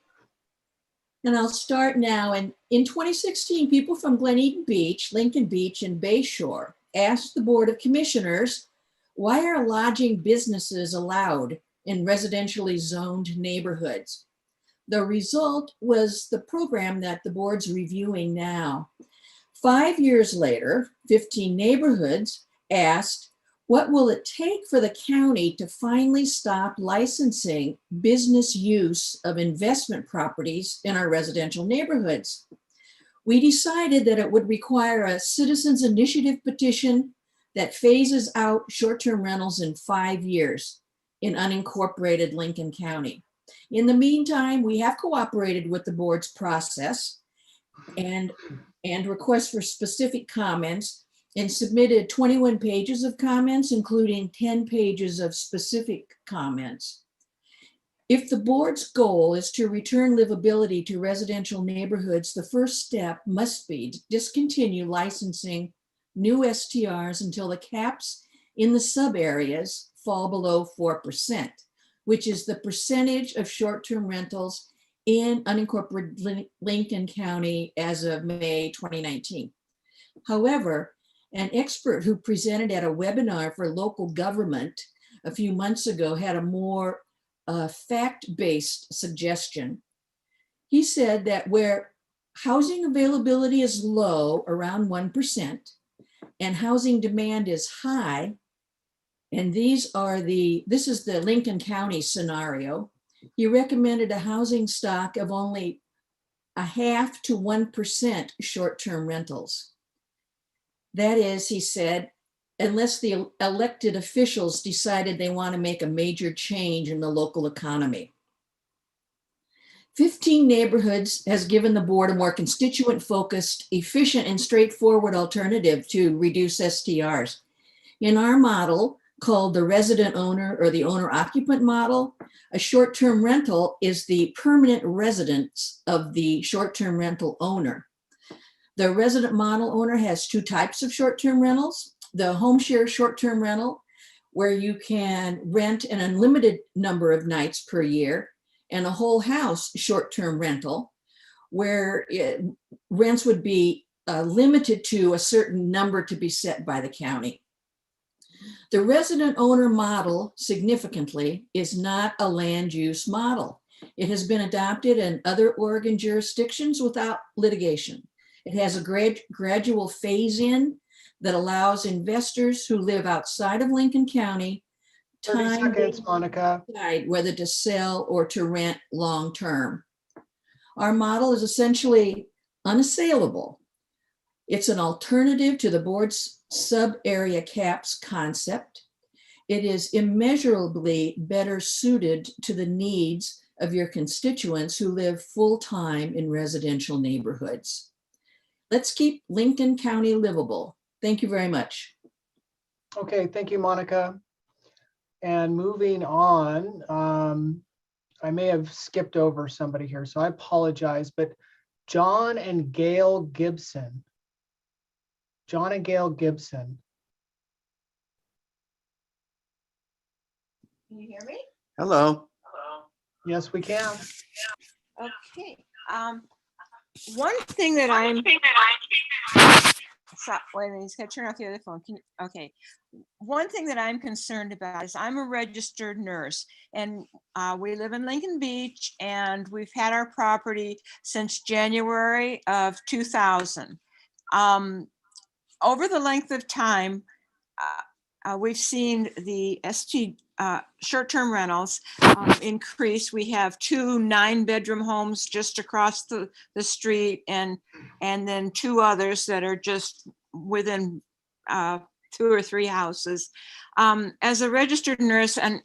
And I'll start now. And in 2016, people from Glen Eden Beach, Lincoln Beach, and Bayshore asked the Board of Commissioners, why are lodging businesses allowed in residentially zoned neighborhoods? The result was the program that the board's reviewing now. 5 years later, 15 neighborhoods asked, what will it take for the county to finally stop licensing business use of investment properties in our residential neighborhoods? We decided that it would require a citizens initiative petition that phases out short-term rentals in 5 years in unincorporated Lincoln County. In the meantime, we have cooperated with the board's process and requests for specific comments, and submitted 21 pages of comments, including 10 pages of specific comments. If the board's goal is to return livability to residential neighborhoods, the first step must be to discontinue licensing new STRs until the caps in the sub areas fall below 4%, which is the percentage of short-term rentals in unincorporated Lincoln County as of May 2019. However, an expert who presented at a webinar for local government a few months ago had a more fact-based suggestion. He said that where housing availability is low, around 1%, and housing demand is high, and this is the Lincoln County scenario, he recommended a housing stock of only 0.5% to 1% short-term rentals. That is, he said, unless the elected officials decided they want to make a major change in the local economy. 15 neighborhoods has given the board a more constituent-focused, efficient, and straightforward alternative to reduce STRs. In our model, called the resident owner or the owner occupant model, a short-term rental is the permanent residence of the short-term rental owner. The resident model owner has 2 types of short-term rentals: the home share short-term rental, where you can rent an unlimited number of nights per year, and a whole house short-term rental, where rents would be limited to a certain number to be set by the county. The resident owner model, significantly, is not a land use model. It has been adopted in other Oregon jurisdictions without litigation. It has a gradual phase-in that allows investors who live outside of Lincoln County 30 seconds, Monica. decide whether to sell or to rent long-term. Our model is essentially unassailable. It's an alternative to the board's sub-area caps concept. It is immeasurably better suited to the needs of your constituents who live full-time in residential neighborhoods. Let's keep Lincoln County livable. Thank you very much. Okay, thank you, Monica. And moving on, I may have skipped over somebody here, so I apologize, but John and Gail Gibson. John and Gail Gibson. Can you hear me? Hello. Yes, we can. Okay. One thing that I'm. So, wait a minute, he's got to turn off the other phone. Okay. One thing that I'm concerned about is I'm a registered nurse, and we live in Lincoln Beach, and we've had our property since January of 2000. Over the length of time, we've seen the short-term rentals increase. We have 2 9-bedroom homes just across the street, and then 2 others that are just within 2 or 3 houses. As a registered nurse, and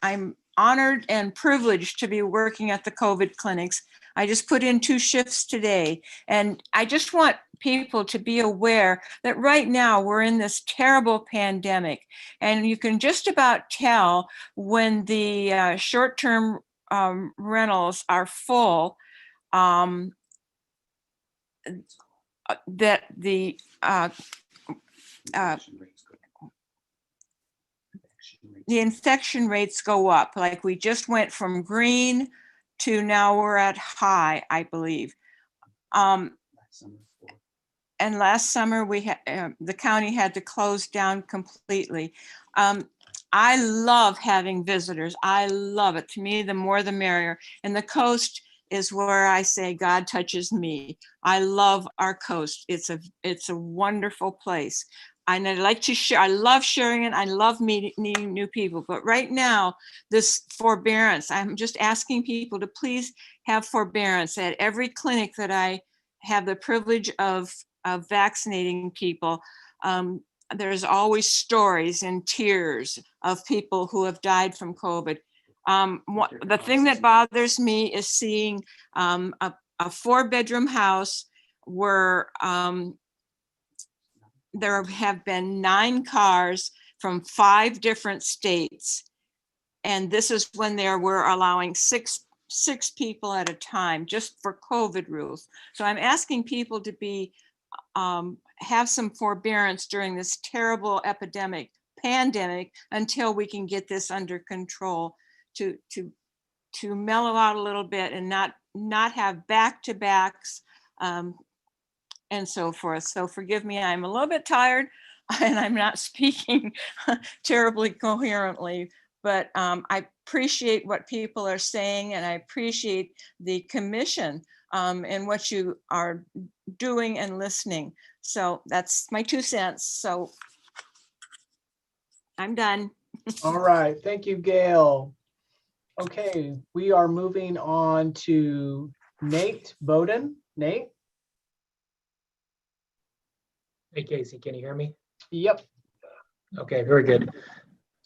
I'm honored and privileged to be working at the COVID clinics. I just put in 2 shifts today, and I just want people to be aware that right now we're in this terrible pandemic, and you can just about tell when the short-term rentals are full, that the infection rates go up. Like we just went from green to now we're at high, I believe. And last summer we had the county had to close down completely. I love having visitors. I love it. To me, the more the merrier. And the coast is where I say God touches me. I love our coast. It's a wonderful place. And I like to share. I love sharing it. I love meeting new people. But right now, this forbearance, I'm just asking people to please have forbearance at every clinic that I have the privilege of vaccinating people. There's always stories and tears of people who have died from COVID. The thing that bothers me is seeing a 4-bedroom house where there have been 9 cars from 5 different states. And this is when we're allowing six people at a time just for COVID rules. So I'm asking people to be have some forbearance during this terrible pandemic until we can get this under control, to mellow out a little bit and not have back-to-backs and so forth. So forgive me, I'm a little bit tired and I'm not speaking terribly coherently, but I appreciate what people are saying, and I appreciate the commission and what you are doing and listening. So that's my 2 cents. So I'm done. All right, thank you, Gail. Okay, we are moving on to Nate Bowden. Nate? Hey, Casey, can you hear me? Yep. Okay, very good.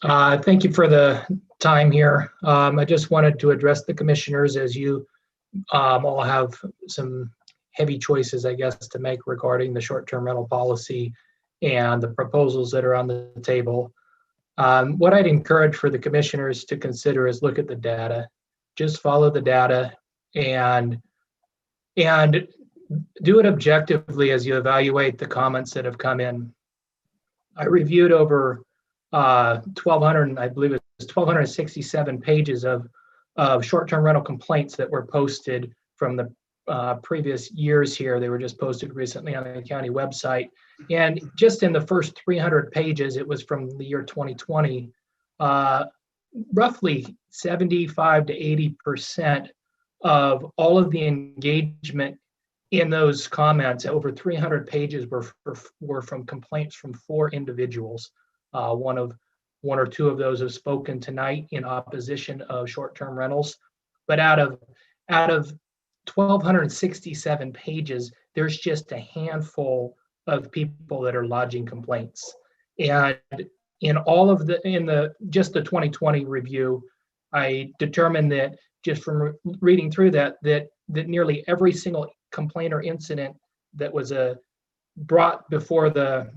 Thank you for the time here. I just wanted to address the commissioners as you all have some heavy choices, I guess, to make regarding the short-term rental policy and the proposals that are on the table. What I'd encourage for the commissioners to consider is look at the data. Just follow the data and do it objectively as you evaluate the comments that have come in. I reviewed over 1,200, I believe it was 1,267 pages of short-term rental complaints that were posted from the previous years here. They were just posted recently on the county website. And just in the first 300 pages, it was from the year 2020, roughly 75 to 80% of all of the engagement in those comments, over 300 pages were from complaints from 4 individuals. One or two of those have spoken tonight in opposition of short-term rentals. But out of 1,267 pages, there's just a handful of people that are lodging complaints. And in just the 2020 review, I determined that just from reading through that nearly every single complaint or incident that was brought before the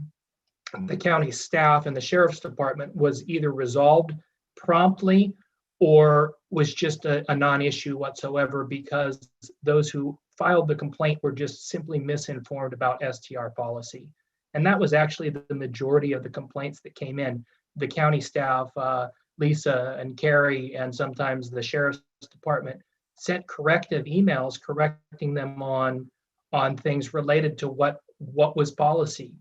county staff and the sheriff's department was either resolved promptly or was just a non-issue whatsoever, because those who filed the complaint were just simply misinformed about STR policy. And that was actually the majority of the complaints that came in. The county staff, Lisa and Carrie, and sometimes the sheriff's department sent corrective emails correcting them on things related to what was policy.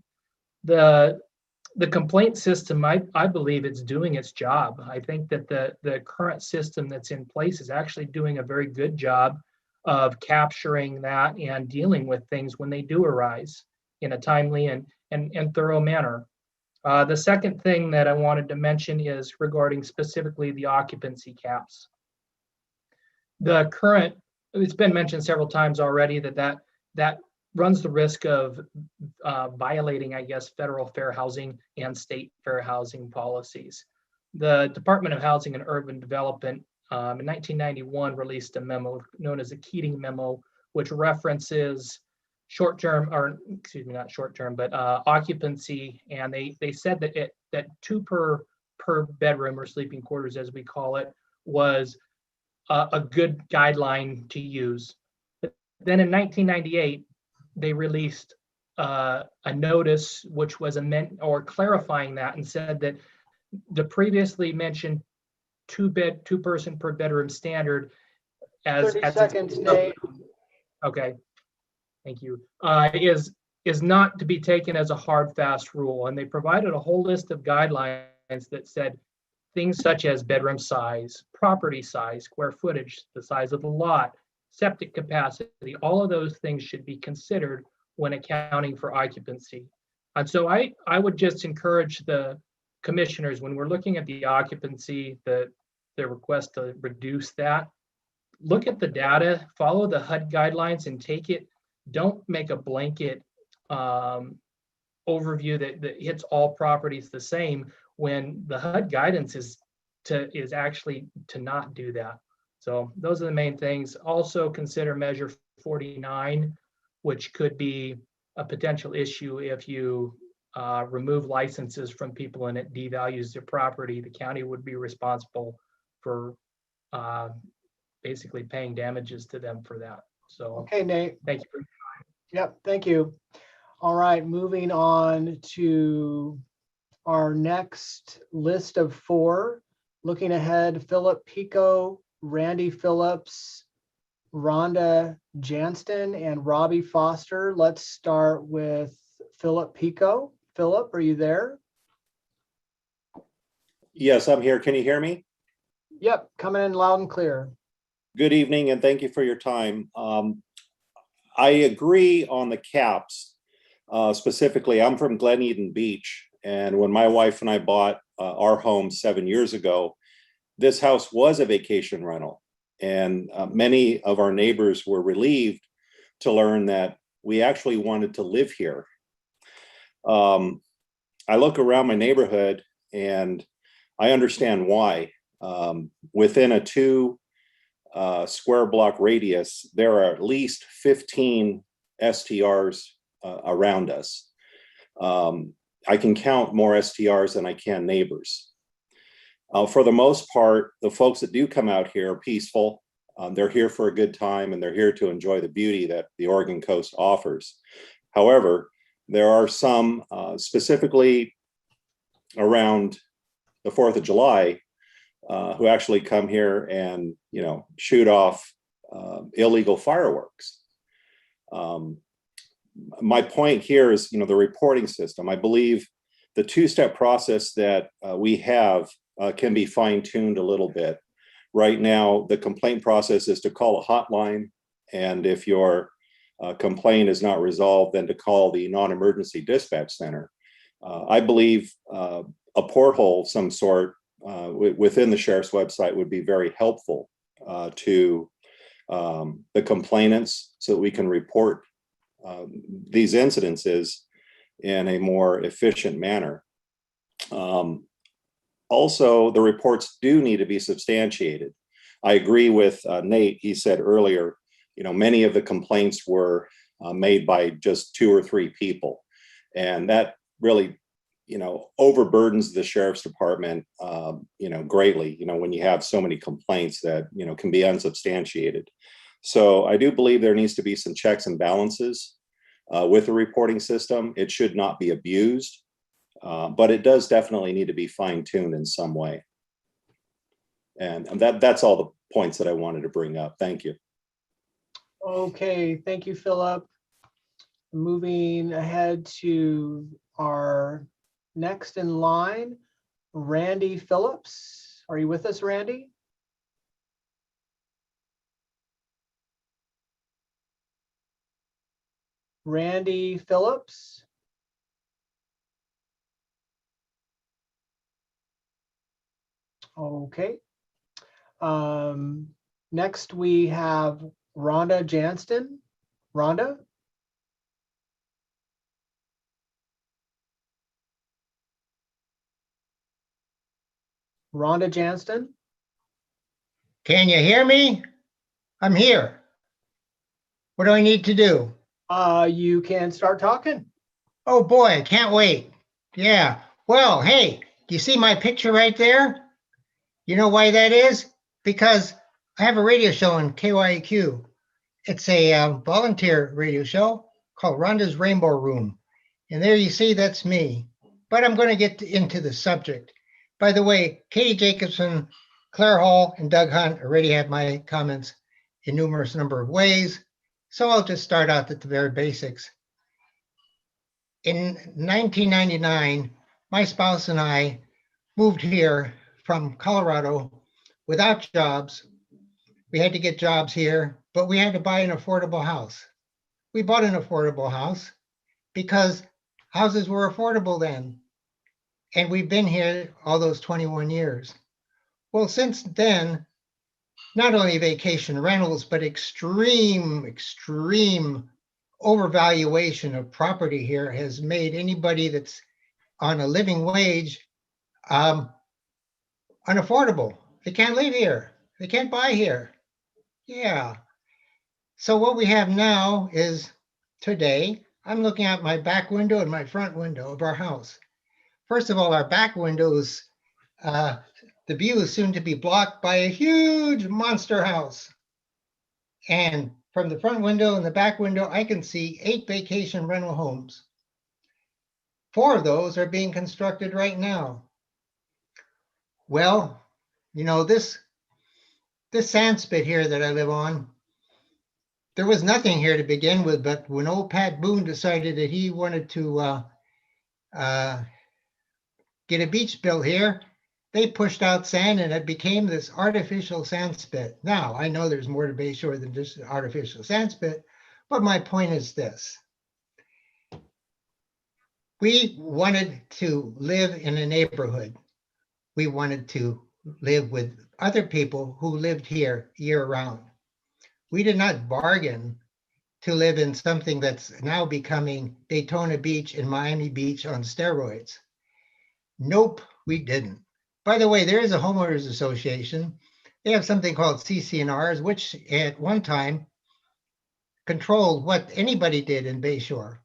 The complaint system, I believe it's doing its job. I think that the current system that's in place is actually doing a very good job of capturing that and dealing with things when they do arise in a timely and thorough manner. The second thing that I wanted to mention is regarding specifically the occupancy caps. It's been mentioned several times already that runs the risk of violating, I guess, federal fair housing and state fair housing policies. The Department of Housing and Urban Development in 1991 released a memo known as a Keating memo, which references occupancy, and they said that 2 per bedroom, or sleeping quarters as we call it, was a good guideline to use. But then in 1998, they released a notice which was clarifying that, and said that the previously mentioned 2-person per bedroom standard as 30 seconds, Nate. Okay, thank you. Is not to be taken as a hard, fast rule. And they provided a whole list of guidelines that said things such as bedroom size, property size, square footage, the size of the lot, septic capacity, all of those things should be considered when accounting for occupancy. And so I would just encourage the commissioners, when we're looking at the occupancy, the request to reduce that, look at the data, follow the HUD guidelines and take it. Don't make a blanket overview that hits all properties the same, when the HUD guidance is actually to not do that. So those are the main things. Also consider measure 49, which could be a potential issue if you remove licenses from people and it devalues their property. The county would be responsible for basically paying damages to them for that. So okay, Nate. Thank you for your time. Yep, thank you. All right, moving on to our next list of 4. Looking ahead, Philip Pico, Randy Phillips, Rhonda Janston, and Robbie Foster. Let's start with Philip Pico. Philip, are you there? Yes, I'm here. Can you hear me? Yep, coming in loud and clear. Good evening, and thank you for your time. I agree on the caps. Specifically, I'm from Glen Eden Beach, and when my wife and I bought our home 7 years ago, this house was a vacation rental, and many of our neighbors were relieved to learn that we actually wanted to live here. I look around my neighborhood and I understand why. Within a 2 square block radius, there are at least 15 STRs around us. I can count more STRs than I can neighbors. For the most part, the folks that do come out here are peaceful. They're here for a good time, and they're here to enjoy the beauty that the Oregon coast offers. However, there are some, specifically around the 4th of July, who actually come here and, shoot off illegal fireworks. My point here is, the reporting system. I believe the 2-step process that we have can be fine-tuned a little bit. Right now, the complaint process is to call a hotline, and if your complaint is not resolved, then to call the non-emergency dispatch center. I believe a porthole of some sort within the sheriff's website would be very helpful to the complainants, so that we can report these incidences in a more efficient manner. Also, the reports do need to be substantiated. I agree with Nate. He said earlier, many of the complaints were made by just 2 or 3 people. And that really, overburdens the sheriff's department, greatly, when you have so many complaints that, can be unsubstantiated. So I do believe there needs to be some checks and balances with the reporting system. It should not be abused, but it does definitely need to be fine-tuned in some way. And that's all the points that I wanted to bring up. Thank you. Okay, thank you, Philip. Moving ahead to our next in line, Randy Phillips. Are you with us, Randy? Randy Phillips. Okay. Next we have Rhonda Janston. Rhonda? Rhonda Janston? Can you hear me? I'm here. What do I need to do? You can start talking. Oh boy, I can't wait. Yeah. Well, hey, do you see my picture right there? You know why that is? Because I have a radio show on KYQ. It's a volunteer radio show called Rhonda's Rainbow Room. And there you see, that's me. But I'm going to get into the subject. By the way, Katie Jacobson, Claire Hall, and Doug Hunt already have my comments in numerous number of ways. So I'll just start out at the very basics. In 1999, my spouse and I moved here from Colorado without jobs. We had to get jobs here, but we had to buy an affordable house. We bought an affordable house because houses were affordable then. And we've been here all those 21 years. Well, since then, not only vacation rentals, but extreme overvaluation of property here has made anybody that's on a living wage unaffordable. They can't live here. They can't buy here. Yeah. So what we have now is today, I'm looking out my back window and my front window of our house. First of all, our back windows, the view is soon to be blocked by a huge monster house. And from the front window and the back window, I can see 8 vacation rental homes. 4 of those are being constructed right now. Well, this sand spit here that I live on, there was nothing here to begin with, but when old Pat Boone decided that he wanted to get a beach built here, they pushed out sand and it became this artificial sand spit. Now, I know there's more to Bayshore than just artificial sand spit, but my point is this. We wanted to live in a neighborhood. We wanted to live with other people who lived here year round. We did not bargain to live in something that's now becoming Daytona Beach and Miami Beach on steroids. Nope, we didn't. By the way, there is a homeowners association. They have something called CC&Rs, which at one time controlled what anybody did in Bayshore.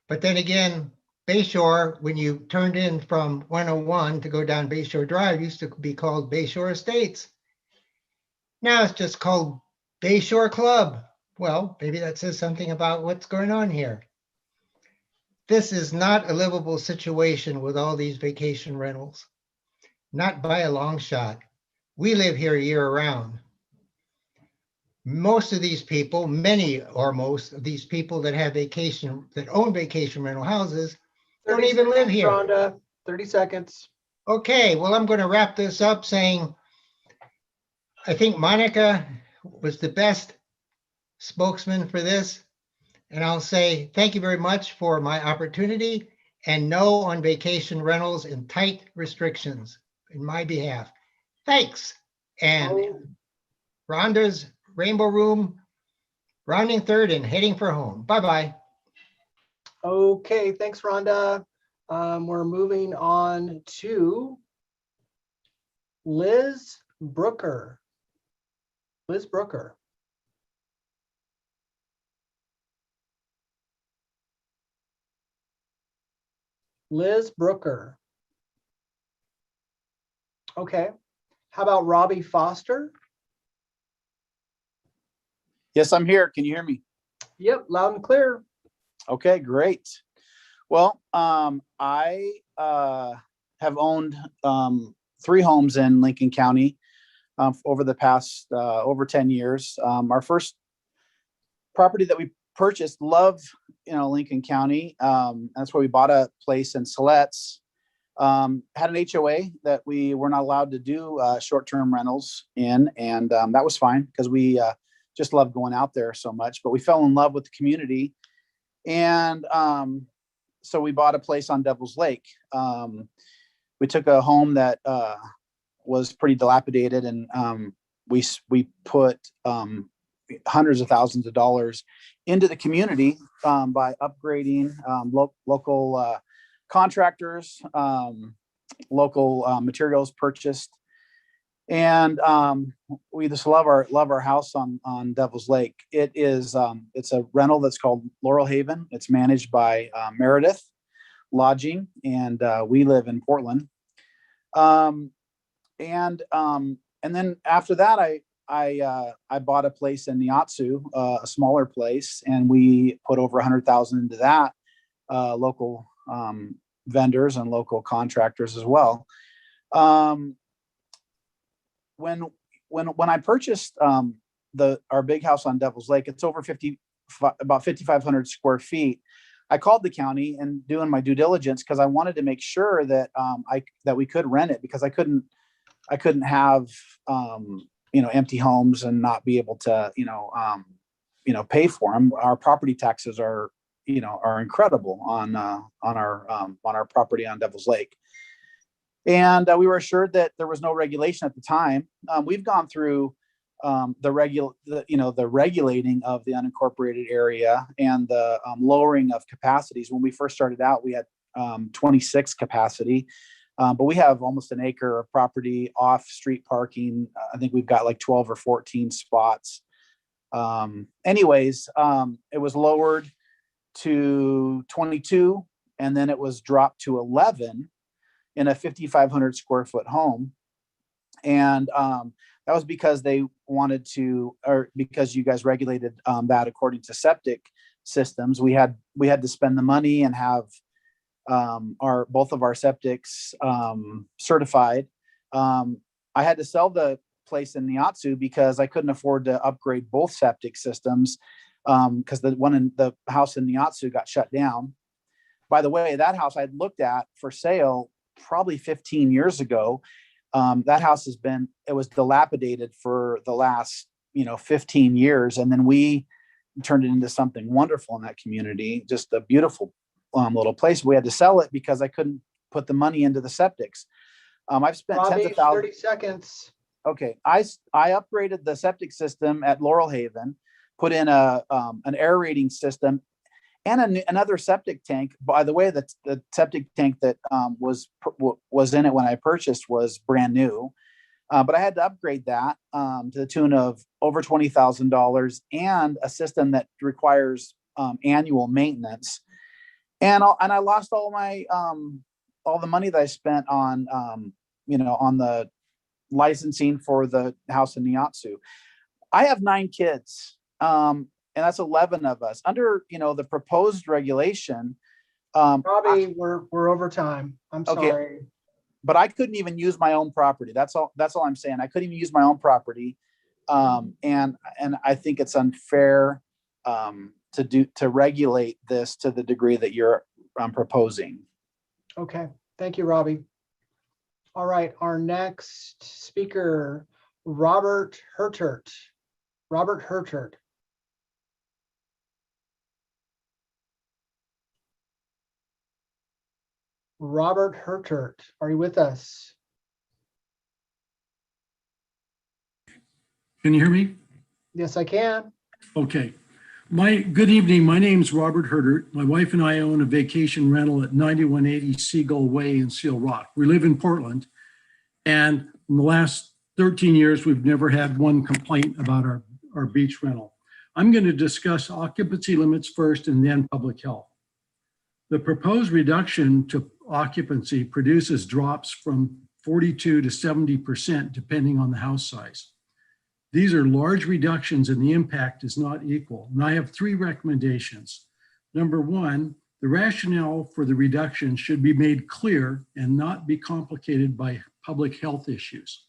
But then again, Bayshore, when you turned in from 101 to go down Bayshore Drive, used to be called Bayshore Estates. Now it's just called Bayshore Club. Well, maybe that says something about what's going on here. This is not a livable situation with all these vacation rentals. Not by a long shot. We live here year round. Most of these people, many or most of these people that have that own vacation rental houses don't even live here. Rhonda, 30 seconds. Okay, well, I'm going to wrap this up saying, I think Monica was the best spokesman for this. And I'll say, thank you very much for my opportunity, and no on vacation rentals and tight restrictions in my behalf. Thanks. And Rhonda's Rainbow Room, rounding third and heading for home. Bye-bye. Okay, thanks, Rhonda. We're moving on to Liz Brooker. Liz Brooker. Liz Brooker. Okay. How about Robbie Foster? Yes, I'm here. Can you hear me? Yep, loud and clear. Okay, great. Well, I have owned 3 homes in Lincoln County over the past over 10 years. Our first property that we purchased, love, Lincoln County. That's where we bought a place in Siletz. Had an HOA that we were not allowed to do short-term rentals in, and that was fine because we just loved going out there so much. But we fell in love with the community, and so we bought a place on Devil's Lake. We took a home that was pretty dilapidated, and we put hundreds of thousands of dollars into the community by upgrading local contractors, local materials purchased, and we just love our house on Devil's Lake. It's a rental that's called Laurel Haven. It's managed by Meredith Lodging, and we live in Portland. And then after that, I bought a place in Niatsu, a smaller place, and we put over 100,000 into that, local vendors and local contractors as well. When I purchased our big house on Devil's Lake, it's over about 5,500 square feet. I called the county and doing my due diligence because I wanted to make sure that that we could rent it, because I couldn't have empty homes and not be able to pay for them. Our property taxes are incredible on our property on Devil's Lake. And we were assured that there was no regulation at the time. We've gone through the regulating of the unincorporated area and the lowering of capacities. When we first started out, we had 26 capacity, but we have almost an acre of property off street parking. I think we've got like 12 or 14 spots. Anyways, it was lowered to 22, and then it was dropped to 11 in a 5,500 square foot home. And that was because they wanted to, or because you guys regulated that according to septic systems. We had to spend the money and have both of our septics certified. I had to sell the place in Niatsu because I couldn't afford to upgrade both septic systems, because the one in the house in Niatsu got shut down. By the way, that house I'd looked at for sale probably 15 years ago. That house it was dilapidated for the last 15 years, and then we turned it into something wonderful in that community, just a beautiful little place. We had to sell it because I couldn't put the money into the septics. I've spent Robbie, tens of thousands. 30 seconds. Okay, I upgraded the septic system at Laurel Haven, put in an aerating system and another septic tank. By the way, the septic tank that was in it when I purchased was brand new, but I had to upgrade that to the tune of over $20,000, and a system that requires annual maintenance. And I lost all the money that I spent on on the licensing for the house in Niatsu. I have 9 kids. And that's 11 of us under, the proposed regulation. Robbie, we're over time. I'm sorry. Okay, but I couldn't even use my own property. That's all I'm saying. I couldn't even use my own property. And I think it's unfair to regulate this to the degree that you're proposing. Okay. Thank you, Robbie. All right, our next speaker, Robert Hertert. Robert Hertert. Robert Hertert, are you with us? Can you hear me? Yes, I can. Okay. Good evening. My name is Robert Hertert. My wife and I own a vacation rental at 9180 Seagull Way in Seal Rock. We live in Portland, and in the last 13 years, we've never had one complaint about our beach rental. I'm going to discuss occupancy limits first and then public health. The proposed reduction to occupancy produces drops from 42 to 70% depending on the house size. These are large reductions and the impact is not equal. And I have three recommendations. Number one, the rationale for the reduction should be made clear and not be complicated by public health issues.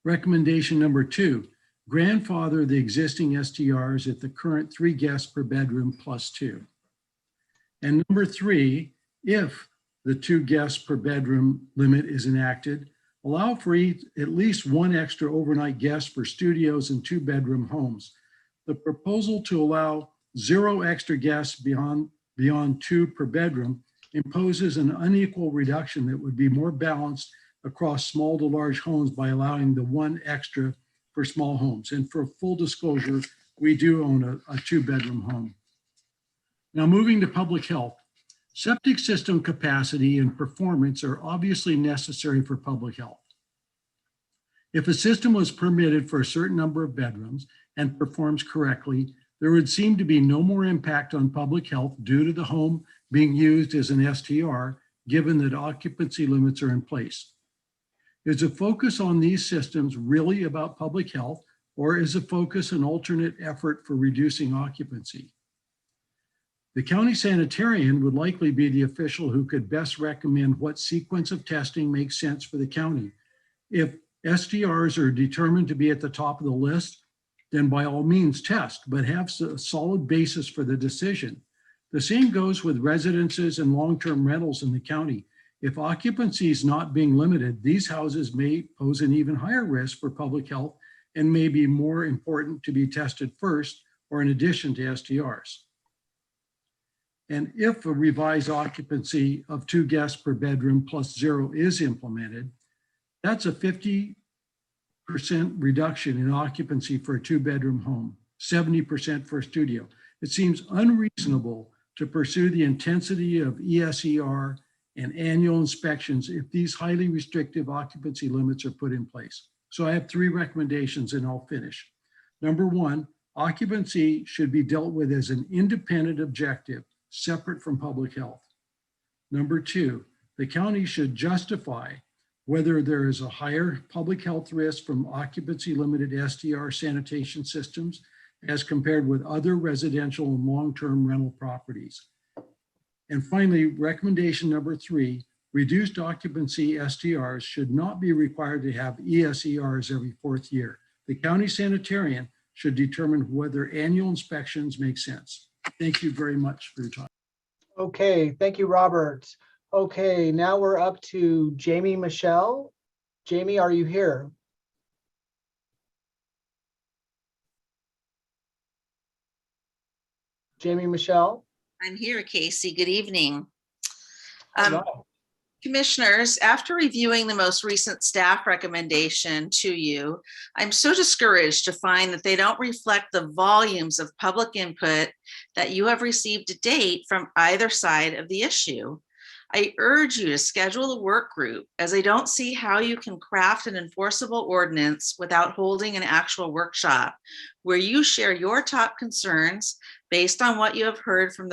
Recommendation number two, grandfather the existing STRs at the current 3 guests per bedroom plus 2. And number three, if the 2 guests per bedroom limit is enacted, allow for at least 1 extra overnight guest for studios and 2-bedroom homes. The proposal to allow 0 extra guests beyond 2 per bedroom imposes an unequal reduction that would be more balanced across small to large homes by allowing the 1 extra for small homes. And for full disclosure, we do own a 2-bedroom home. Now moving to public health. Septic system capacity and performance are obviously necessary for public health. If a system was permitted for a certain number of bedrooms and performs correctly, there would seem to be no more impact on public health due to the home being used as an STR, given that occupancy limits are in place. Is a focus on these systems really about public health, or is a focus an alternate effort for reducing occupancy? The county sanitarian would likely be the official who could best recommend what sequence of testing makes sense for the county. If STRs are determined to be at the top of the list, then by all means test, but have a solid basis for the decision. The same goes with residences and long-term rentals in the county. If occupancy is not being limited, these houses may pose an even higher risk for public health and may be more important to be tested first or in addition to STRs. And if a revised occupancy of 2 guests per bedroom plus 0 is implemented, that's a 50% reduction in occupancy for a 2-bedroom home, 70% for a studio. It seems unreasonable to pursue the intensity of ESER and annual inspections if these highly restrictive occupancy limits are put in place. So I have 3 recommendations and I'll finish. Number 1, occupancy should be dealt with as an independent objective, separate from public health. Number 2, the county should justify whether there is a higher public health risk from occupancy limited STR sanitation systems as compared with other residential and long-term rental properties. And finally, recommendation number 3, reduced occupancy STRs should not be required to have ESERs every 4th year. The county sanitarian should determine whether annual inspections make sense. Thank you very much for your time. Okay, thank you, Robert. Okay, now we're up to Jamie Michelle. Jamie, are you here? Jamie Michelle? I'm here, Casey. Good evening. Hello. Commissioners, after reviewing the most recent staff recommendation to you, I'm so discouraged to find that they don't reflect the volumes of public input that you have received to date from either side of the issue. I urge you to schedule a work group, as I don't see how you can craft an enforceable ordinance without holding an actual workshop where you share your top concerns based on what you have heard from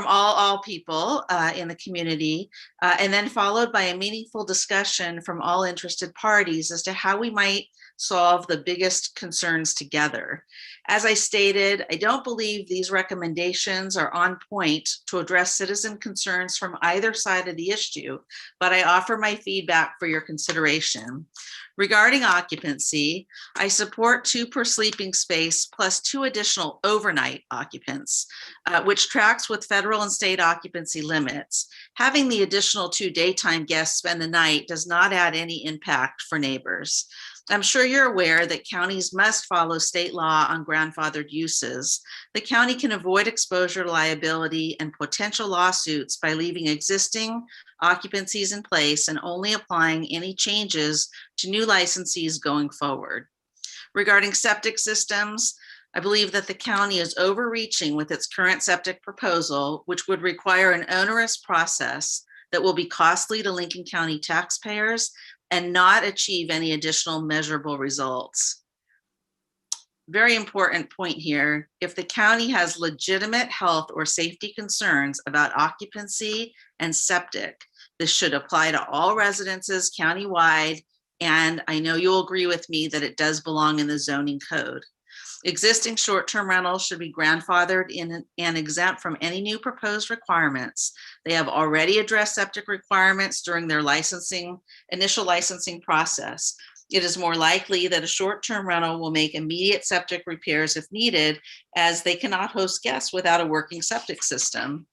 all people in the community, and then followed by a meaningful discussion from all interested parties as to how we might solve the biggest concerns together. As I stated, I don't believe these recommendations are on point to address citizen concerns from either side of the issue, but I offer my feedback for your consideration. Regarding occupancy, I support 2 per sleeping space plus 2 additional overnight occupants, which tracks with federal and state occupancy limits. Having the additional 2 daytime guests spend the night does not add any impact for neighbors. I'm sure you're aware that counties must follow state law on grandfathered uses. The county can avoid exposure to liability and potential lawsuits by leaving existing occupancies in place and only applying any changes to new licensees going forward. Regarding septic systems, I believe that the county is overreaching with its current septic proposal, which would require an onerous process that will be costly to Lincoln County taxpayers and not achieve any additional measurable results. Very important point here, if the county has legitimate health or safety concerns about occupancy and septic, this should apply to all residences countywide, and I know you'll agree with me that it does belong in the zoning code. Existing short-term rentals should be grandfathered in and exempt from any new proposed requirements. They have already addressed septic requirements during their initial licensing process. It is more likely that a short-term rental will make immediate septic repairs if needed, as they cannot host guests without a working septic system.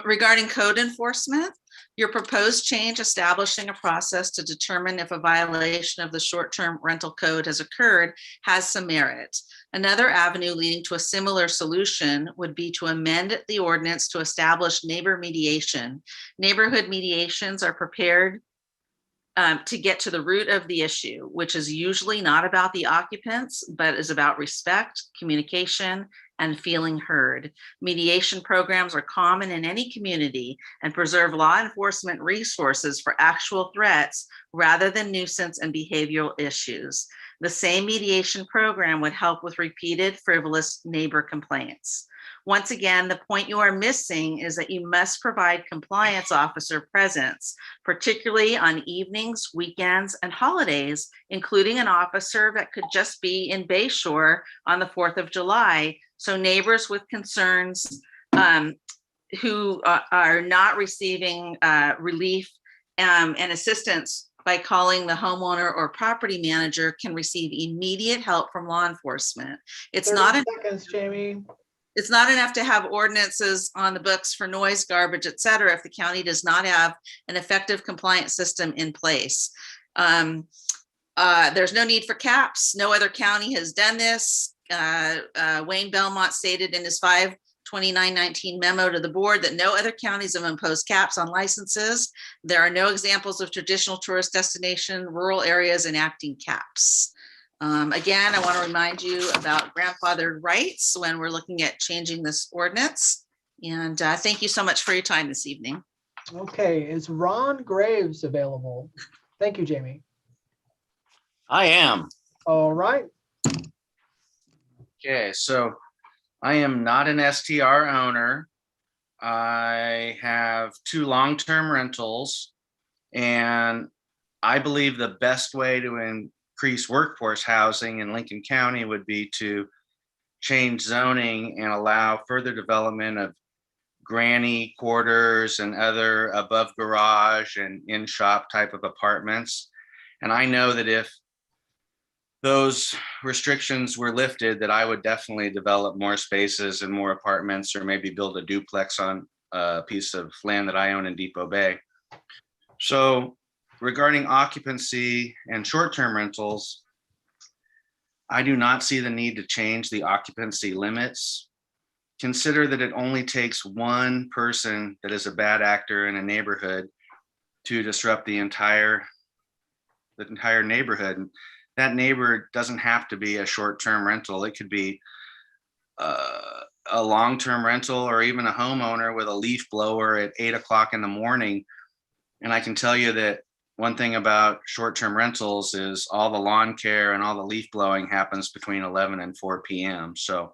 Regarding code enforcement, your proposed change establishing a process to determine if a violation of the short-term rental code has occurred has some merit. Another avenue leading to a similar solution would be to amend the ordinance to establish neighbor mediation. Neighborhood mediations are prepared to get to the root of the issue, which is usually not about the occupants, but is about respect, communication, and feeling heard. Mediation programs are common in any community and preserve law enforcement resources for actual threats rather than nuisance and behavioral issues. The same mediation program would help with repeated frivolous neighbor complaints. Once again, the point you are missing is that you must provide compliance officer presence, particularly on evenings, weekends, and holidays, including an officer that could just be in Bayshore on the 4th of July. So neighbors with concerns who are not receiving relief and assistance by calling the homeowner or property manager can receive immediate help from law enforcement. It's not seconds, Jamie. It's not enough to have ordinances on the books for noise, garbage, et cetera, if the county does not have an effective compliance system in place. There's no need for caps. No other county has done this. Wayne Belmont stated in his 5/29/19 memo to the board that no other counties have imposed caps on licenses. There are no examples of traditional tourist destination, rural areas enacting caps. Again, I want to remind you about grandfathered rights when we're looking at changing this ordinance. And thank you so much for your time this evening. Okay, is Ron Graves available? Thank you, Jamie. I am. All right. Okay, so I am not an STR owner. I have 2 long-term rentals, and I believe the best way to increase workforce housing in Lincoln County would be to change zoning and allow further development of granny quarters and other above garage and in shop type of apartments. And I know that if those restrictions were lifted, that I would definitely develop more spaces and more apartments, or maybe build a duplex on a piece of land that I own in Depot Bay. So regarding occupancy and short-term rentals, I do not see the need to change the occupancy limits. Consider that it only takes one person that is a bad actor in a neighborhood to disrupt the entire neighborhood. That neighbor doesn't have to be a short-term rental. It could be a long-term rental, or even a homeowner with a leaf blower at 8 o'clock in the morning. And I can tell you that one thing about short-term rentals is all the lawn care and all the leaf blowing happens between 11 and 4 p.m. So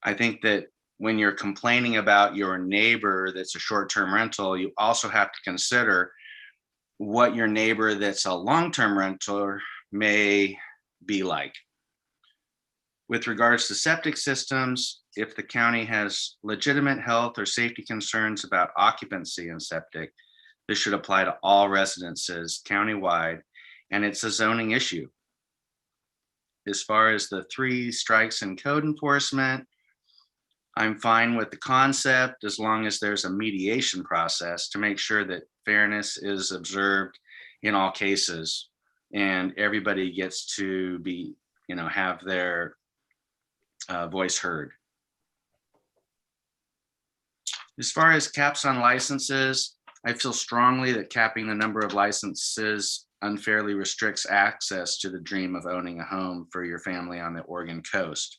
I think that when you're complaining about your neighbor that's a short-term rental, you also have to consider what your neighbor that's a long-term may be like. With regards to septic systems, if the county has legitimate health or safety concerns about occupancy in septic, this should apply to all residences countywide, and it's a zoning issue. As far as the 3 strikes in code enforcement, I'm fine with the concept as long as there's a mediation process to make sure that fairness is observed in all cases and everybody gets to be, have their voice heard. As far as caps on licenses, I feel strongly that capping the number of licenses unfairly restricts access to the dream of owning a home for your family on the Oregon coast.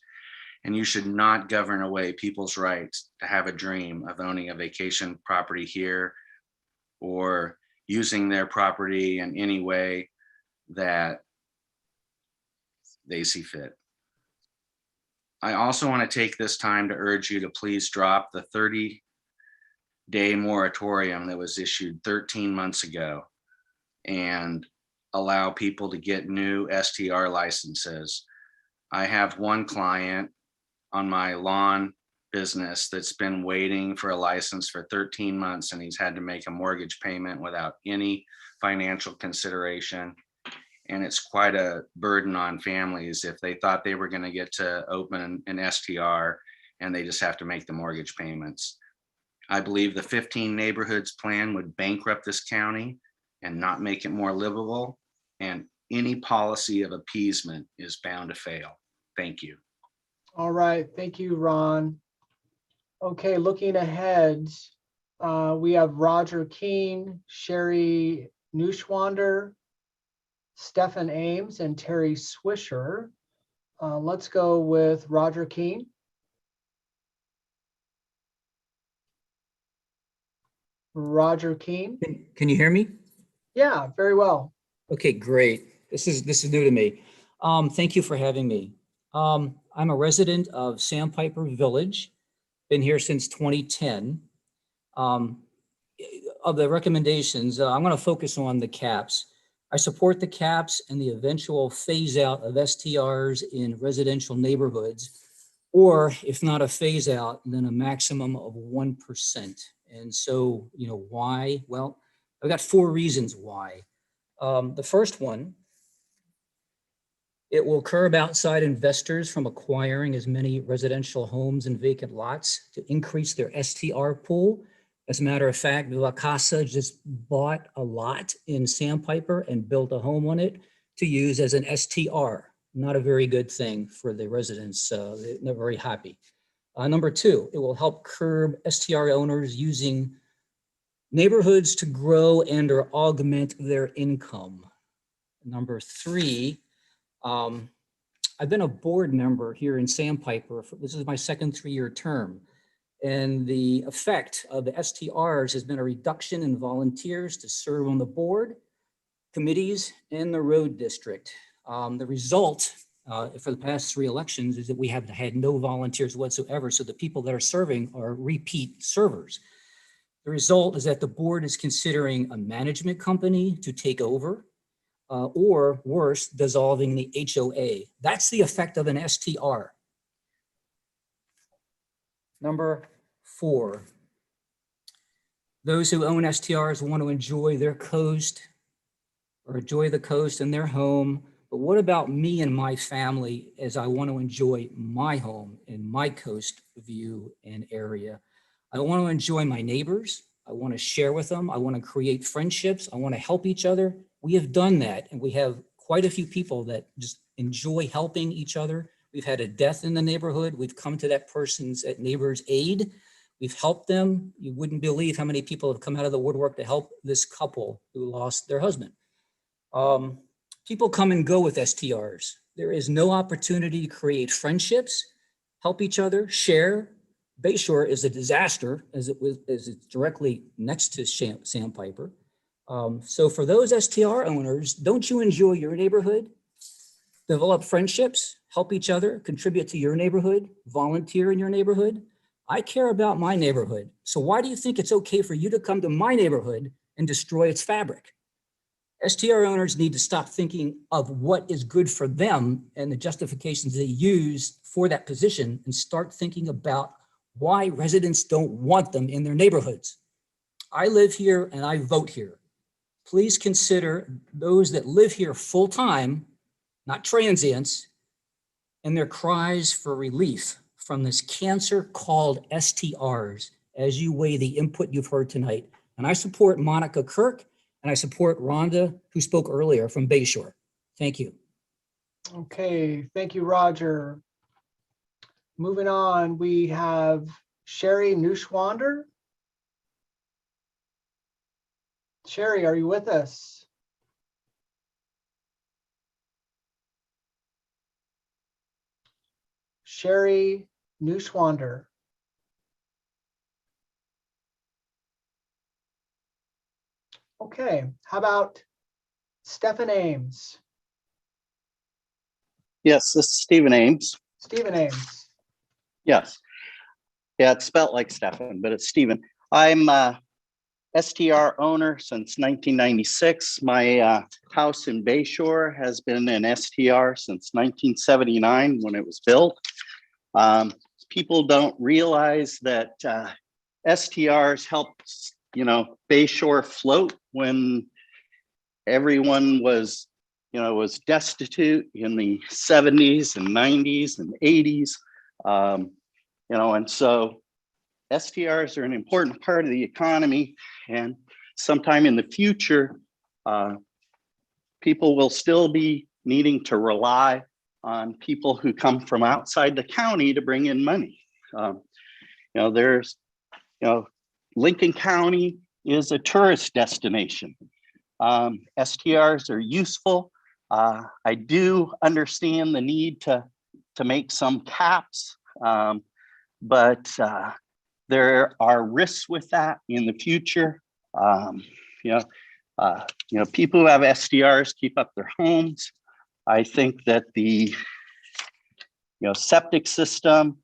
And you should not govern away people's rights to have a dream of owning a vacation property here or using their property in any way that they see fit. I also want to take this time to urge you to please drop the 30-day moratorium that was issued 13 months ago and allow people to get new STR licenses. I have one client on my lawn business that's been waiting for a license for 13 months and he's had to make a mortgage payment without any financial consideration. And it's quite a burden on families if they thought they were going to get to open an STR and they just have to make the mortgage payments. I believe the 15 neighborhoods plan would bankrupt this county and not make it more livable. And any policy of appeasement is bound to fail. Thank you. All right, thank you, Ron. Okay, looking ahead, we have Roger Keene, Sherry Neuschwander, Stephen Ames, and Terry Swisher. Let's go with Roger Keene. Roger Keene. Can you hear me? Yeah, very well. Okay, great. This is new to me. Thank you for having me. I'm a resident of Sandpiper Village, been here since 2010. Of the recommendations, I'm going to focus on the caps. I support the caps and the eventual phase out of STRs in residential neighborhoods, or if not a phase out, then a maximum of 1%. And so, why? Well, I've got 4 reasons why. The first one, it will curb outside investors from acquiring as many residential homes and vacant lots to increase their STR pool. As a matter of fact, La Casa just bought a lot in Sandpiper and built a home on it to use as an STR. Not a very good thing for the residents. They're not very happy. Number 2, it will help curb STR owners using neighborhoods to grow and or augment their income. Number 3, I've been a board member here in Sandpiper. This is my second 3-year term. And the effect of the STRs has been a reduction in volunteers to serve on the board, committees, and the road district. The result for the past 3 elections is that we have had no volunteers whatsoever. So the people that are serving are repeat servers. The result is that the board is considering a management company to take over, or worse, dissolving the HOA. That's the effect of an STR. Number 4, those who own STRs want to enjoy their coast or enjoy the coast in their home. But what about me and my family as I want to enjoy my home in my coast view and area? I want to enjoy my neighbors. I want to share with them. I want to create friendships. I want to help each other. We have done that. And we have quite a few people that just enjoy helping each other. We've had a death in the neighborhood. We've come to that person's neighbor's aid. We've helped them. You wouldn't believe how many people have come out of the woodwork to help this couple who lost their husband. People come and go with STRs. There is no opportunity to create friendships, help each other, share. Bayshore is a disaster as it's directly next to Sandpiper. So for those STR owners, don't you enjoy your neighborhood? Develop friendships, help each other, contribute to your neighborhood, volunteer in your neighborhood. I care about my neighborhood. So why do you think it's okay for you to come to my neighborhood and destroy its fabric? STR owners need to stop thinking of what is good for them and the justifications they use for that position and start thinking about why residents don't want them in their neighborhoods. I live here and I vote here. Please consider those that live here full-time, not transients, and their cries for relief from this cancer called STRs as you weigh the input you've heard tonight. And I support Monica Kirk and I support Rhonda, who spoke earlier from Bayshore. Thank you. Okay, thank you, Roger. Moving on, we have Sherry Neuschwander. Sherry, are you with us? Sherry Neuschwander. Okay, how about Stephen Ames? Yes, this is Stephen Ames. Stephen Ames. Yes. Yeah, it's spelled like Stephen, but it's Stephen. I'm a STR owner since 1996. My house in Bayshore has been an STR since 1979 when it was built. People don't realize that STRs helped, Bayshore float when everyone was, was destitute in the 70s and 90s and 80s. And so STRs are an important part of the economy, and sometime in the future, people will still be needing to rely on people who come from outside the county to bring in money. Lincoln County is a tourist destination. STRs are useful. I do understand the need to make some caps, but there are risks with that in the future. People who have STRs keep up their homes. I think that the septic system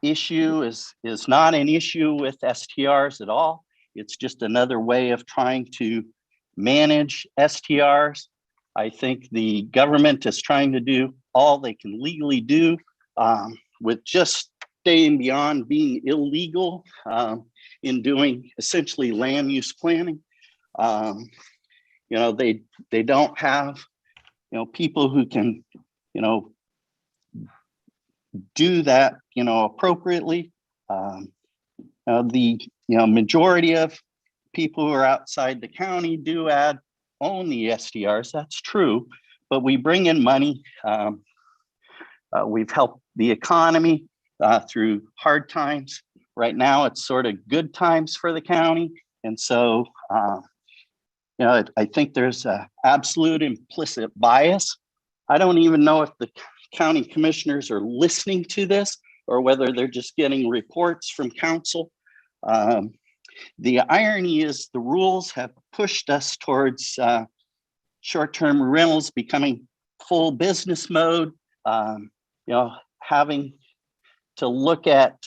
issue is not an issue with STRs at all. It's just another way of trying to manage STRs. I think the government is trying to do all they can legally do with just staying beyond being illegal in doing essentially land use planning. They don't have people who can do that appropriately. The majority of people who are outside the county do own the STRs. That's true, but we bring in money. We've helped the economy through hard times. Right now, it's sort of good times for the county. And so, I think there's an absolute implicit bias. I don't even know if the county commissioners are listening to this or whether they're just getting reports from council. The irony is the rules have pushed us towards short-term rentals becoming full business mode, having to look at,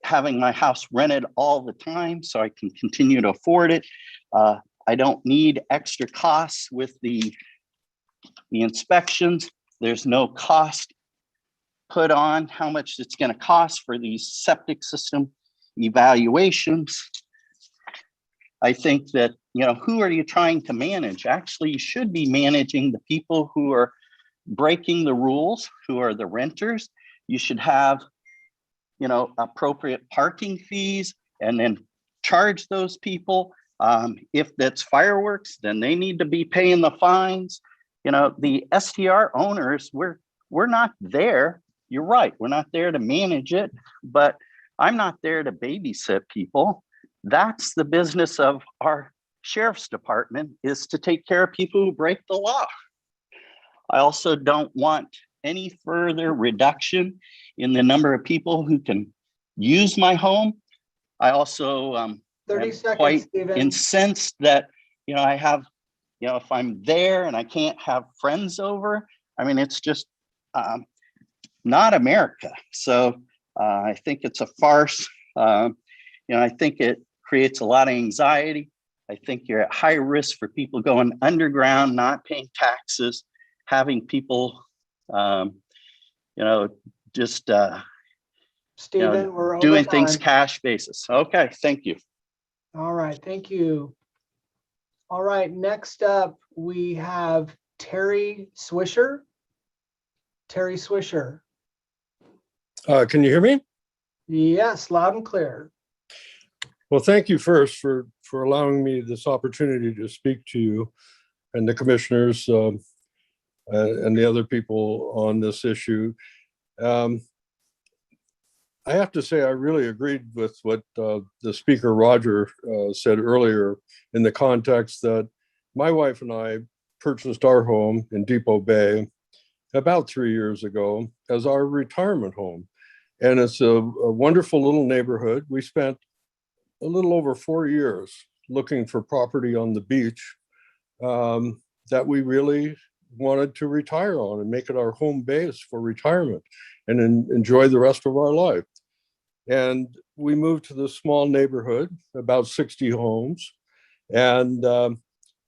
having my house rented all the time so I can continue to afford it. I don't need extra costs with the inspections. There's no cost put on how much it's going to cost for these septic system evaluations. I think that, who are you trying to manage? Actually, you should be managing the people who are breaking the rules, who are the renters. You should have, appropriate parking fees and then charge those people. If that's fireworks, then they need to be paying the fines. The STR owners, we're not there. You're right. We're not there to manage it, but I'm not there to babysit people. That's the business of our sheriff's department, is to take care of people who break the law. I also don't want any further reduction in the number of people who can use my home. I also am quite incensed that, I have, if I'm there and I can't have friends over, it's just not America. So I think it's a farce. I think it creates a lot of anxiety. I think you're at high risk for people going underground, not paying taxes, having people, just Stephen, we're over doing things time. cash basis. Okay, thank you. All right, thank you. All right, next up, we have Terry Swisher. Terry Swisher. Can you hear me? Yes, loud and clear. Well, thank you first for allowing me this opportunity to speak to you and the commissioners and the other people on this issue. I have to say, I really agreed with what the speaker, Roger, said earlier in the context that my wife and I purchased our home in Depot Bay about 3 years ago as our retirement home. And it's a wonderful little neighborhood. We spent a little over 4 years looking for property on the beach that we really wanted to retire on and make it our home base for retirement and enjoy the rest of our life. And we moved to this small neighborhood, about 60 homes, and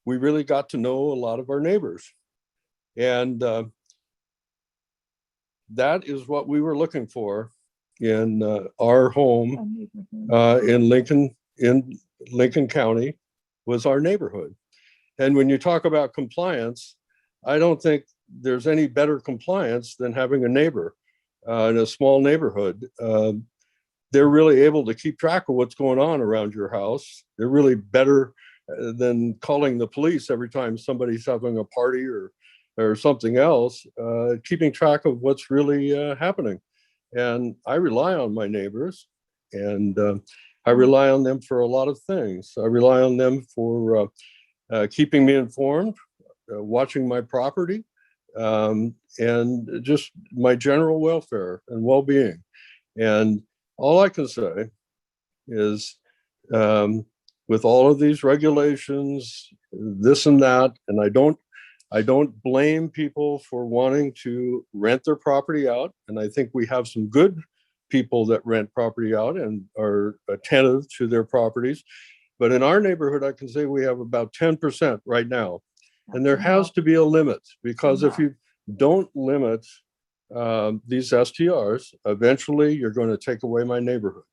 we really got to know a lot of our neighbors. And that is what we were looking for in our home in Lincoln County, was our neighborhood. And when you talk about compliance, I don't think there's any better compliance than having a neighbor in a small neighborhood. They're really able to keep track of what's going on around your house. They're really better than calling the police every time somebody's having a party or something else, keeping track of what's really happening. And I rely on my neighbors, and I rely on them for a lot of things. I rely on them for keeping me informed, watching my property, and just my general welfare and well-being. And all I can say is with all of these regulations, this and that, and I don't blame people for wanting to rent their property out. And I think we have some good people that rent property out and are attentive to their properties. But in our neighborhood, I can say we have about 10% right now. And there has to be a limit, because if you don't limit these STRs, eventually you're going to take away my neighborhood.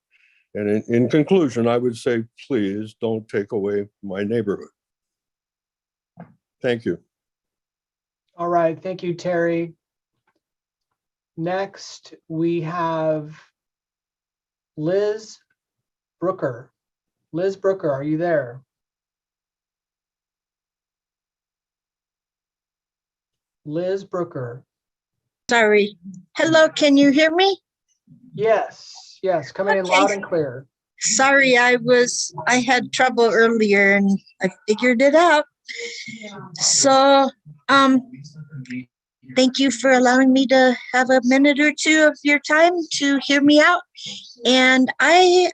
And in conclusion, I would say, please don't take away my neighborhood. Thank you. All right, thank you, Terry. Next, we have Liz Brooker. Liz Brooker, are you there? Liz Brooker. Sorry. Hello, can you hear me? Yes, yes, coming in loud and clear. Sorry, I had trouble earlier and I figured it out. So, thank you for allowing me to have a minute or two of your time to hear me out. And I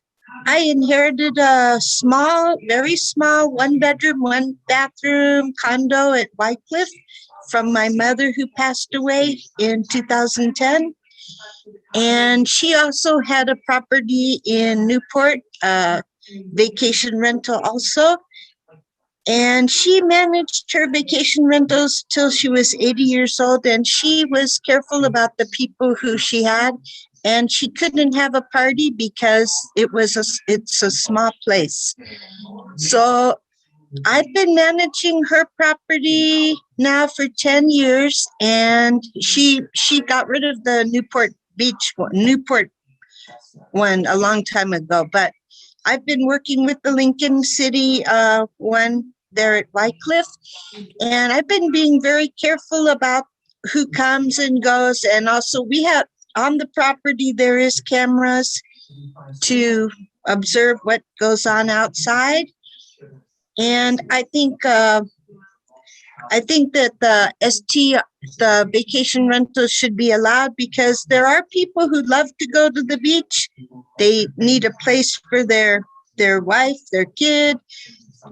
inherited a small, very small, 1-bedroom, 1-bathroom condo at Wycliffe from my mother, who passed away in 2010. And she also had a property in Newport, vacation rental also. And she managed her vacation rentals till she was 80 years old. And she was careful about the people who she had. And she couldn't have a party because it's a small place. So I've been managing her property now for 10 years. And she got rid of the Newport one a long time ago. But I've been working with the Lincoln City one there at Wycliffe, and I've been being very careful about who comes and goes. And also we have on the property, there is cameras to observe what goes on outside. And I think that the vacation rentals should be allowed, because there are people who love to go to the beach. They need a place for their wife, their kid,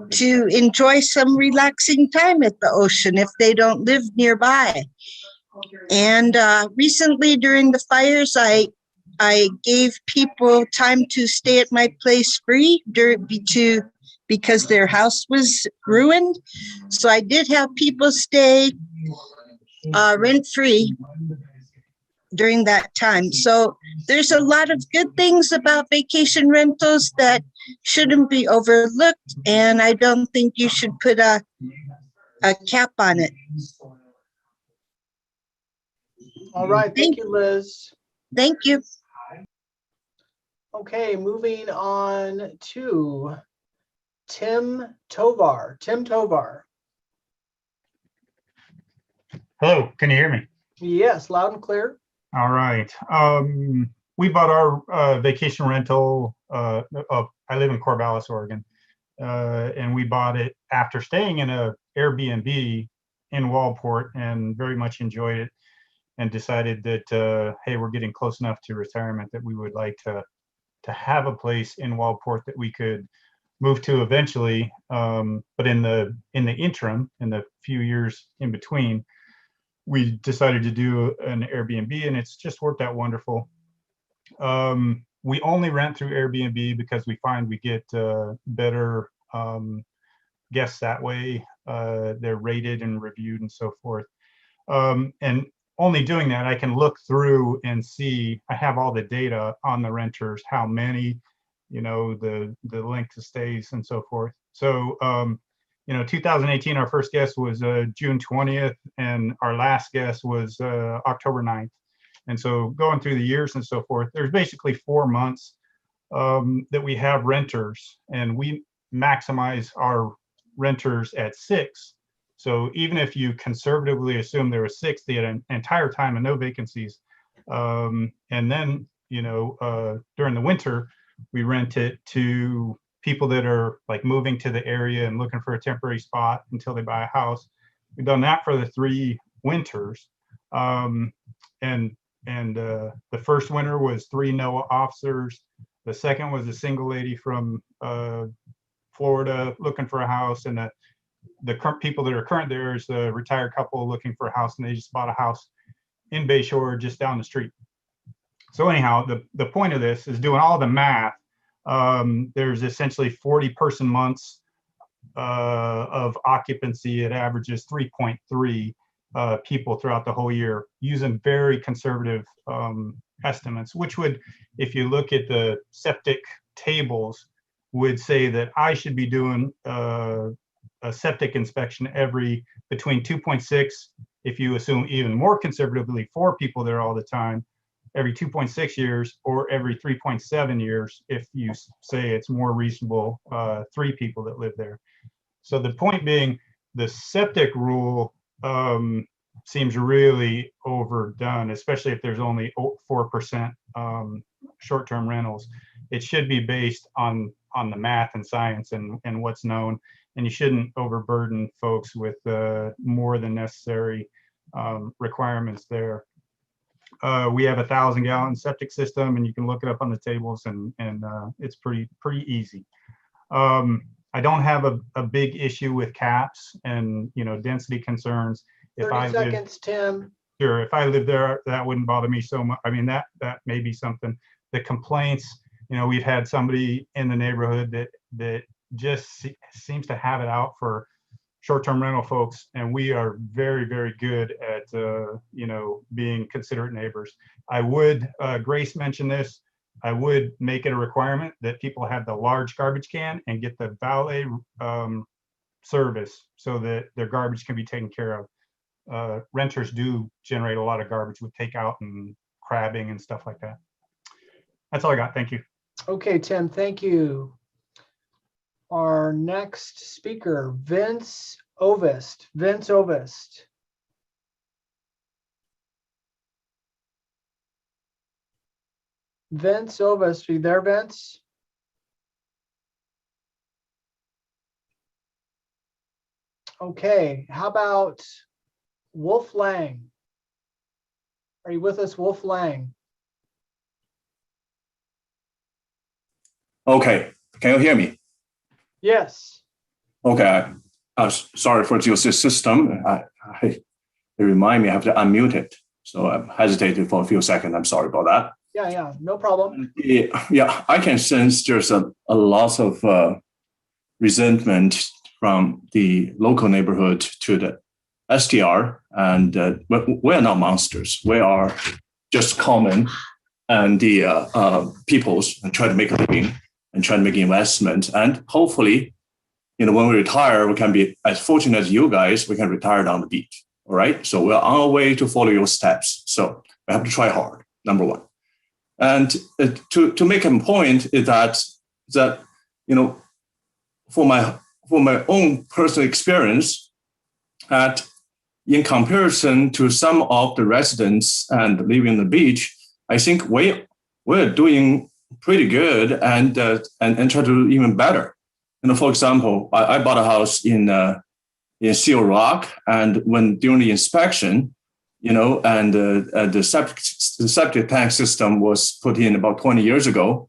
to enjoy some relaxing time at the ocean if they don't live nearby. And recently during the fires, I gave people time to stay at my place free because their house was ruined. So I did have people stay rent-free during that time. So there's a lot of good things about vacation rentals that shouldn't be overlooked, and I don't think you should put a cap on it. All right, thank you, Liz. Thank you. Okay, moving on to Tim Tovar. Tim Tovar. Hello, can you hear me? Yes, loud and clear. All right. We bought our vacation rental. I live in Corvallis, Oregon, and we bought it after staying in a Airbnb in Waldport and very much enjoyed it, and decided that hey, we're getting close enough to retirement that we would like to have a place in Waldport that we could move to eventually. But in the interim, in the few years in between, we decided to do an Airbnb, and it's just worked out wonderful. We only rent through Airbnb because we find we get better guests that way. They're rated and reviewed and so forth. And only doing that, I can look through and see, I have all the data on the renters, how many, the length of stays and so forth. So, 2018, our first guest was June 20th, and our last guest was October 9th. And so going through the years and so forth, there's basically 4 months that we have renters, and we maximize our renters at 6. So even if you conservatively assume there were 6 the entire time and no vacancies, and then, during the winter, we rent it to people that are like moving to the area and looking for a temporary spot until they buy a house. We've done that for the 3 winters. And the first winter was 3 NOAA officers. The second was a single lady from Florida looking for a house, and the current people that are current there is a retired couple looking for a house, and they just bought a house in Bayshore just down the street. So anyhow, the point of this is doing all the math. There's essentially 40 person months of occupancy. It averages 3.3 people throughout the whole year, using very conservative estimates, which would, if you look at the septic tables, would say that I should be doing a septic inspection every between 2.6, if you assume even more conservatively 4 people there all the time, every 2.6 years, or every 3.7 years if you say it's more reasonable 3 people that live there. So the point being, the septic rule seems really overdone, especially if there's only 4% short-term rentals. It should be based on the math and science and what's known, and you shouldn't overburden folks with more than necessary requirements there. We have a 1,000-gallon septic system, and you can look it up on the tables, and it's pretty easy. I don't have a big issue with caps and density concerns. 30 seconds, Tim. Sure, if I lived there, that wouldn't bother me so much. I mean, that may be something. The complaints, we've had somebody in the neighborhood that just seems to have it out for short-term rental folks, and we are very, very good at being considerate neighbors. I would, Grace mentioned this, I would make it a requirement that people have the large garbage can and get the valet service so that their garbage can be taken care of. Renters do generate a lot of garbage with takeout and crabbing and stuff like that. That's all I got. Thank you. Okay, Tim, thank you. Our next speaker, Vince Ovest. Vince Ovest. Vince Ovest, are you there, Vince? Okay, how about Wolf Lang? Are you with us, Wolf Lang? Okay, can you hear me? Yes. Okay, sorry for your system. It remind me I have to unmute it. So I'm hesitating for a few seconds. I'm sorry about that. Yeah, no problem. Yeah, I can sense there's a lot of resentment from the local neighborhood to the STR, and we're not monsters. We are just common and the peoples and try to make a living and try to make investment. And hopefully, when we retire, we can be as fortunate as you guys, we can retire down the beach. All right. So we're on our way to follow your steps. So we have to try hard, number one. And to make a point is that for my own personal experience, that in comparison to some of the residents and living on the beach, I think we're doing pretty good and try to do even better. For example, I bought a house in Seal Rock, and when during the inspection, and the septic tank system was put in about 20 years ago,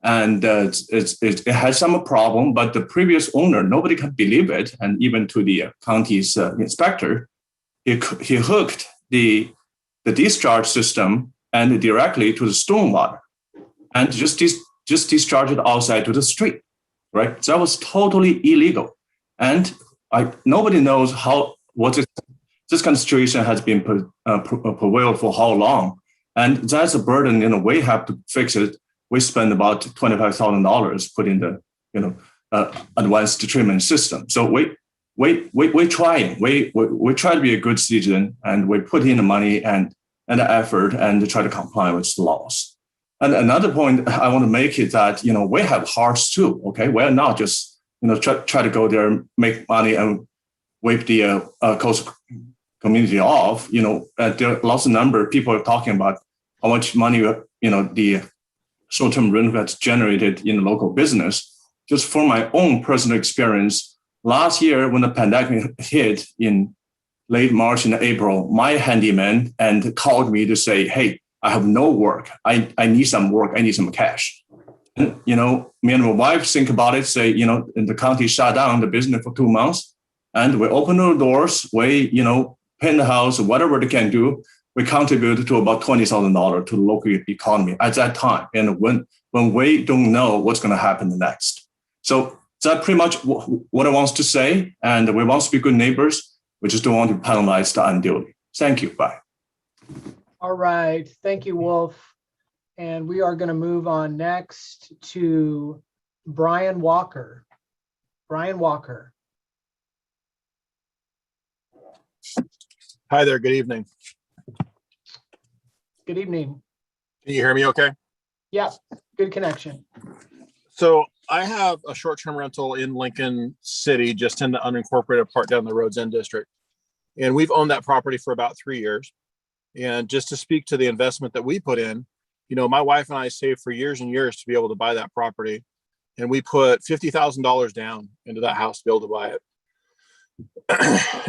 and it had some problem, but the previous owner, nobody could believe it, and even to the county's inspector, he hooked the discharge system and directly to the stormwater, and just discharged it outside to the street, right? That was totally illegal, and nobody knows what this kind of situation has been prevailed for how long, and that's a burden. We have to fix it. We spend about $25,000 put in the advanced treatment system. So we're trying. We try to be a good citizen, and we put in the money and the effort and try to comply with the laws. And another point I want to make is that we have hearts too. Okay, we're not just try to go there, make money, and wave the coastal community off. There are lots of number of people are talking about how much money the short-term rental has generated in the local business. Just from my own personal experience, last year when the pandemic hit in late March and April, my handyman called me to say, "Hey, I have no work. I need some work. I need some cash." And, me and my wife think about it, say, and the county shut down the business for 2 months, and we open the doors, we, paint the house, whatever they can do. We contribute to about $20,000 to the local economy at that time. And when we don't know what's going to happen next. So that's pretty much what I want to say. And we want to be good neighbors. We just don't want to penalize the unduly. Thank you. Bye. All right. Thank you, Wolf. And we are going to move on next to Brian Walker. Brian Walker. Hi there. Good evening. Good evening. Can you hear me okay? Yeah, good connection. So I have a short-term rental in Lincoln City, just in the unincorporated part down the Rhodes End district. And we've owned that property for about 3 years. And just to speak to the investment that we put in, my wife and I saved for years and years to be able to buy that property. And we put $50,000 down into that house to be able to buy it.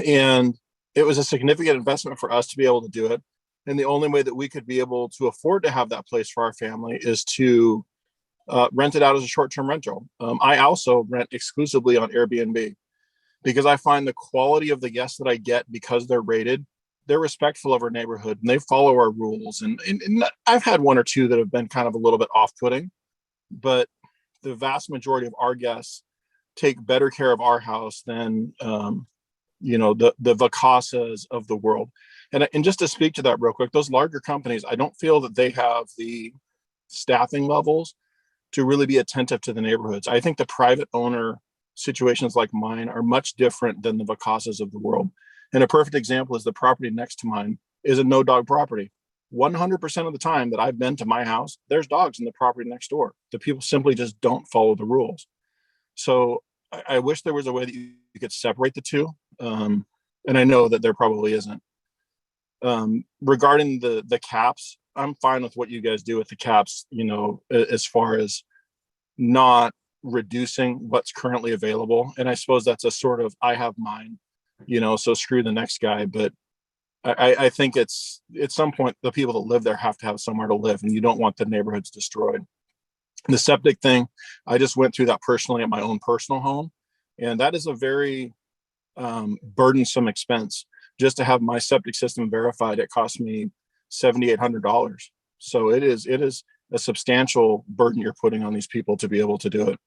And it was a significant investment for us to be able to do it. And the only way that we could be able to afford to have that place for our family is to rent it out as a short-term rental. I also rent exclusively on Airbnb because I find the quality of the guests that I get, because they're rated, they're respectful of our neighborhood and they follow our rules. And I've had one or two that have been kind of a little bit off-putting, but the vast majority of our guests take better care of our house than the Vicasas of the world. And just to speak to that real quick, those larger companies, I don't feel that they have the staffing levels to really be attentive to the neighborhoods. I think the private owner situations like mine are much different than the Vicasas of the world. And a perfect example is the property next to mine is a no dog property. 100% of the time that I've been to my house, there's dogs in the property next door. The people simply just don't follow the rules. So I wish there was a way that you could separate the two. And I know that there probably isn't. Regarding the caps, I'm fine with what you guys do with the caps, as far as not reducing what's currently available. And I suppose that's a sort of, I have mine, so screw the next guy. But I think it's at some point, the people that live there have to have somewhere to live, and you don't want the neighborhoods destroyed. The septic thing, I just went through that personally at my own personal home. And that is a very burdensome expense. Just to have my septic system verified, it cost me $7,800. So it is a substantial burden you're putting on these people to be able to do it.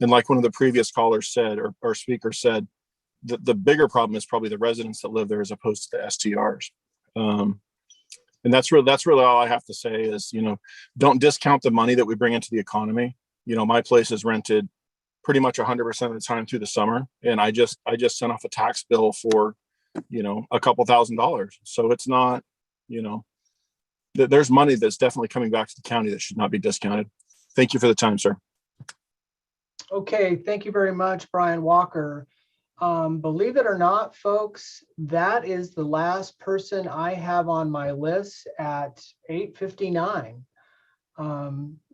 And like one of the previous callers said, or speakers said, the bigger problem is probably the residents that live there as opposed to the STRs. And that's really all I have to say is, don't discount the money that we bring into the economy. My place is rented pretty much 100% of the time through the summer. And I just sent off a tax bill for, a couple $1,000s. So it's not, there's money that's definitely coming back to the county that should not be discounted. Thank you for the time, sir. Okay, thank you very much, Brian Walker. Believe it or not, folks, that is the last person I have on my list at 8:59.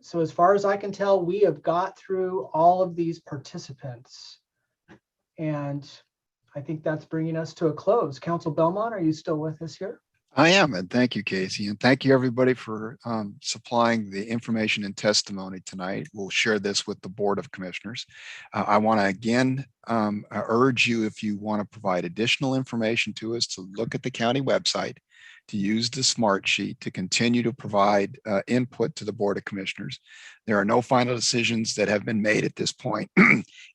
So as far as I can tell, we have got through all of these participants. And I think that's bringing us to a close. Council Belmont, are you still with us here? I am, and thank you, Casey, and thank you everybody for supplying the information and testimony tonight. We'll share this with the Board of Commissioners. I want to again urge you, if you want to provide additional information to us, to look at the county website, to use the Smartsheet to continue to provide input to the Board of Commissioners. There are no final decisions that have been made at this point,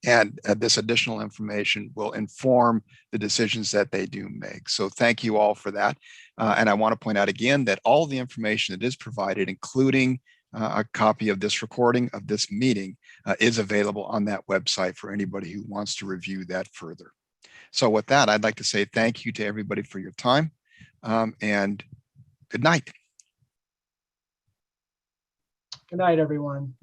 and this additional information will inform the decisions that they do make. So thank you all for that. And I want to point out again that all the information that is provided, including a copy of this recording of this meeting, is available on that website for anybody who wants to review that further. So with that, I'd like to say thank you to everybody for your time. And good night. Good night, everyone.